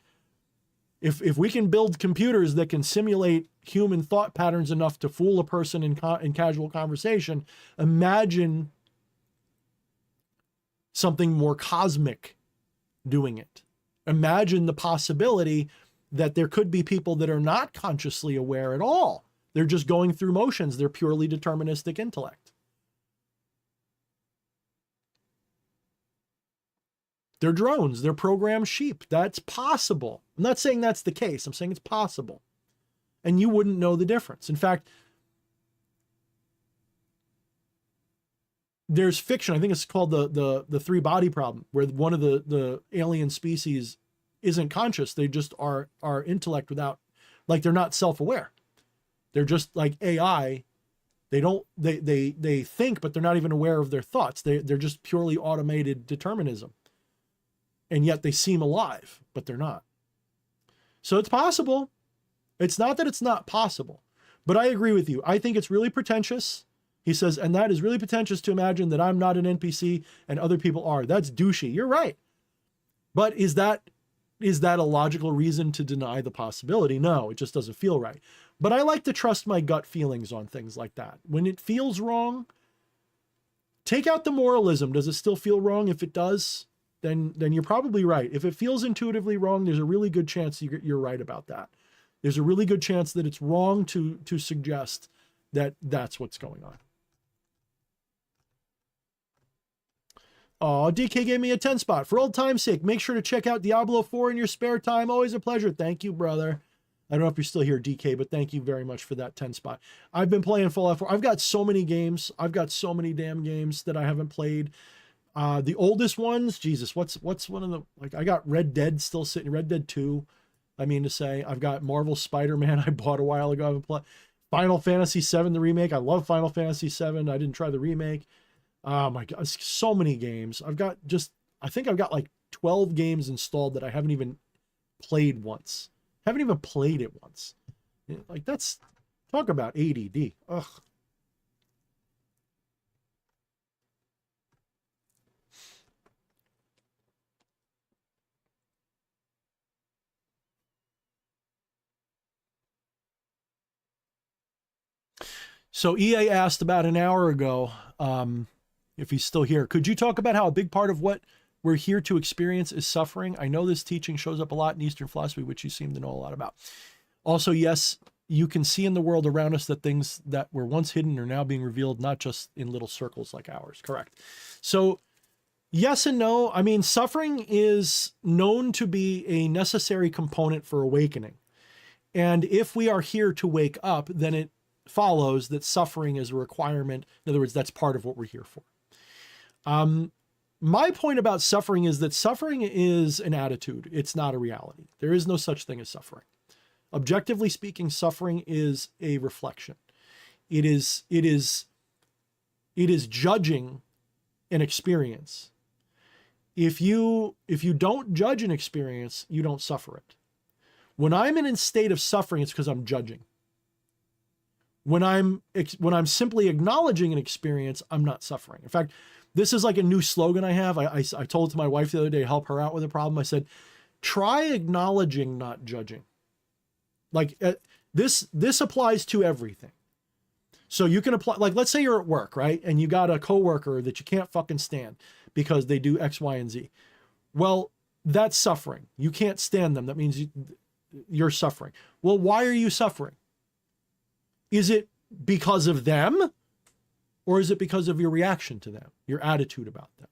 If we can build computers that can simulate human thought patterns enough to fool a person in casual conversation, imagine something more cosmic doing it. Imagine the possibility that there could be people that are not consciously aware at all. They're just going through motions. They're purely deterministic intellect. They're drones. They're programmed sheep. That's possible. I'm not saying that's the case. I'm saying it's possible. And you wouldn't know the difference. In fact, there's fiction. I think it's called the three body problem, where one of the alien species isn't conscious. They just are intellect without, like, they're not self-aware. They're just like AI. They think, but they're not even aware of their thoughts. They're just purely automated determinism. And yet they seem alive, but they're not. So it's possible. It's not that it's not possible, but I agree with you. I think it's really pretentious. He says, and that is really pretentious to imagine that I'm not an NPC and other people are. That's douchey. You're right. But is that a logical reason to deny the possibility? No, it just doesn't feel right. But I like to trust my gut feelings on things like that. When it feels wrong, take out the moralism. Does it still feel wrong? If it does, then you're probably right. If it feels intuitively wrong, there's a really good chance you're right about that. There's a really good chance that it's wrong to suggest that that's what's going on. Oh, DK gave me a 10 spot. For old time's sake, make sure to check out Diablo 4 in your spare time. Always a pleasure. Thank you, brother. I don't know if you're still here, DK, but thank you very much for that 10 spot. I've been playing Fallout 4. I've got so many games. I've got so many damn games that I haven't played. The oldest ones, Jesus, what's one of the, like, I got Red Dead still sitting, Red Dead 2, I mean to say. I've got Marvel Spider-Man I bought a while ago. I haven't played Final Fantasy 7, the remake. I love Final Fantasy 7. I didn't try the remake. Oh my God, so many games. I think I've got like 12 games installed that I haven't even played once. Haven't even played it once. Like, that's, talk about ADD. Ugh. So EA asked about an hour ago, if he's still here, could you talk about how a big part of what we're here to experience is suffering? I know this teaching shows up a lot in Eastern philosophy, which you seem to know a lot about. Also, yes, you can see in the world around us that things that were once hidden are now being revealed, not just in little circles like ours. Correct. So yes and no. I mean, suffering is known to be a necessary component for awakening. And if we are here to wake up, then it follows that suffering is a requirement. In other words, that's part of what we're here for. My point about suffering is that suffering is an attitude. It's not a reality. There is no such thing as suffering. Objectively speaking, suffering is a reflection. It is judging an experience. If you don't judge an experience, you don't suffer it. When I'm in a state of suffering, it's because I'm judging. When I'm simply acknowledging an experience, I'm not suffering. In fact, this is like a new slogan I have. I told it to my wife the other day to help her out with a problem. I said, try acknowledging, not judging. Like, this applies to everything. So you can apply, like, let's say you're at work, right? And you got a coworker that you can't fucking stand because they do X, Y, and Z. Well, that's suffering. You can't stand them. That means you're suffering. Well, why are you suffering? Is it because of them? Or is it because of your reaction to them, your attitude about them?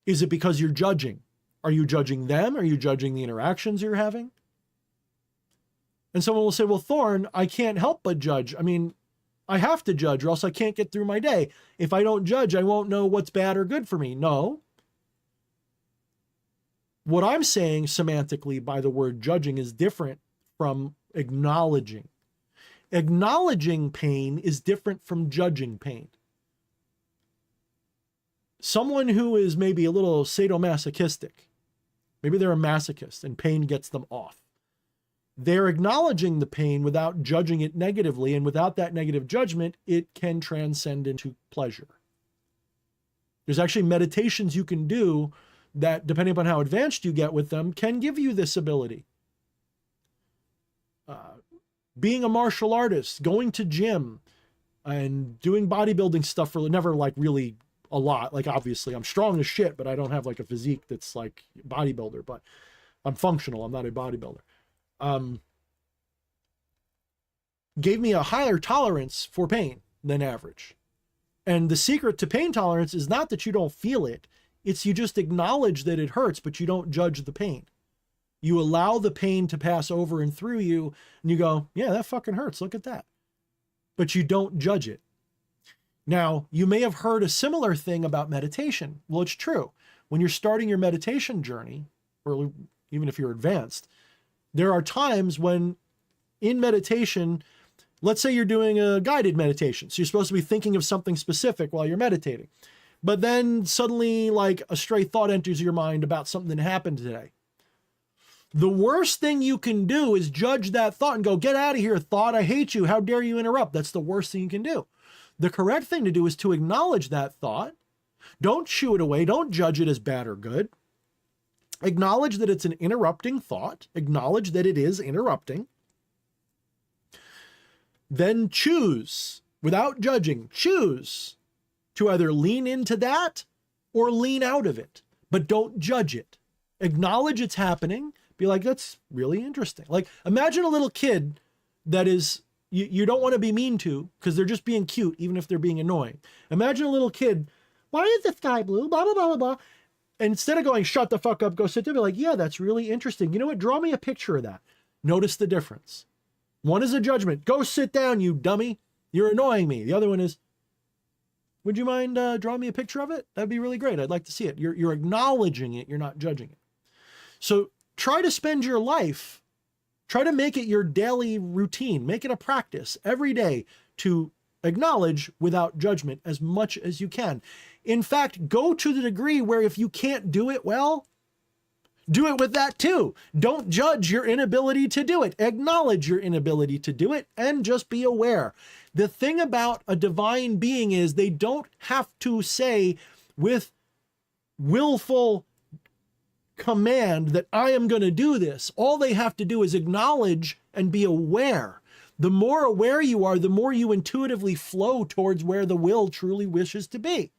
Is it because you're judging? Are you judging them? Are you judging the interactions you're having? And someone will say, well, Thorne, I can't help but judge. I mean, I have to judge or else I can't get through my day. If I don't judge, I won't know what's bad or good for me. No. What I'm saying semantically by the word judging is different from acknowledging. Acknowledging pain is different from judging pain. Someone who is maybe a little sadomasochistic, maybe they're a masochist and pain gets them off. They're acknowledging the pain without judging it negatively, and without that negative judgment, it can transcend into pleasure. There's actually meditations you can do that, depending upon how advanced you get with them, can give you this ability. Being a martial artist, going to gym, and doing bodybuilding stuff for never like really a lot. Like obviously I'm strong as shit, but I don't have like a physique that's like bodybuilder, but I'm functional. I'm not a bodybuilder. Gave me a higher tolerance for pain than average. And the secret to pain tolerance is not that you don't feel it. It's you just acknowledge that it hurts, but you don't judge the pain. You allow the pain to pass over and through you, and you go, yeah, that fucking hurts. Look at that. But you don't judge it. Now, you may have heard a similar thing about meditation. Well, it's true. When you're starting your meditation journey, or even if you're advanced, there are times when in meditation, let's say you're doing a guided meditation. So you're supposed to be thinking of something specific while you're meditating. But then suddenly like a stray thought enters your mind about something that happened today. The worst thing you can do is judge that thought and go, get out of here, thought. I hate you. How dare you interrupt? That's the worst thing you can do. The correct thing to do is to acknowledge that thought. Don't shoo it away. Don't judge it as bad or good. Acknowledge that it's an interrupting thought. Acknowledge that it is interrupting. Then choose, without judging, choose to either lean into that or lean out of it. But don't judge it. Acknowledge it's happening. Be like, that's really interesting. Like, imagine a little kid that is, you don't want to be mean to because they're just being cute, even if they're being annoying. Imagine a little kid, why is the sky blue? Blah, blah, blah, blah, blah. And instead of going, shut the fuck up, go sit there, be like, yeah, that's really interesting. You know what? Draw me a picture of that. Notice the difference. One is a judgment. Go sit down, you dummy. You're annoying me. The other one is, would you mind drawing me a picture of it? That'd be really great. I'd like to see it. You're acknowledging it. You're not judging it. So try to spend your life, try to make it your daily routine, make it a practice every day to acknowledge without judgment as much as you can. In fact, go to the degree where if you can't do it well, do it with that too. Don't judge your inability to do it. Acknowledge your inability to do it and just be aware. The thing about a divine being is they don't have to say with willful command that I am going to do this. All they have to do is acknowledge and be aware. The more aware you are, the more you intuitively flow towards where the will truly wishes to be.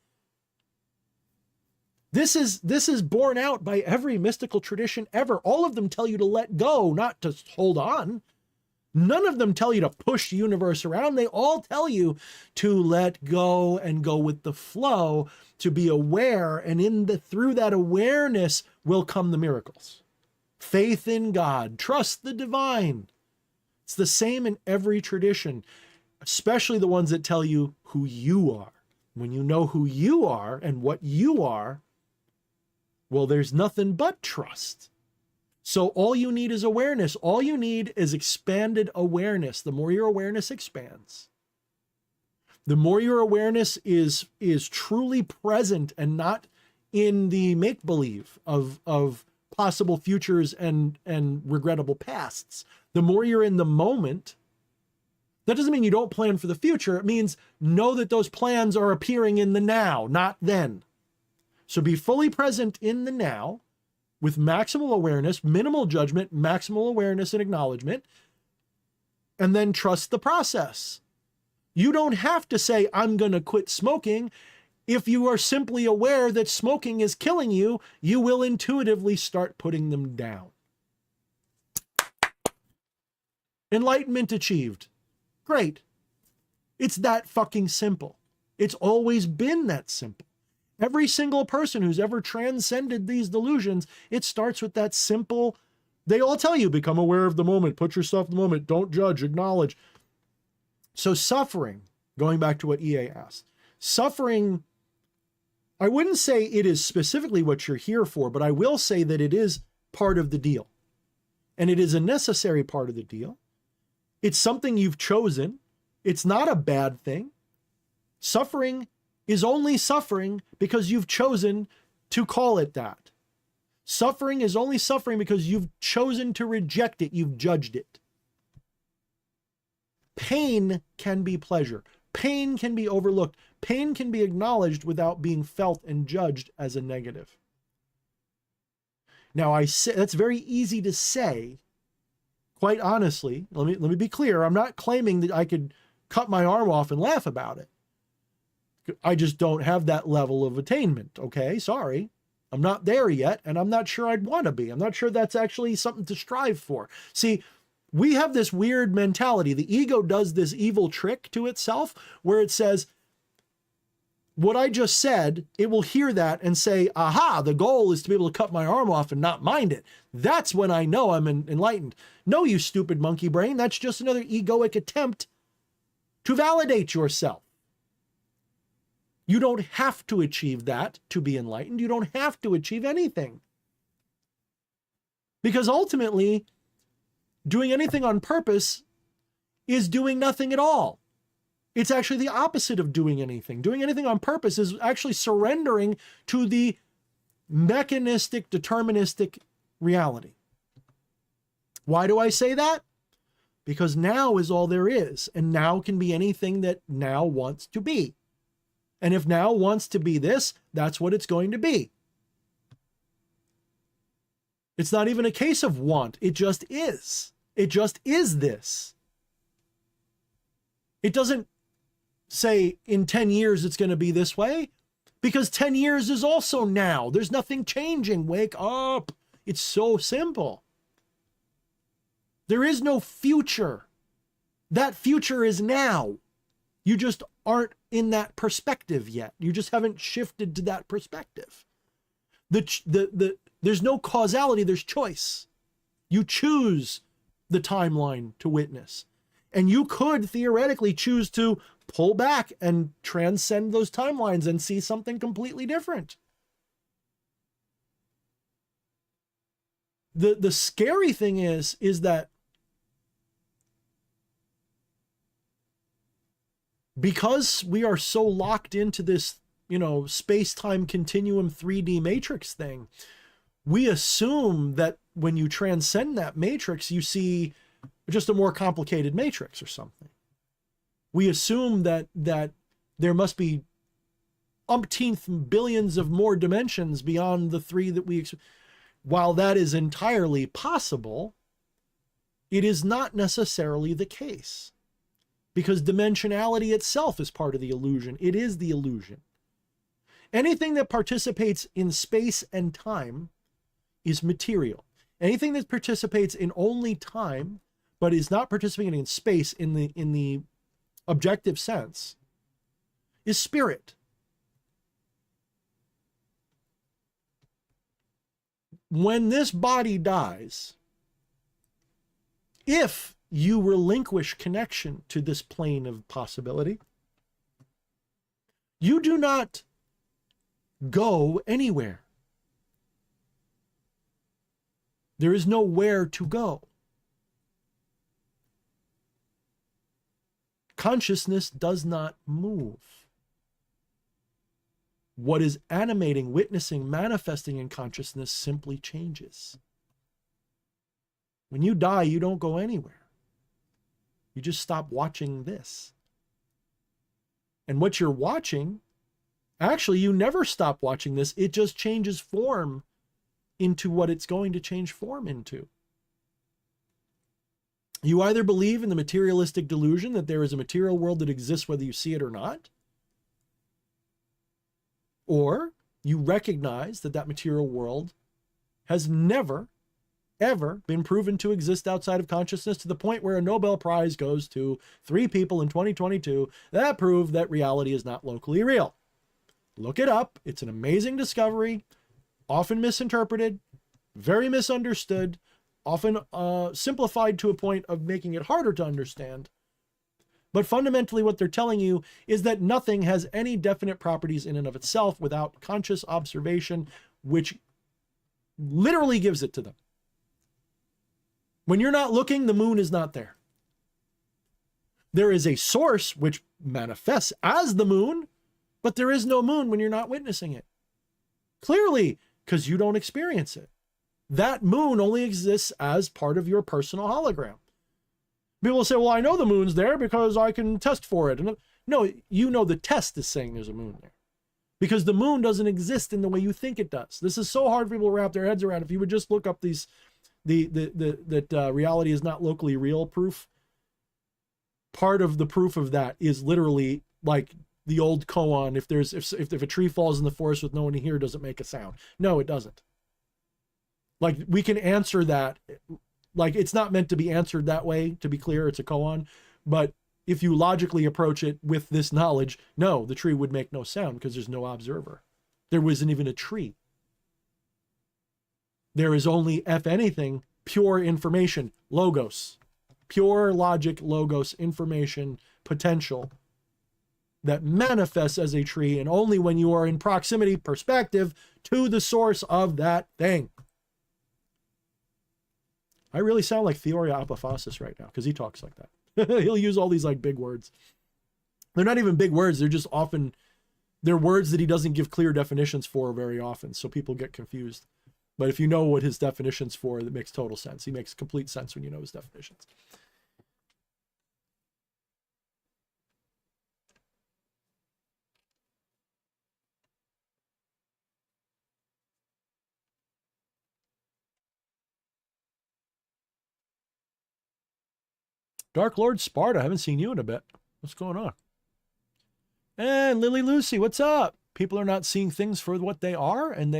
This is borne out by every mystical tradition ever. All of them tell you to let go, not to hold on. None of them tell you to push the universe around. They all tell you to let go and go with the flow, to be aware, and through that awareness will come the miracles. Faith in God, trust the divine. It's the same in every tradition, especially the ones that tell you who you are. When you know who you are and what you are, well, there's nothing but trust. So all you need is awareness. All you need is expanded awareness. The more your awareness expands, the more your awareness is truly present and not in the make-believe of possible futures and regrettable pasts. The more you're in the moment, that doesn't mean you don't plan for the future. It means know that those plans are appearing in the now, not then. So be fully present in the now with maximal awareness, minimal judgment, maximal awareness and acknowledgement, and then trust the process. You don't have to say, I'm going to quit smoking. If you are simply aware that smoking is killing you, you will intuitively start putting them down. Enlightenment achieved. Great. It's that fucking simple. It's always been that simple. Every single person who's ever transcended these delusions, it starts with that simple, they all tell you, become aware of the moment, put yourself in the moment, don't judge, acknowledge. So suffering, going back to what EA asked. Suffering, I wouldn't say it is specifically what you're here for, but I will say that it is part of the deal. And it is a necessary part of the deal. It's something you've chosen. It's not a bad thing. Suffering is only suffering because you've chosen to call it that. Suffering is only suffering because you've chosen to reject it. You've judged it. Pain can be pleasure. Pain can be overlooked. Pain can be acknowledged without being felt and judged as a negative. Now, I say that's very easy to say. Quite honestly, let me be clear. I'm not claiming that I could cut my arm off and laugh about it. I just don't have that level of attainment. Okay, sorry. I'm not there yet, and I'm not sure I'd want to be. I'm not sure that's actually something to strive for. See, we have this weird mentality. The ego does this evil trick to itself where it says, what I just said, it will hear that and say, aha, the goal is to be able to cut my arm off and not mind it. That's when I know I'm enlightened. No, you stupid monkey brain. That's just another egoic attempt to validate yourself. You don't have to achieve that to be enlightened. You don't have to achieve anything. Because ultimately, doing anything on purpose is doing nothing at all. It's actually the opposite of doing anything. Doing anything on purpose is actually surrendering to the mechanistic, deterministic reality. Why do I say that? Because now is all there is, and now can be anything that now wants to be. And if now wants to be this, that's what it's going to be. It's not even a case of want. It just is. It just is this. It doesn't say in 10 years it's going to be this way, because 10 years is also now. There's nothing changing. Wake up. It's so simple. There is no future. That future is now. You just aren't in that perspective yet. You just haven't shifted to that perspective. There's no causality, there's choice. You choose the timeline to witness. And you could theoretically choose to pull back and transcend those timelines and see something completely different. The scary thing is that because we are so locked into this, space-time continuum 3D matrix thing, we assume that when you transcend that matrix, you see just a more complicated matrix or something. We assume that there must be umpteenth billions of more dimensions beyond the three that we while that is entirely possible, it is not necessarily the case. Because dimensionality itself is part of the illusion. It is the illusion. Anything that participates in space and time is material. Anything that participates in only time, but is not participating in space in the objective sense, is spirit. When this body dies, if you relinquish connection to this plane of possibility, you do not go anywhere. There is nowhere to go. Consciousness does not move. What is animating, witnessing, manifesting in consciousness simply changes. When you die, you don't go anywhere. You just stop watching this. And what you're watching, actually, you never stop watching this. It just changes form into what it's going to change form into. You either believe in the materialistic delusion that there is a material world that exists whether you see it or not, or you recognize that that material world has never, ever been proven to exist outside of consciousness, to the point where a Nobel Prize goes to 3 people in 2022 that prove that reality is not locally real. Look it up. It's an amazing discovery, often misinterpreted, very misunderstood, often simplified to a point of making it harder to understand. But fundamentally what they're telling you is that nothing has any definite properties in and of itself without conscious observation, which literally gives it to them. When you're not looking, the moon is not there. There is a source which manifests as the moon, but there is no moon when you're not witnessing it. Clearly, because you don't experience it. That moon only exists as part of your personal hologram. People will say, well, I know the moon's there because I can test for it. And no, you know the test is saying there's a moon there. Because the moon doesn't exist in the way you think it does. This is so hard for people to wrap their heads around. If you would just look up these, that reality is not locally real proof. Part of the proof of that is literally like the old koan. If a tree falls in the forest with no one here, does it make a sound? No, it doesn't. Like we can answer that. Like it's not meant to be answered that way, to be clear, it's a koan. But if you logically approach it with this knowledge, no, the tree would make no sound because there's no observer. There wasn't even a tree. There is only, if anything, pure information, logos, pure logic, logos, information, potential that manifests as a tree, and only when you are in proximity, perspective, to the source of that thing. I really sound like Theoria Apophasis right now because he talks like that. He'll use all these like big words. They're not even big words. They're just often, they're words that he doesn't give clear definitions for very often. So people get confused. But if you know what his definition's for, that makes total sense. He makes complete sense when you know his definitions. Dark Lord Sparta, I haven't seen you in a bit. What's going on? And Lily Lucy, what's up? People are not seeing things for what they are, and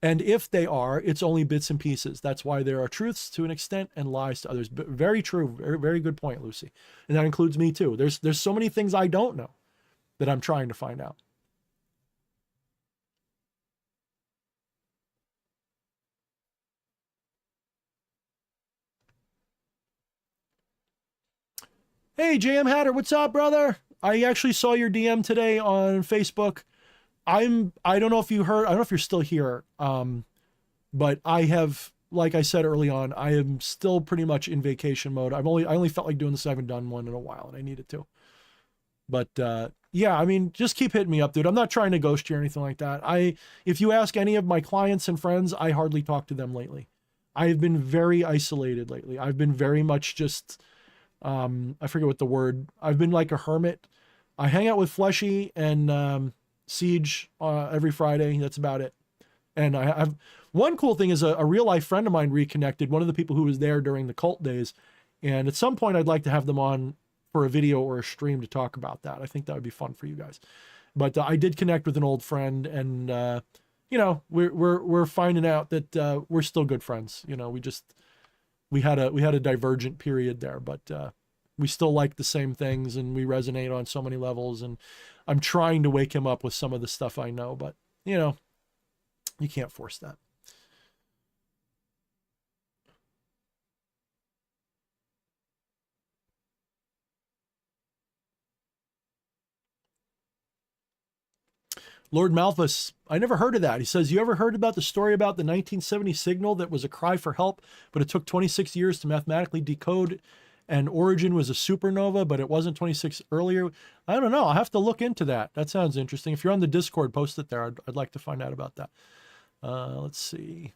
if they are, it's only bits and pieces. That's why there are truths to an extent and lies to others. But very true, very, very good point, Lucy. And that includes me too. There's so many things I don't know that I'm trying to find out. Hey, JM Hatter, what's up, brother? I actually saw your DM today on Facebook. I don't know if you heard, I don't know if you're still here. But I have, like I said early on, I am still pretty much in vacation mode. I only felt like doing this. I haven't done one in a while and I needed to. But yeah, I mean, just keep hitting me up, dude. I'm not trying to ghost you or anything like that. If you ask any of my clients and friends, I hardly talk to them lately. I've been very isolated lately. I've been very much just, I forget what the word, I've been like a hermit. I hang out with Fleshy and Siege every Friday. That's about it. And I've, one cool thing is a real life friend of mine reconnected, one of the people who was there during the cult days. And at some point I'd like to have them on for a video or a stream to talk about that. I think that would be fun for you guys. But I did connect with an old friend, and you know, we're finding out that we're still good friends. You know, we had a divergent period there, but we still like the same things and we resonate on so many levels. And I'm trying to wake him up with some of the stuff I know, but you know, you can't force that. Lord Malthus, I never heard of that. He says, you ever heard about the story about the 1970 signal that was a cry for help, but it took 26 years to mathematically decode, and origin was a supernova, but it wasn't 26 earlier? I don't know. I'll have to look into that. That sounds interesting. If you're on the Discord, post it there. I'd like to find out about that. Let's see.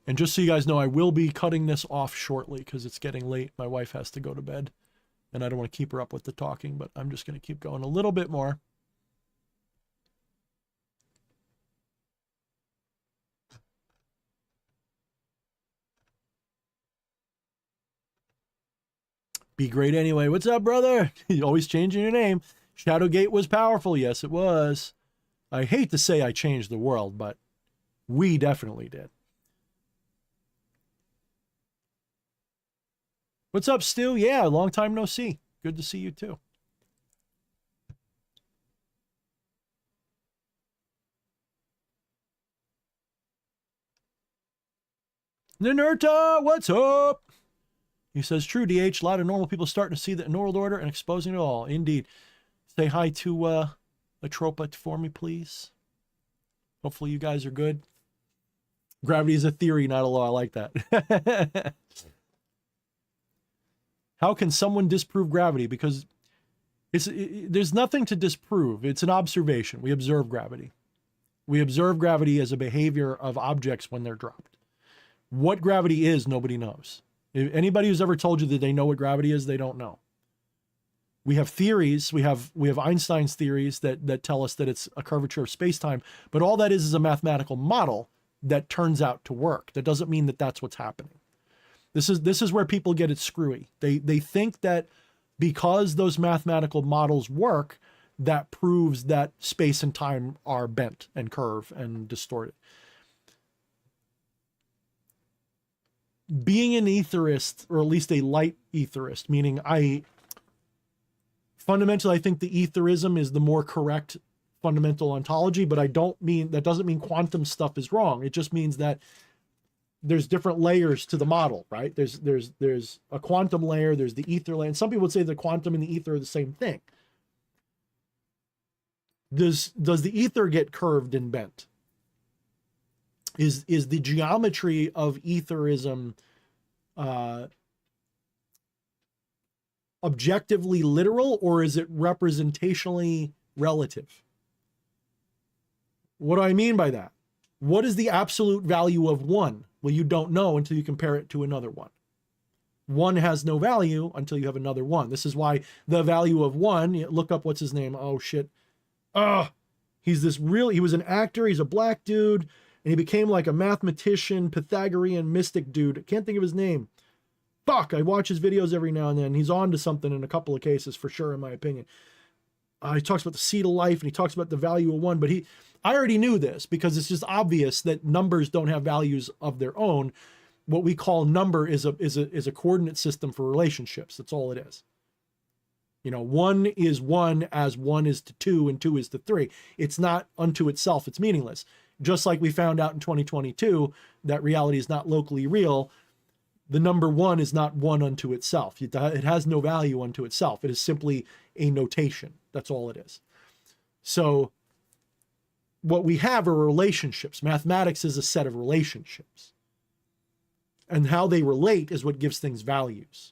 And just so you guys know, I will be cutting this off shortly because it's getting late. My wife has to go to bed and I don't want to keep her up with the talking, but I'm just going to keep going a little bit more. Be great anyway. What's up, brother? You're always changing your name. Shadowgate was powerful. Yes, it was. I hate to say I changed the world, but we definitely did. What's up, Stu? Yeah, long time no see. Good to see you too. Ninurta, what's up? He says, true, DH. A lot of normal people starting to see the New World Order and exposing it all. Indeed. Say hi to Atropa for me, please. Hopefully you guys are good. Gravity is a theory, not a law. I like that. How can someone disprove gravity? Because there's nothing to disprove. It's an observation. We observe gravity. We observe gravity as a behavior of objects when they're dropped. What gravity is, nobody knows. If anybody who's ever told you that they know what gravity is, they don't know. We have theories. We have Einstein's theories that tell us that it's a curvature of space-time, but all that is a mathematical model that turns out to work. That doesn't mean that that's what's happening. This is where people get it screwy. They think that because those mathematical models work, that proves that space and time are bent and curve and distorted. Being an etherist, or at least a light etherist, meaning fundamentally I think the etherism is the more correct fundamental ontology, but that doesn't mean quantum stuff is wrong. It just means that there's different layers to the model, right? There's a quantum layer, there's the ether layer, and some people would say the quantum and the ether are the same thing. Does the ether get curved and bent? Is the geometry of etherism objectively literal, or is it representationally relative? What do I mean by that? What is the absolute value of one? Well, you don't know until you compare it to another one. One has no value until you have another one. This is why the value of one, look up what's his name. Oh shit. He was an actor. He's a black dude, and he became like a mathematician, Pythagorean mystic dude. I can't think of his name. Fuck, I watch his videos every now and then. He's on to something in a couple of cases for sure, in my opinion. He talks about the seed of life, and he talks about the value of one, but I already knew this because it's just obvious that numbers don't have values of their own. What we call number is a coordinate system for relationships. That's all it is. You know, 1 is 1 as 1 is to 2 and 2 is to 3. It's not unto itself. It's meaningless. Just like we found out in 2022 that reality is not locally real. The number 1 is not 1 unto itself. It has no value unto itself. It is simply a notation. That's all it is. So what we have are relationships. Mathematics is a set of relationships. And how they relate is what gives things values.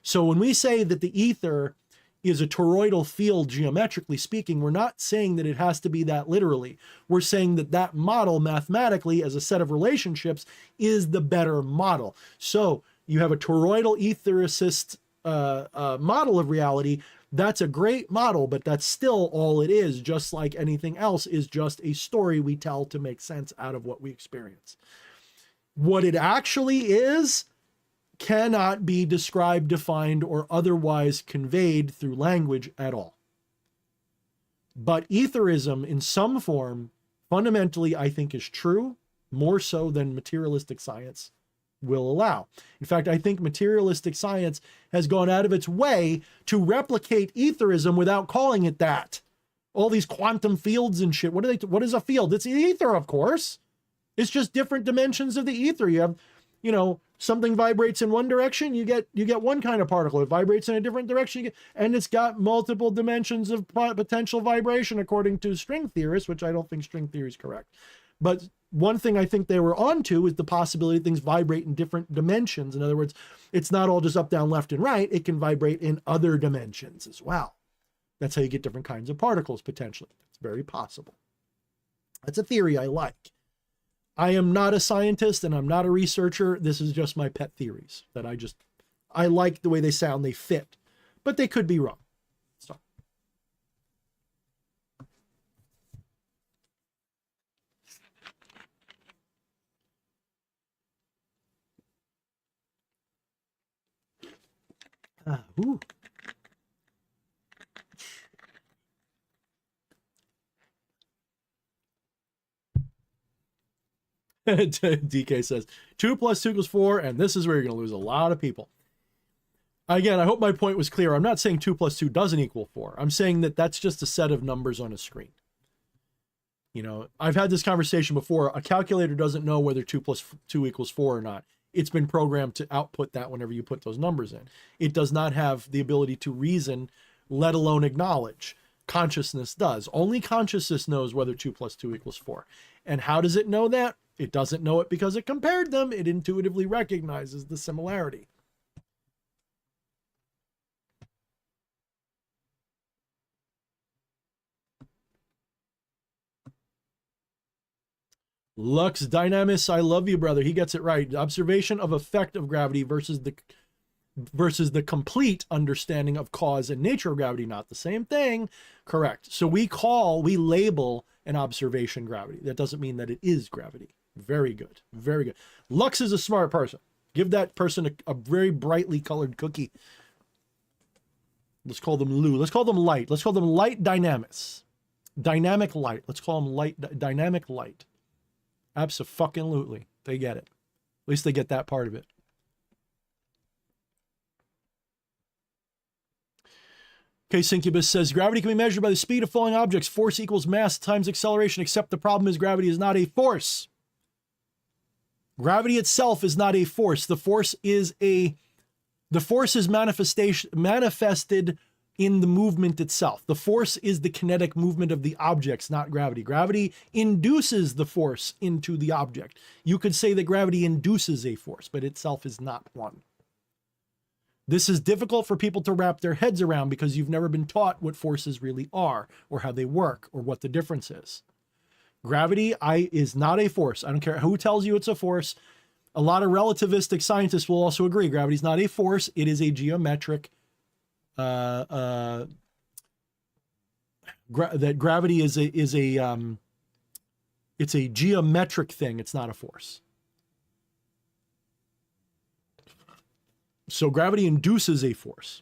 So when we say that the ether is a toroidal field, geometrically speaking, we're not saying that it has to be that literally. We're saying that that model mathematically as a set of relationships is the better model. So you have a toroidal ethericist model of reality. That's a great model, but that's still all it is. Just like anything else is just a story we tell to make sense out of what we experience. What it actually is cannot be described, defined, or otherwise conveyed through language at all. But etherism in some form, fundamentally, I think is true, more so than materialistic science will allow. In fact, I think materialistic science has gone out of its way to replicate etherism without calling it that. All these quantum fields and shit. What is a field? It's the ether, of course. It's just different dimensions of the ether. You have, you know, something vibrates in one direction, you get one kind of particle. It vibrates in a different direction, and it's got multiple dimensions of potential vibration according to string theorists, which I don't think string theory is correct. But one thing I think they were onto is the possibility things vibrate in different dimensions. In other words, it's not all just up, down, left, and right. It can vibrate in other dimensions as well. That's how you get different kinds of particles, potentially. It's very possible. That's a theory I like. I am not a scientist and I'm not a researcher. This is just my pet theories that I like the way they sound, they fit, but they could be wrong. So. Ooh. DK says 2 + 2 = 4, and this is where you're going to lose a lot of people. Again, I hope my point was clear. I'm not saying 2 + 2 doesn't equal 4. I'm saying that that's just a set of numbers on a screen. You know, I've had this conversation before. A calculator doesn't know whether 2 plus 2 equals 4 or not. It's been programmed to output that whenever you put those numbers in. It does not have the ability to reason, let alone acknowledge. Consciousness does. Only consciousness knows whether 2 plus 2 equals 4. And how does it know that? It doesn't know it because it compared them. It intuitively recognizes the similarity. Lux Dynamis, I love you, brother. He gets it right. Observation of effect of gravity versus the complete understanding of cause and nature of gravity, not the same thing. Correct. So we label an observation gravity. That doesn't mean that it is gravity. Very good. Very good. Lux is a smart person. Give that person a very brightly colored cookie. Let's call them Lou. Let's call them light. Let's call them light dynamis. Dynamic light. Let's call them light, dynamic light. Abso-fucking-lutely. They get it. At least they get that part of it. Okay, Syncubus says, gravity can be measured by the speed of falling objects. Force equals mass times acceleration, except the problem is gravity is not a force. Gravity itself is not a force. The force is manifested in the movement itself. The force is the kinetic movement of the objects, not gravity. Gravity induces the force into the object. You could say that gravity induces a force, but itself is not one. This is difficult for people to wrap their heads around because you've never been taught what forces really are, or how they work, or what the difference is. Gravity is not a force. I don't care who tells you it's a force. A lot of relativistic scientists will also agree gravity is not a force. It is a geometric that gravity is it's a geometric thing. It's not a force. So gravity induces a force.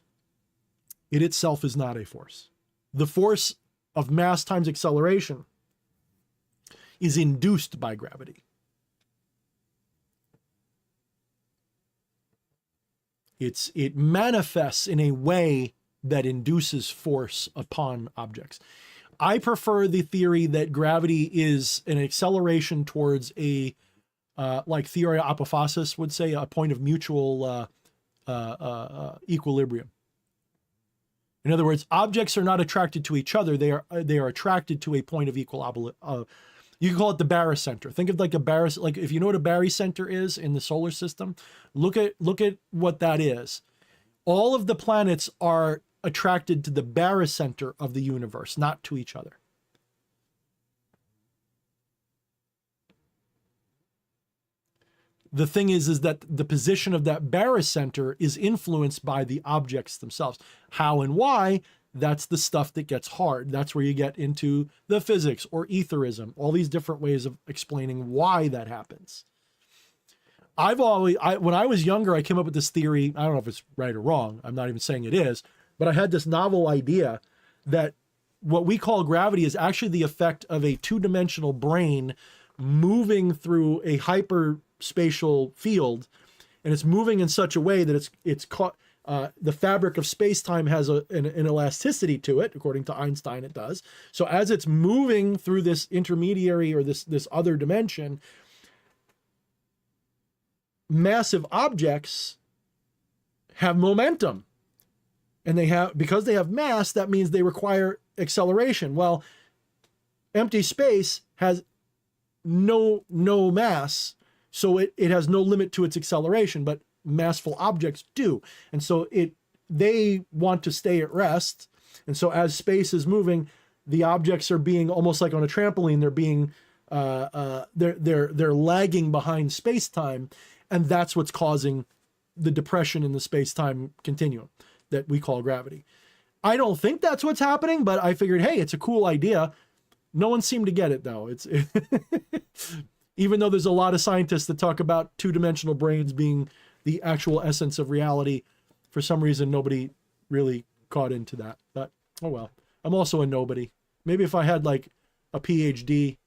It itself is not a force. The force of mass times acceleration is induced by gravity. It manifests in a way that induces force upon objects. I prefer the theory that gravity is an acceleration towards a, like theory apophasis would say, a point of mutual equilibrium. In other words, objects are not attracted to each other. They are attracted to a point of equal. You can call it the barycenter. Think of like a like if you know what a barycenter is in the solar system, look at what that is. All of the planets are attracted to the barycenter of the universe, not to each other. The thing is that the position of that barycenter is influenced by the objects themselves. How and why? That's the stuff that gets hard. That's where you get into the physics or etherism, all these different ways of explaining why that happens. When I was younger, I came up with this theory. I don't know if it's right or wrong. I'm not even saying it is, but I had this novel idea that what we call gravity is actually the effect of a two-dimensional brain moving through a hyperspatial field, and it's moving in such a way that it's caught. The fabric of space-time has an elasticity to it, according to Einstein it does. So as it's moving through this intermediary or this other dimension, massive objects have momentum. And because they have mass, that means they require acceleration. Well, empty space has no mass, so it has no limit to its acceleration, but massful objects do. And so they want to stay at rest. And so as space is moving, the objects are being almost like on a trampoline. They're being they're lagging behind space-time, and that's what's causing the depression in the space-time continuum that we call gravity. I don't think that's what's happening, but I figured, hey, it's a cool idea. No one seemed to get it though. Even though there's a lot of scientists that talk about two-dimensional brains being the actual essence of reality, for some reason nobody really caught into that. But oh well. I'm also a nobody. Maybe if I had like a PhD.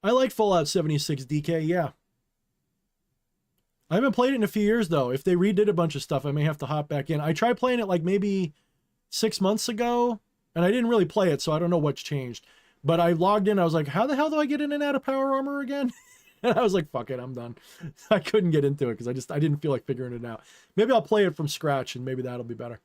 I like Fallout 76 DK, yeah. I haven't played it in a few years, though. If they redid a bunch of stuff, I may have to hop back in. I tried playing it like maybe 6 months ago, and I didn't really play it, so I don't know what's changed. But I logged in, I was like, how the hell do I get in and out of power armor again? And I was like, fuck it, I'm done. I couldn't get into it because I didn't feel like figuring it out. Maybe I'll play it from scratch, and maybe that'll be better.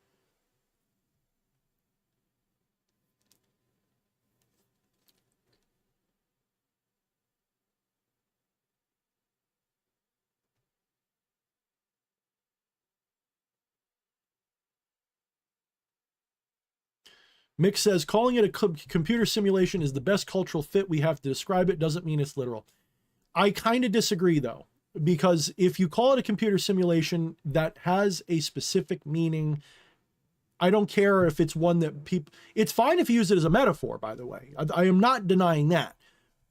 Mick says, calling it a computer simulation is the best cultural fit we have to describe it. Doesn't mean it's literal. I kind of disagree, though, because if you call it a computer simulation that has a specific meaning, I don't care if it's one that people... It's fine if you use it as a metaphor, by the way. I am not denying that.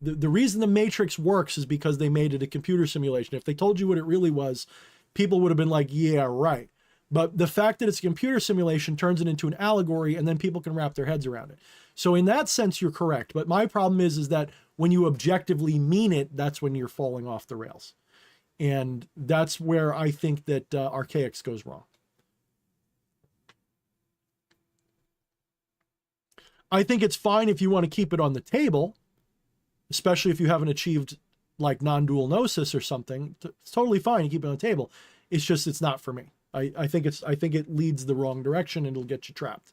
The reason the Matrix works is because they made it a computer simulation. If they told you what it really was, people would have been like, yeah, right. But the fact that it's a computer simulation turns it into an allegory, and then people can wrap their heads around it. So in that sense, you're correct. But my problem is that when you objectively mean it, that's when you're falling off the rails. And that's where I think that Archaics goes wrong. I think it's fine if you want to keep it on the table, especially if you haven't achieved like non-dual gnosis or something. It's totally fine to keep it on the table. It's just, it's not for me. I think it leads the wrong direction and it'll get you trapped.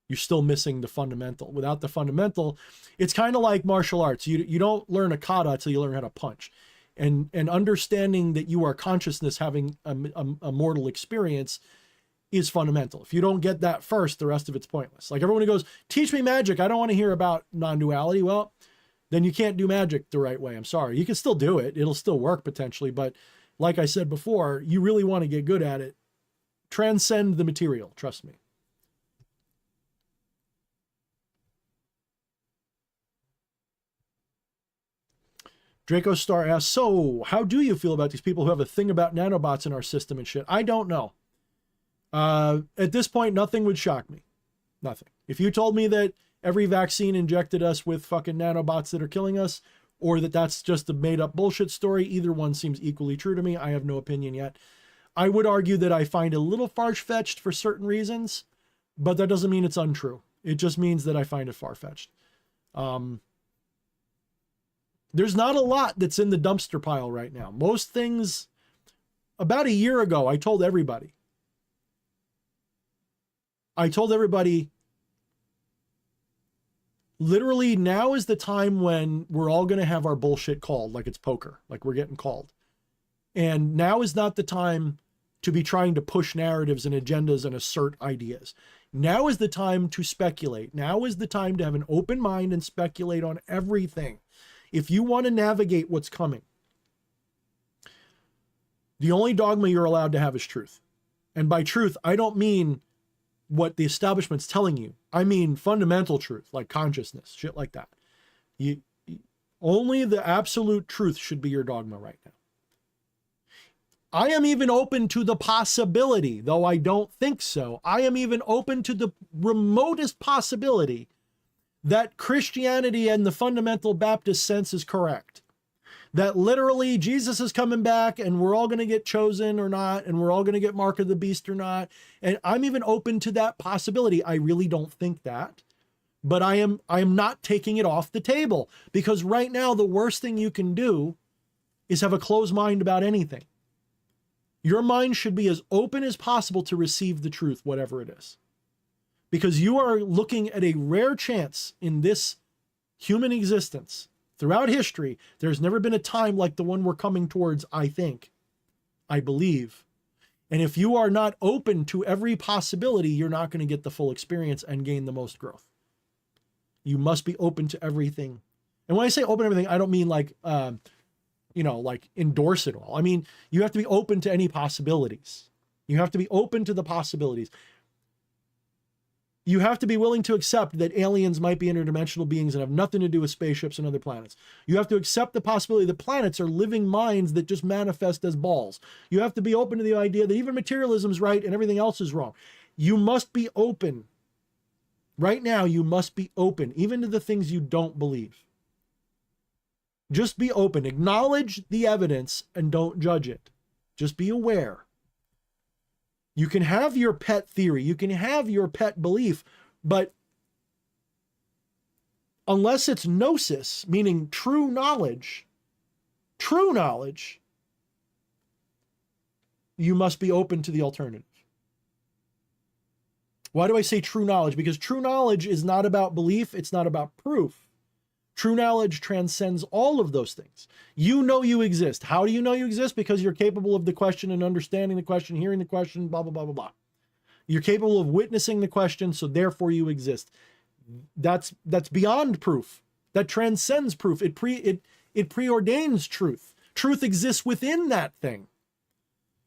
You're still missing the fundamental. Without the fundamental, it's kind of like martial arts. You don't learn a kata until you learn how to punch. And understanding that you are consciousness having a mortal experience is fundamental. If you don't get that first, the rest of it's pointless. Like everyone who goes, teach me magic, I don't want to hear about non-duality. Well, then you can't do magic the right way. I'm sorry. You can still do it. It'll still work potentially, but like I said before, you really want to get good at it. Transcend the material, trust me. Draco Star asks, so how do you feel about these people who have a thing about nanobots in our system and shit? I don't know. At this point, nothing would shock me. Nothing. If you told me that every vaccine injected us with fucking nanobots that are killing us, or that that's just a made up bullshit story, either one seems equally true to me. I have no opinion yet. I would argue that I find it a little far-fetched for certain reasons, but that doesn't mean it's untrue. It just means that I find it far-fetched. There's not a lot that's in the dumpster pile right now. Most things, about a year ago, I told everybody, literally, now is the time when we're all going to have our bullshit called, like it's poker, like we're getting called. And now is not the time to be trying to push narratives and agendas and assert ideas. Now is the time to speculate. Now is the time to have an open mind and speculate on everything. If you want to navigate what's coming, the only dogma you're allowed to have is truth. And by truth, I don't mean what the establishment's telling you. I mean fundamental truth, like consciousness, shit like that. Only the absolute truth should be your dogma right now. I am even open to the possibility, though I don't think so, I am even open to the remotest possibility that Christianity and the fundamental Baptist sense is correct. That literally Jesus is coming back and we're all going to get chosen or not, and we're all going to get mark of the beast or not. And I'm even open to that possibility. I really don't think that, but I am not taking it off the table, because right now the worst thing you can do is have a closed mind about anything. Your mind should be as open as possible to receive the truth, whatever it is, because you are looking at a rare chance in this human existence. Throughout history, there's never been a time like the one we're coming towards, I believe. And if you are not open to every possibility, you're not going to get the full experience and gain the most growth. You must be open to everything. And when I say open to everything, I don't mean like, like endorse it all. I mean, you have to be open to any possibilities. You have to be open to the possibilities. You have to be willing to accept that aliens might be interdimensional beings and have nothing to do with spaceships and other planets. You have to accept the possibility that planets are living minds that just manifest as balls. You have to be open to the idea that even materialism is right and everything else is wrong. You must be open. Right now, you must be open, even to the things you don't believe. Just be open. Acknowledge the evidence and don't judge it. Just be aware. You can have your pet theory. You can have your pet belief, but unless it's gnosis, meaning true knowledge, you must be open to the alternative. Why do I say true knowledge? Because true knowledge is not about belief. It's not about proof. True knowledge transcends all of those things. You know you exist. How do you know you exist? Because you're capable of the question and understanding the question, hearing the question, blah, blah, blah, blah, blah. You're capable of witnessing the question, so therefore you exist. That's beyond proof. That transcends proof. It preordains truth. Truth exists within that thing.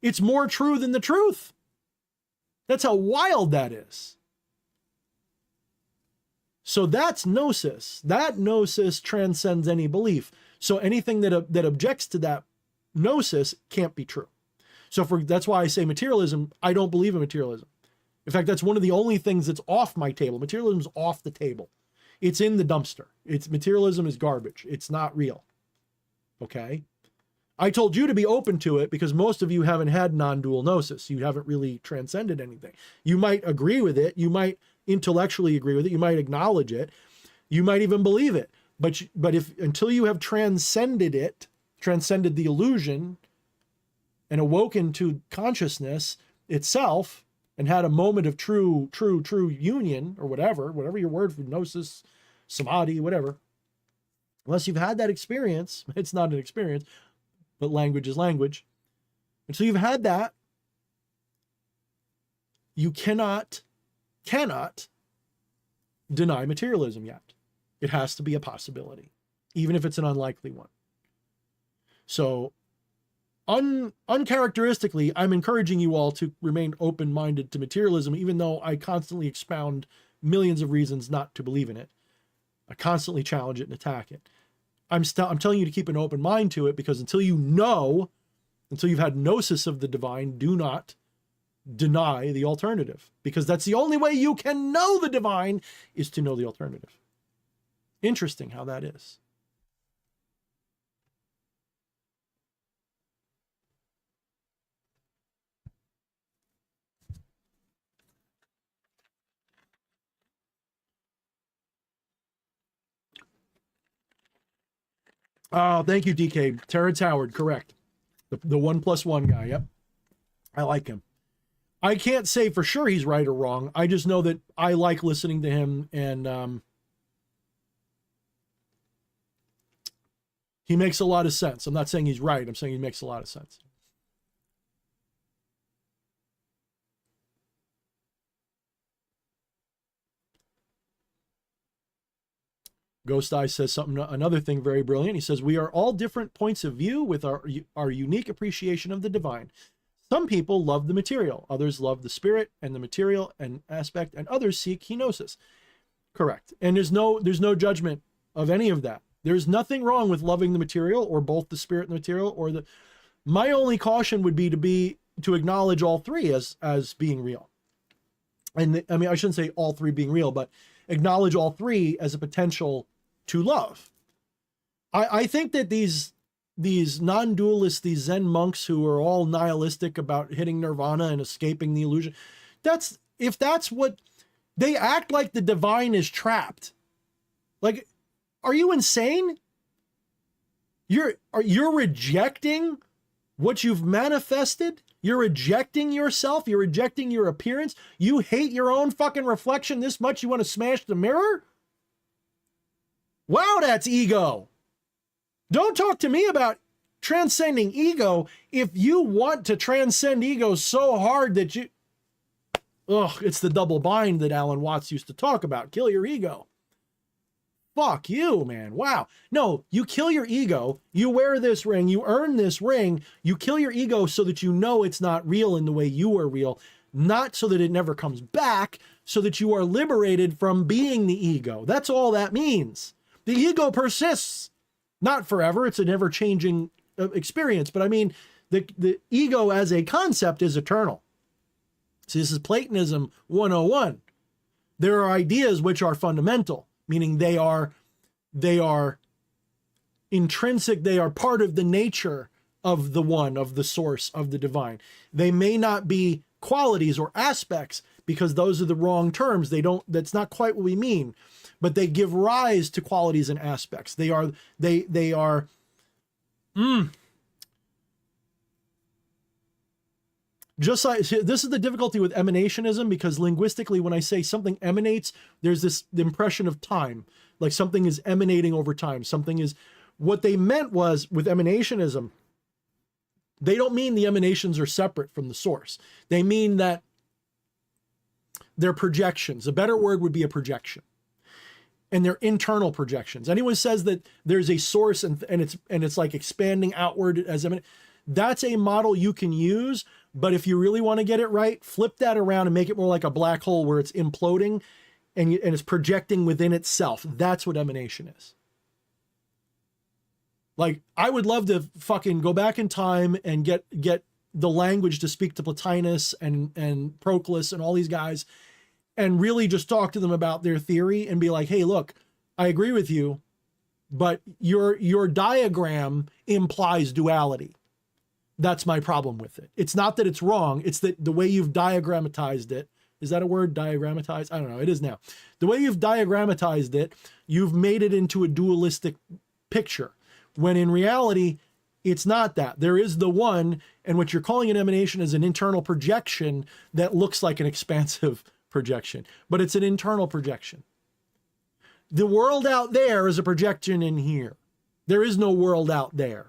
It's more true than the truth. That's how wild that is. So that's gnosis. That gnosis transcends any belief. So anything that objects to that gnosis can't be true. So that's why I say materialism. I don't believe in materialism. In fact, that's one of the only things that's off my table. Materialism's off the table. It's in the dumpster. Materialism is garbage. It's not real. Okay? I told you to be open to it because most of you haven't had non-dual gnosis. You haven't really transcended anything. You might agree with it. You might intellectually agree with it. You might acknowledge it. You might even believe it. But if until you have transcended it, transcended the illusion and awoken to consciousness itself and had a moment of true union or whatever your word for gnosis, samadhi, whatever, unless you've had that experience, it's not an experience, but language is language. And so you've had that, you cannot deny materialism yet. It has to be a possibility, even if it's an unlikely one. So uncharacteristically, I'm encouraging you all to remain open-minded to materialism, even though I constantly expound millions of reasons not to believe in it. I constantly challenge it and attack it. I'm telling you to keep an open mind to it, because until you've had gnosis of the divine, do not deny the alternative, because that's the only way you can know the divine, is to know the alternative. Interesting how that is. Oh, thank you, DK. Terrence Howard, correct. The 1+1 guy, yep. I like him. I can't say for sure he's right or wrong. I just know that I like listening to him, and he makes a lot of sense. I'm not saying he's right. I'm saying he makes a lot of sense. Ghost Eye says another thing very brilliant. He says, we are all different points of view with our unique appreciation of the divine. Some people love the material, others love the spirit and the material and aspect, and others seek kenosis. Correct. And there's no judgment of any of that. There's nothing wrong with loving the material, or both the spirit and the material, or my only caution would be to acknowledge all three as being real. And I mean, I shouldn't say all three being real, but acknowledge all three as a potential to love. I think that these non-dualists, these Zen monks who are all nihilistic about hitting nirvana and escaping the illusion, if that's what they act like, the divine is trapped. Like, are you insane? You're rejecting what you've manifested. You're rejecting yourself. You're rejecting your appearance. You hate your own fucking reflection this much you want to smash the mirror? Wow, that's ego. Don't talk to me about transcending ego if you want to transcend ego so hard that you... it's the double bind that Alan Watts used to talk about. Kill your ego. Fuck you, man. Wow. No, you kill your ego. You wear this ring. You earn this ring. You kill your ego so that you know it's not real in the way you are real. Not so that it never comes back, so that you are liberated from being the ego. That's all that means. The ego persists. Not forever. It's an ever-changing experience. But I mean, the ego as a concept is eternal. See, this is Platonism 101. There are ideas which are fundamental, meaning they are intrinsic, they are part of the nature of the one, of the source, of the divine. They may not be qualities or aspects, because those are the wrong terms. That's not quite what we mean, but they give rise to qualities and aspects. They are just like, this is the difficulty with emanationism, because linguistically, when I say something emanates, there's this impression of time, like something is emanating over time. Something is, what they meant was with emanationism, they don't mean the emanations are separate from the source. They mean that they're projections. A better word would be a projection. And they're internal projections. Anyone says that there's a source and it's like expanding outward as that's a model you can use, but if you really want to get it right, flip that around and make it more like a black hole where it's imploding and it's projecting within itself. That's what emanation is. Like, I would love to fucking go back in time and get the language to speak to Plotinus and Proclus and all these guys, and really just talk to them about their theory and be like, hey, look, I agree with you, but your diagram implies duality. That's my problem with it. It's not that it's wrong. It's that the way you've diagrammatized it, is that a word, diagrammatized? I don't know. It is now. The way you've diagrammatized it, you've made it into a dualistic picture, when in reality, it's not that. There is the one, and what you're calling an emanation is an internal projection that looks like an expansive projection, but it's an internal projection. The world out there is a projection in here. There is no world out there.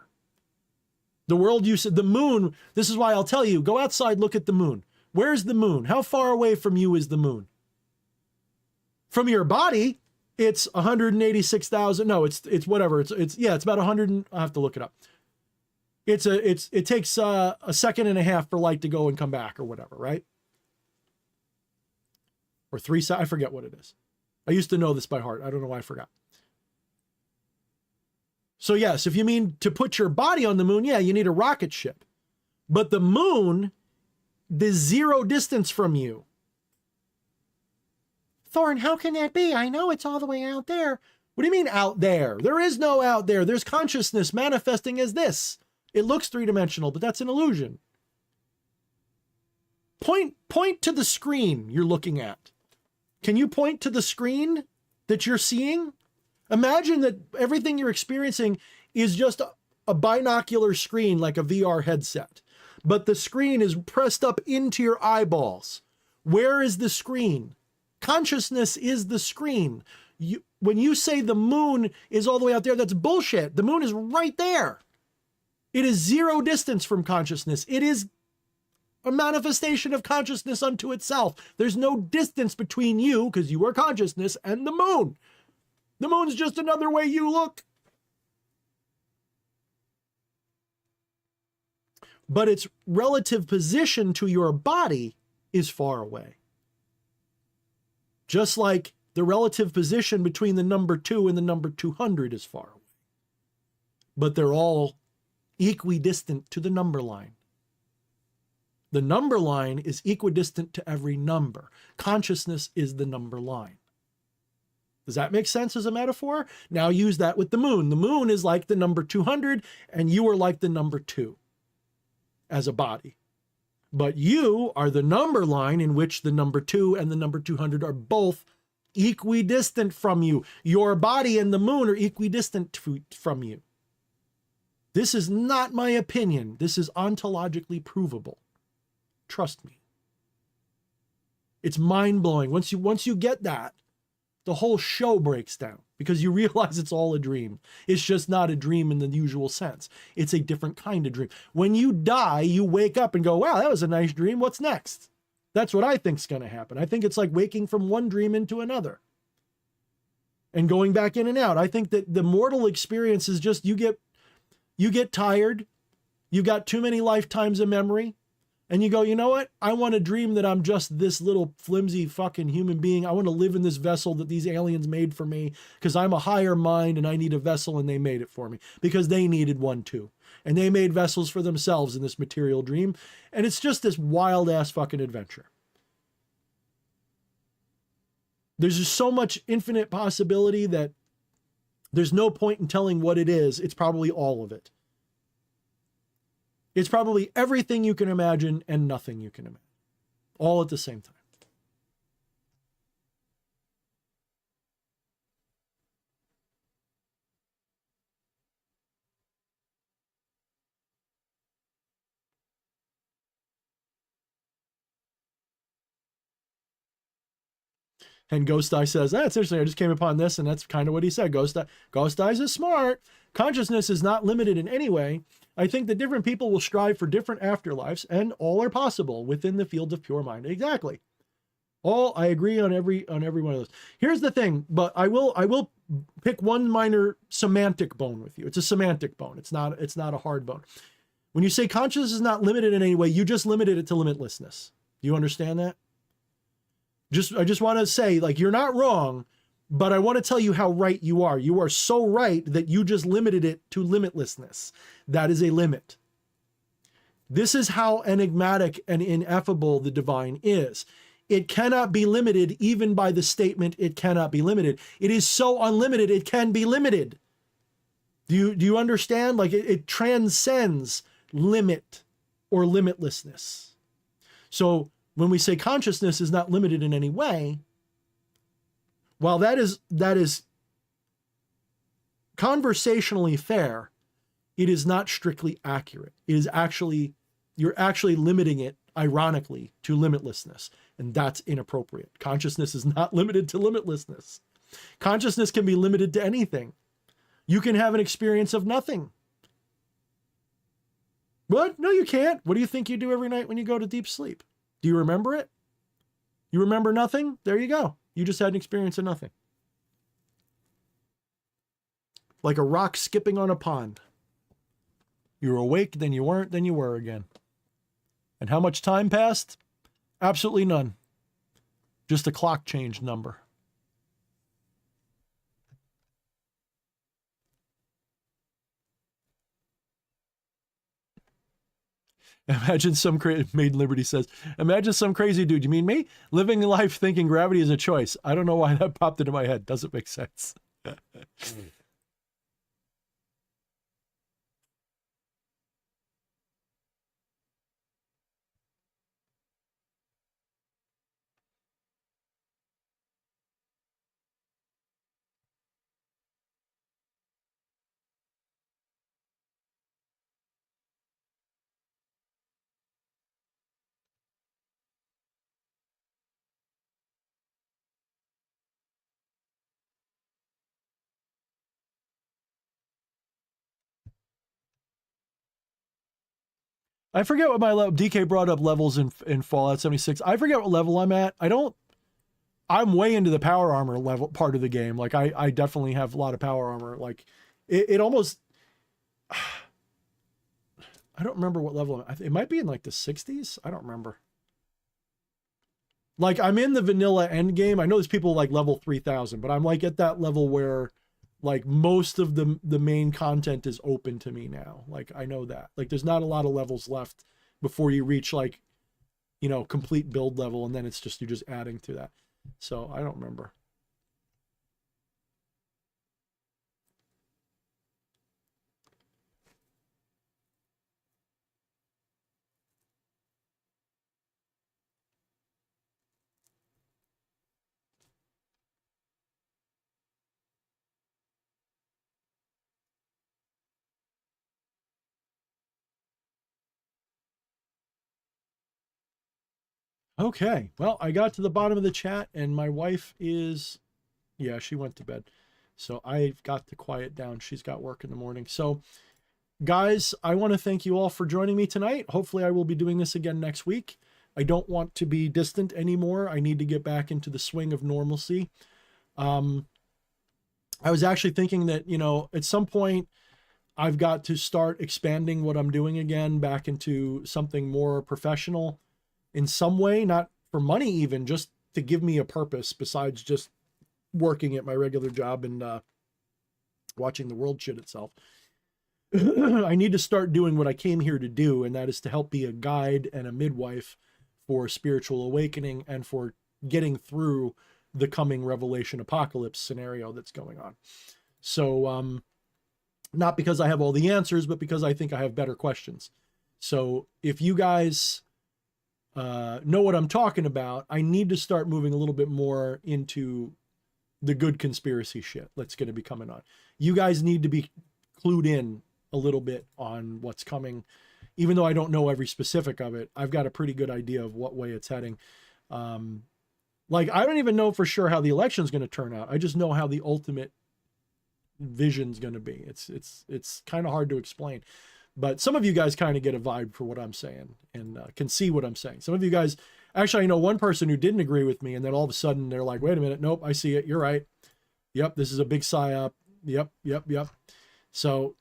The world you said, the moon, this is why I'll tell you, go outside, look at the moon. Where's the moon? How far away from you is the moon? From your body, it's 186,000. No, it's whatever. It's about 100. I'll have to look it up. It takes a second and a half for light to go and come back or whatever, right? Or 3 seconds. I forget what it is. I used to know this by heart. I don't know why I forgot. So yes, if you mean to put your body on the moon, yeah, you need a rocket ship. But the moon, the zero distance from you. Thorne, how can that be? I know it's all the way out there. What do you mean out there? There is no out there. There's consciousness manifesting as this. It looks three-dimensional, but that's an illusion. Point to the screen you're looking at. Can you point to the screen that you're seeing? Imagine that everything you're experiencing is just a binocular screen, like a VR headset, but the screen is pressed up into your eyeballs. Where is the screen? Consciousness is the screen. When you say the moon is all the way out there, that's bullshit. The moon is right there. It is zero distance from consciousness. It is a manifestation of consciousness unto itself. There's no distance between you, because you are consciousness, and the moon. The moon's just another way you look. But its relative position to your body is far away. Just like the relative position between the number 2 and the number 200 is far away. But they're all equidistant to the number line. The number line is equidistant to every number. Consciousness is the number line. Does that make sense as a metaphor? Now use that with the moon. The moon is like the number 200, and you are like the number 2 as a body. But you are the number line in which the number 2 and the number 200 are both equidistant from you. Your body and the moon are equidistant from you. This is not my opinion. This is ontologically provable. Trust me. It's mind-blowing. Once you get that, the whole show breaks down, because you realize it's all a dream. It's just not a dream in the usual sense. It's a different kind of dream. When you die, you wake up and go, wow, that was a nice dream. What's next? That's what I think's going to happen. I think it's like waking from one dream into another and going back in and out. I think that the mortal experience is just you get tired. You got too many lifetimes of memory. And you go, you know what? I want to dream that I'm just this little flimsy fucking human being. I want to live in this vessel that these aliens made for me, because I'm a higher mind and I need a vessel, and they made it for me because they needed one too. And they made vessels for themselves in this material dream. And it's just this wild ass fucking adventure. There's just so much infinite possibility that There's no point in telling what it is. It's probably all of it. It's probably everything you can imagine and nothing you can imagine, all at the same time. And Ghost Eye says, that's interesting. I just came upon this, and that's kind of what he said. Ghost Eyes is smart. Consciousness is not limited in any way. I think that different people will strive for different afterlives, and all are possible within the field of pure mind. Exactly. I agree on every one of those. Here's the thing, but I will pick one minor semantic bone with you. It's a semantic bone. It's not a hard bone. When you say consciousness is not limited in any way, you just limited it to limitlessness. Do you understand that? I just want to say, like, you're not wrong, but I want to tell you how right you are. You are so right that you just limited it to limitlessness. That is a limit. This is how enigmatic and ineffable the divine is. It cannot be limited even by the statement, it cannot be limited. It is so unlimited, it can be limited. Do you understand? Like, it transcends limit or limitlessness. So when we say consciousness is not limited in any way, while that is conversationally fair, it is not strictly accurate. It is actually, you're actually limiting it, ironically, to limitlessness, and that's inappropriate. Consciousness is not limited to limitlessness. Consciousness can be limited to anything. You can have an experience of nothing. What? No, you can't. What do you think you do every night when you go to deep sleep? Do you remember it? You remember nothing? There you go. You just had an experience of nothing. Like a rock skipping on a pond. You were awake, then you weren't, then you were again. And how much time passed? Absolutely none. Just a clock change number. Imagine some Maiden Liberty says, imagine some crazy dude. You mean me? Living life thinking gravity is a choice. I don't know why that popped into my head. Doesn't make sense. I forget what my level, DK brought up levels in Fallout 76. I forget what level I'm at. I'm way into the power armor level part of the game. Like I definitely have a lot of power armor. Like it almost, I don't remember what level it might be in like the 60s. I don't remember. Like I'm in the vanilla end game. I know there's people like level 3000, but I'm like at that level where like most of the main content is open to me now. Like I know that. Like there's not a lot of levels left before you reach like, you know, complete build level, and then it's just you're just adding to that. So I don't remember. Okay, well, I got to the bottom of the chat and my wife is, yeah, she went to bed. So I've got to quiet down. She's got work in the morning. So guys, I want to thank you all for joining me tonight. Hopefully I will be doing this again next week. I don't want to be distant anymore. I need to get back into the swing of normalcy. I was actually thinking that, you know, at some point I've got to start expanding what I'm doing again back into something more professional in some way, not for money even, just to give me a purpose besides just working at my regular job and watching the world shit itself. I need to start doing what I came here to do, and that is to help be a guide and a midwife for spiritual awakening and for getting through the coming revelation apocalypse scenario that's going on. So, not because I have all the answers, but because I think I have better questions. So if you guys know what I'm talking about, I need to start moving a little bit more into the good conspiracy shit that's going to be coming on. You guys need to be clued in a little bit on what's coming. Even though I don't know every specific of it, I've got a pretty good idea of what way it's heading. Like, I don't even know for sure how the election's going to turn out. I just know how the ultimate vision's going to be. It's kind of hard to explain. But some of you guys kind of get a vibe for what I'm saying and can see what I'm saying. Some of you guys, actually, I know one person who didn't agree with me, and then all of a sudden they're like, wait a minute, nope, I see it. You're right. Yep, this is a big psyop. Yep. So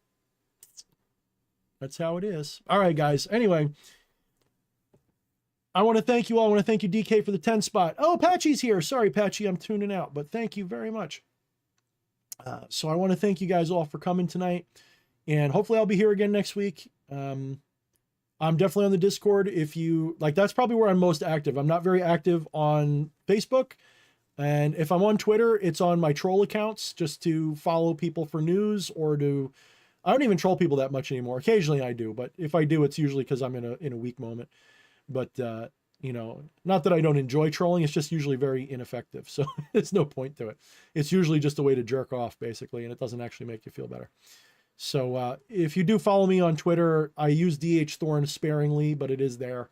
that's how it is. All right, guys. Anyway, I want to thank you all. I want to thank you, DK, for the 10 spot. Oh, Patchy's here. Sorry, Patchy, I'm tuning out, but thank you very much. So I want to thank you guys all for coming tonight. And hopefully I'll be here again next week. I'm definitely on the Discord. If you like, that's probably where I'm most active. I'm not very active on Facebook. And if I'm on Twitter, it's on my troll accounts just to follow people for news or to, I don't even troll people that much anymore. Occasionally I do, but if I do, it's usually because I'm in a weak moment. But, you know, not that I don't enjoy trolling. It's just usually very ineffective. So there's no point to it. It's usually just a way to jerk off basically. And it doesn't actually make you feel better. So if you do follow me on Twitter, I use DH Thorne sparingly, but it is there.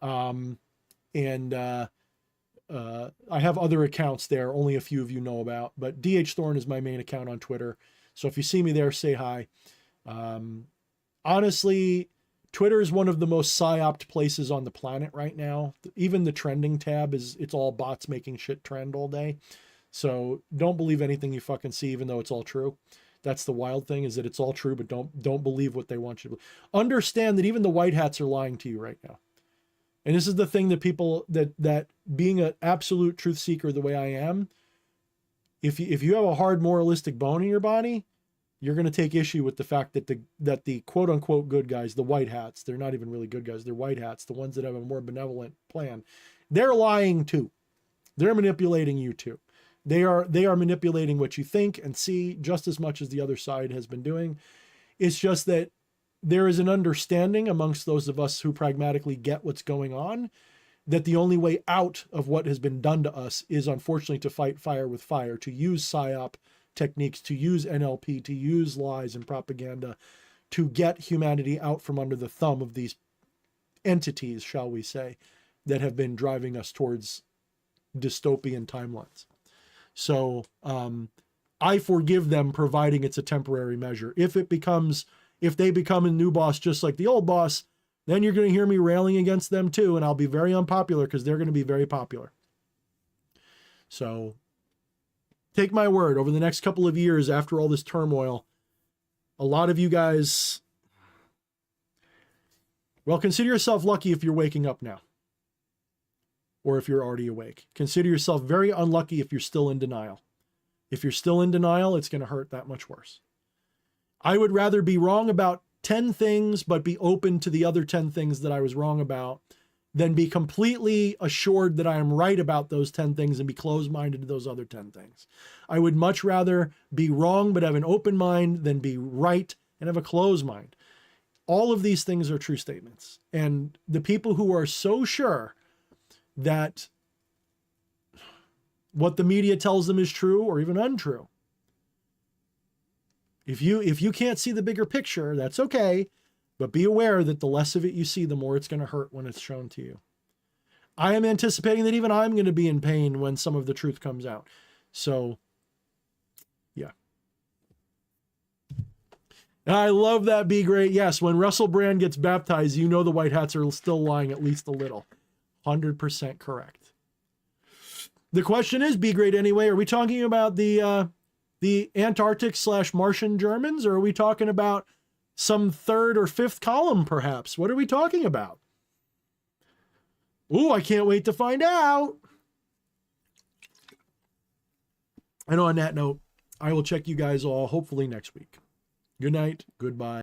I have other accounts there, only a few of you know about, but DH Thorne is my main account on Twitter. So if you see me there, say hi. Honestly, Twitter is one of the most psyoped places on the planet right now. Even the trending tab it's all bots making shit trend all day. So don't believe anything you fucking see, even though it's all true. That's the wild thing, is that it's all true, but don't believe what they want you to believe. Understand that even the white hats are lying to you right now. And this is the thing that people, that being an absolute truth seeker the way I am, if you have a hard moralistic bone in your body, you're going to take issue with the fact that the quote unquote good guys, the white hats, they're not even really good guys. They're white hats, the ones that have a more benevolent plan. They're lying too. They're manipulating you too. They are manipulating what you think and see just as much as the other side has been doing. It's just that there is an understanding amongst those of us who pragmatically get what's going on, that the only way out of what has been done to us is unfortunately to fight fire with fire, to use PSYOP techniques, to use NLP, to use lies and propaganda, to get humanity out from under the thumb of these entities, shall we say, that have been driving us towards dystopian timelines. So I forgive them, providing it's a temporary measure. If they become a new boss just like the old boss, then you're going to hear me railing against them too, and I'll be very unpopular because they're going to be very popular. So take my word, over the next couple of years after all this turmoil, a lot of you guys, well, consider yourself lucky if you're waking up now, or if you're already awake. Consider yourself very unlucky if you're still in denial. If you're still in denial, it's going to hurt that much worse. I would rather be wrong about 10 things, but be open to the other 10 things that I was wrong about, than be completely assured that I am right about those 10 things and be closed-minded to those other 10 things. I would much rather be wrong but have an open mind than be right and have a closed mind. All of these things are true statements. And the people who are so sure that what the media tells them is true or even untrue, if you can't see the bigger picture, that's okay, but be aware that the less of it you see, the more it's going to hurt when it's shown to you. I am anticipating that even I'm going to be in pain when some of the truth comes out. So, yeah. I love that, Be Great. Yes, when Russell Brand gets baptized, you know the white hats are still lying at least a little. 100% correct. The question is, Be Great anyway, are we talking about the Antarctic/Martian Germans, or are we talking about some third or fifth column, perhaps? What are we talking about? Ooh, I can't wait to find out. And on that note, I will check you guys all hopefully next week. Good night. Goodbye.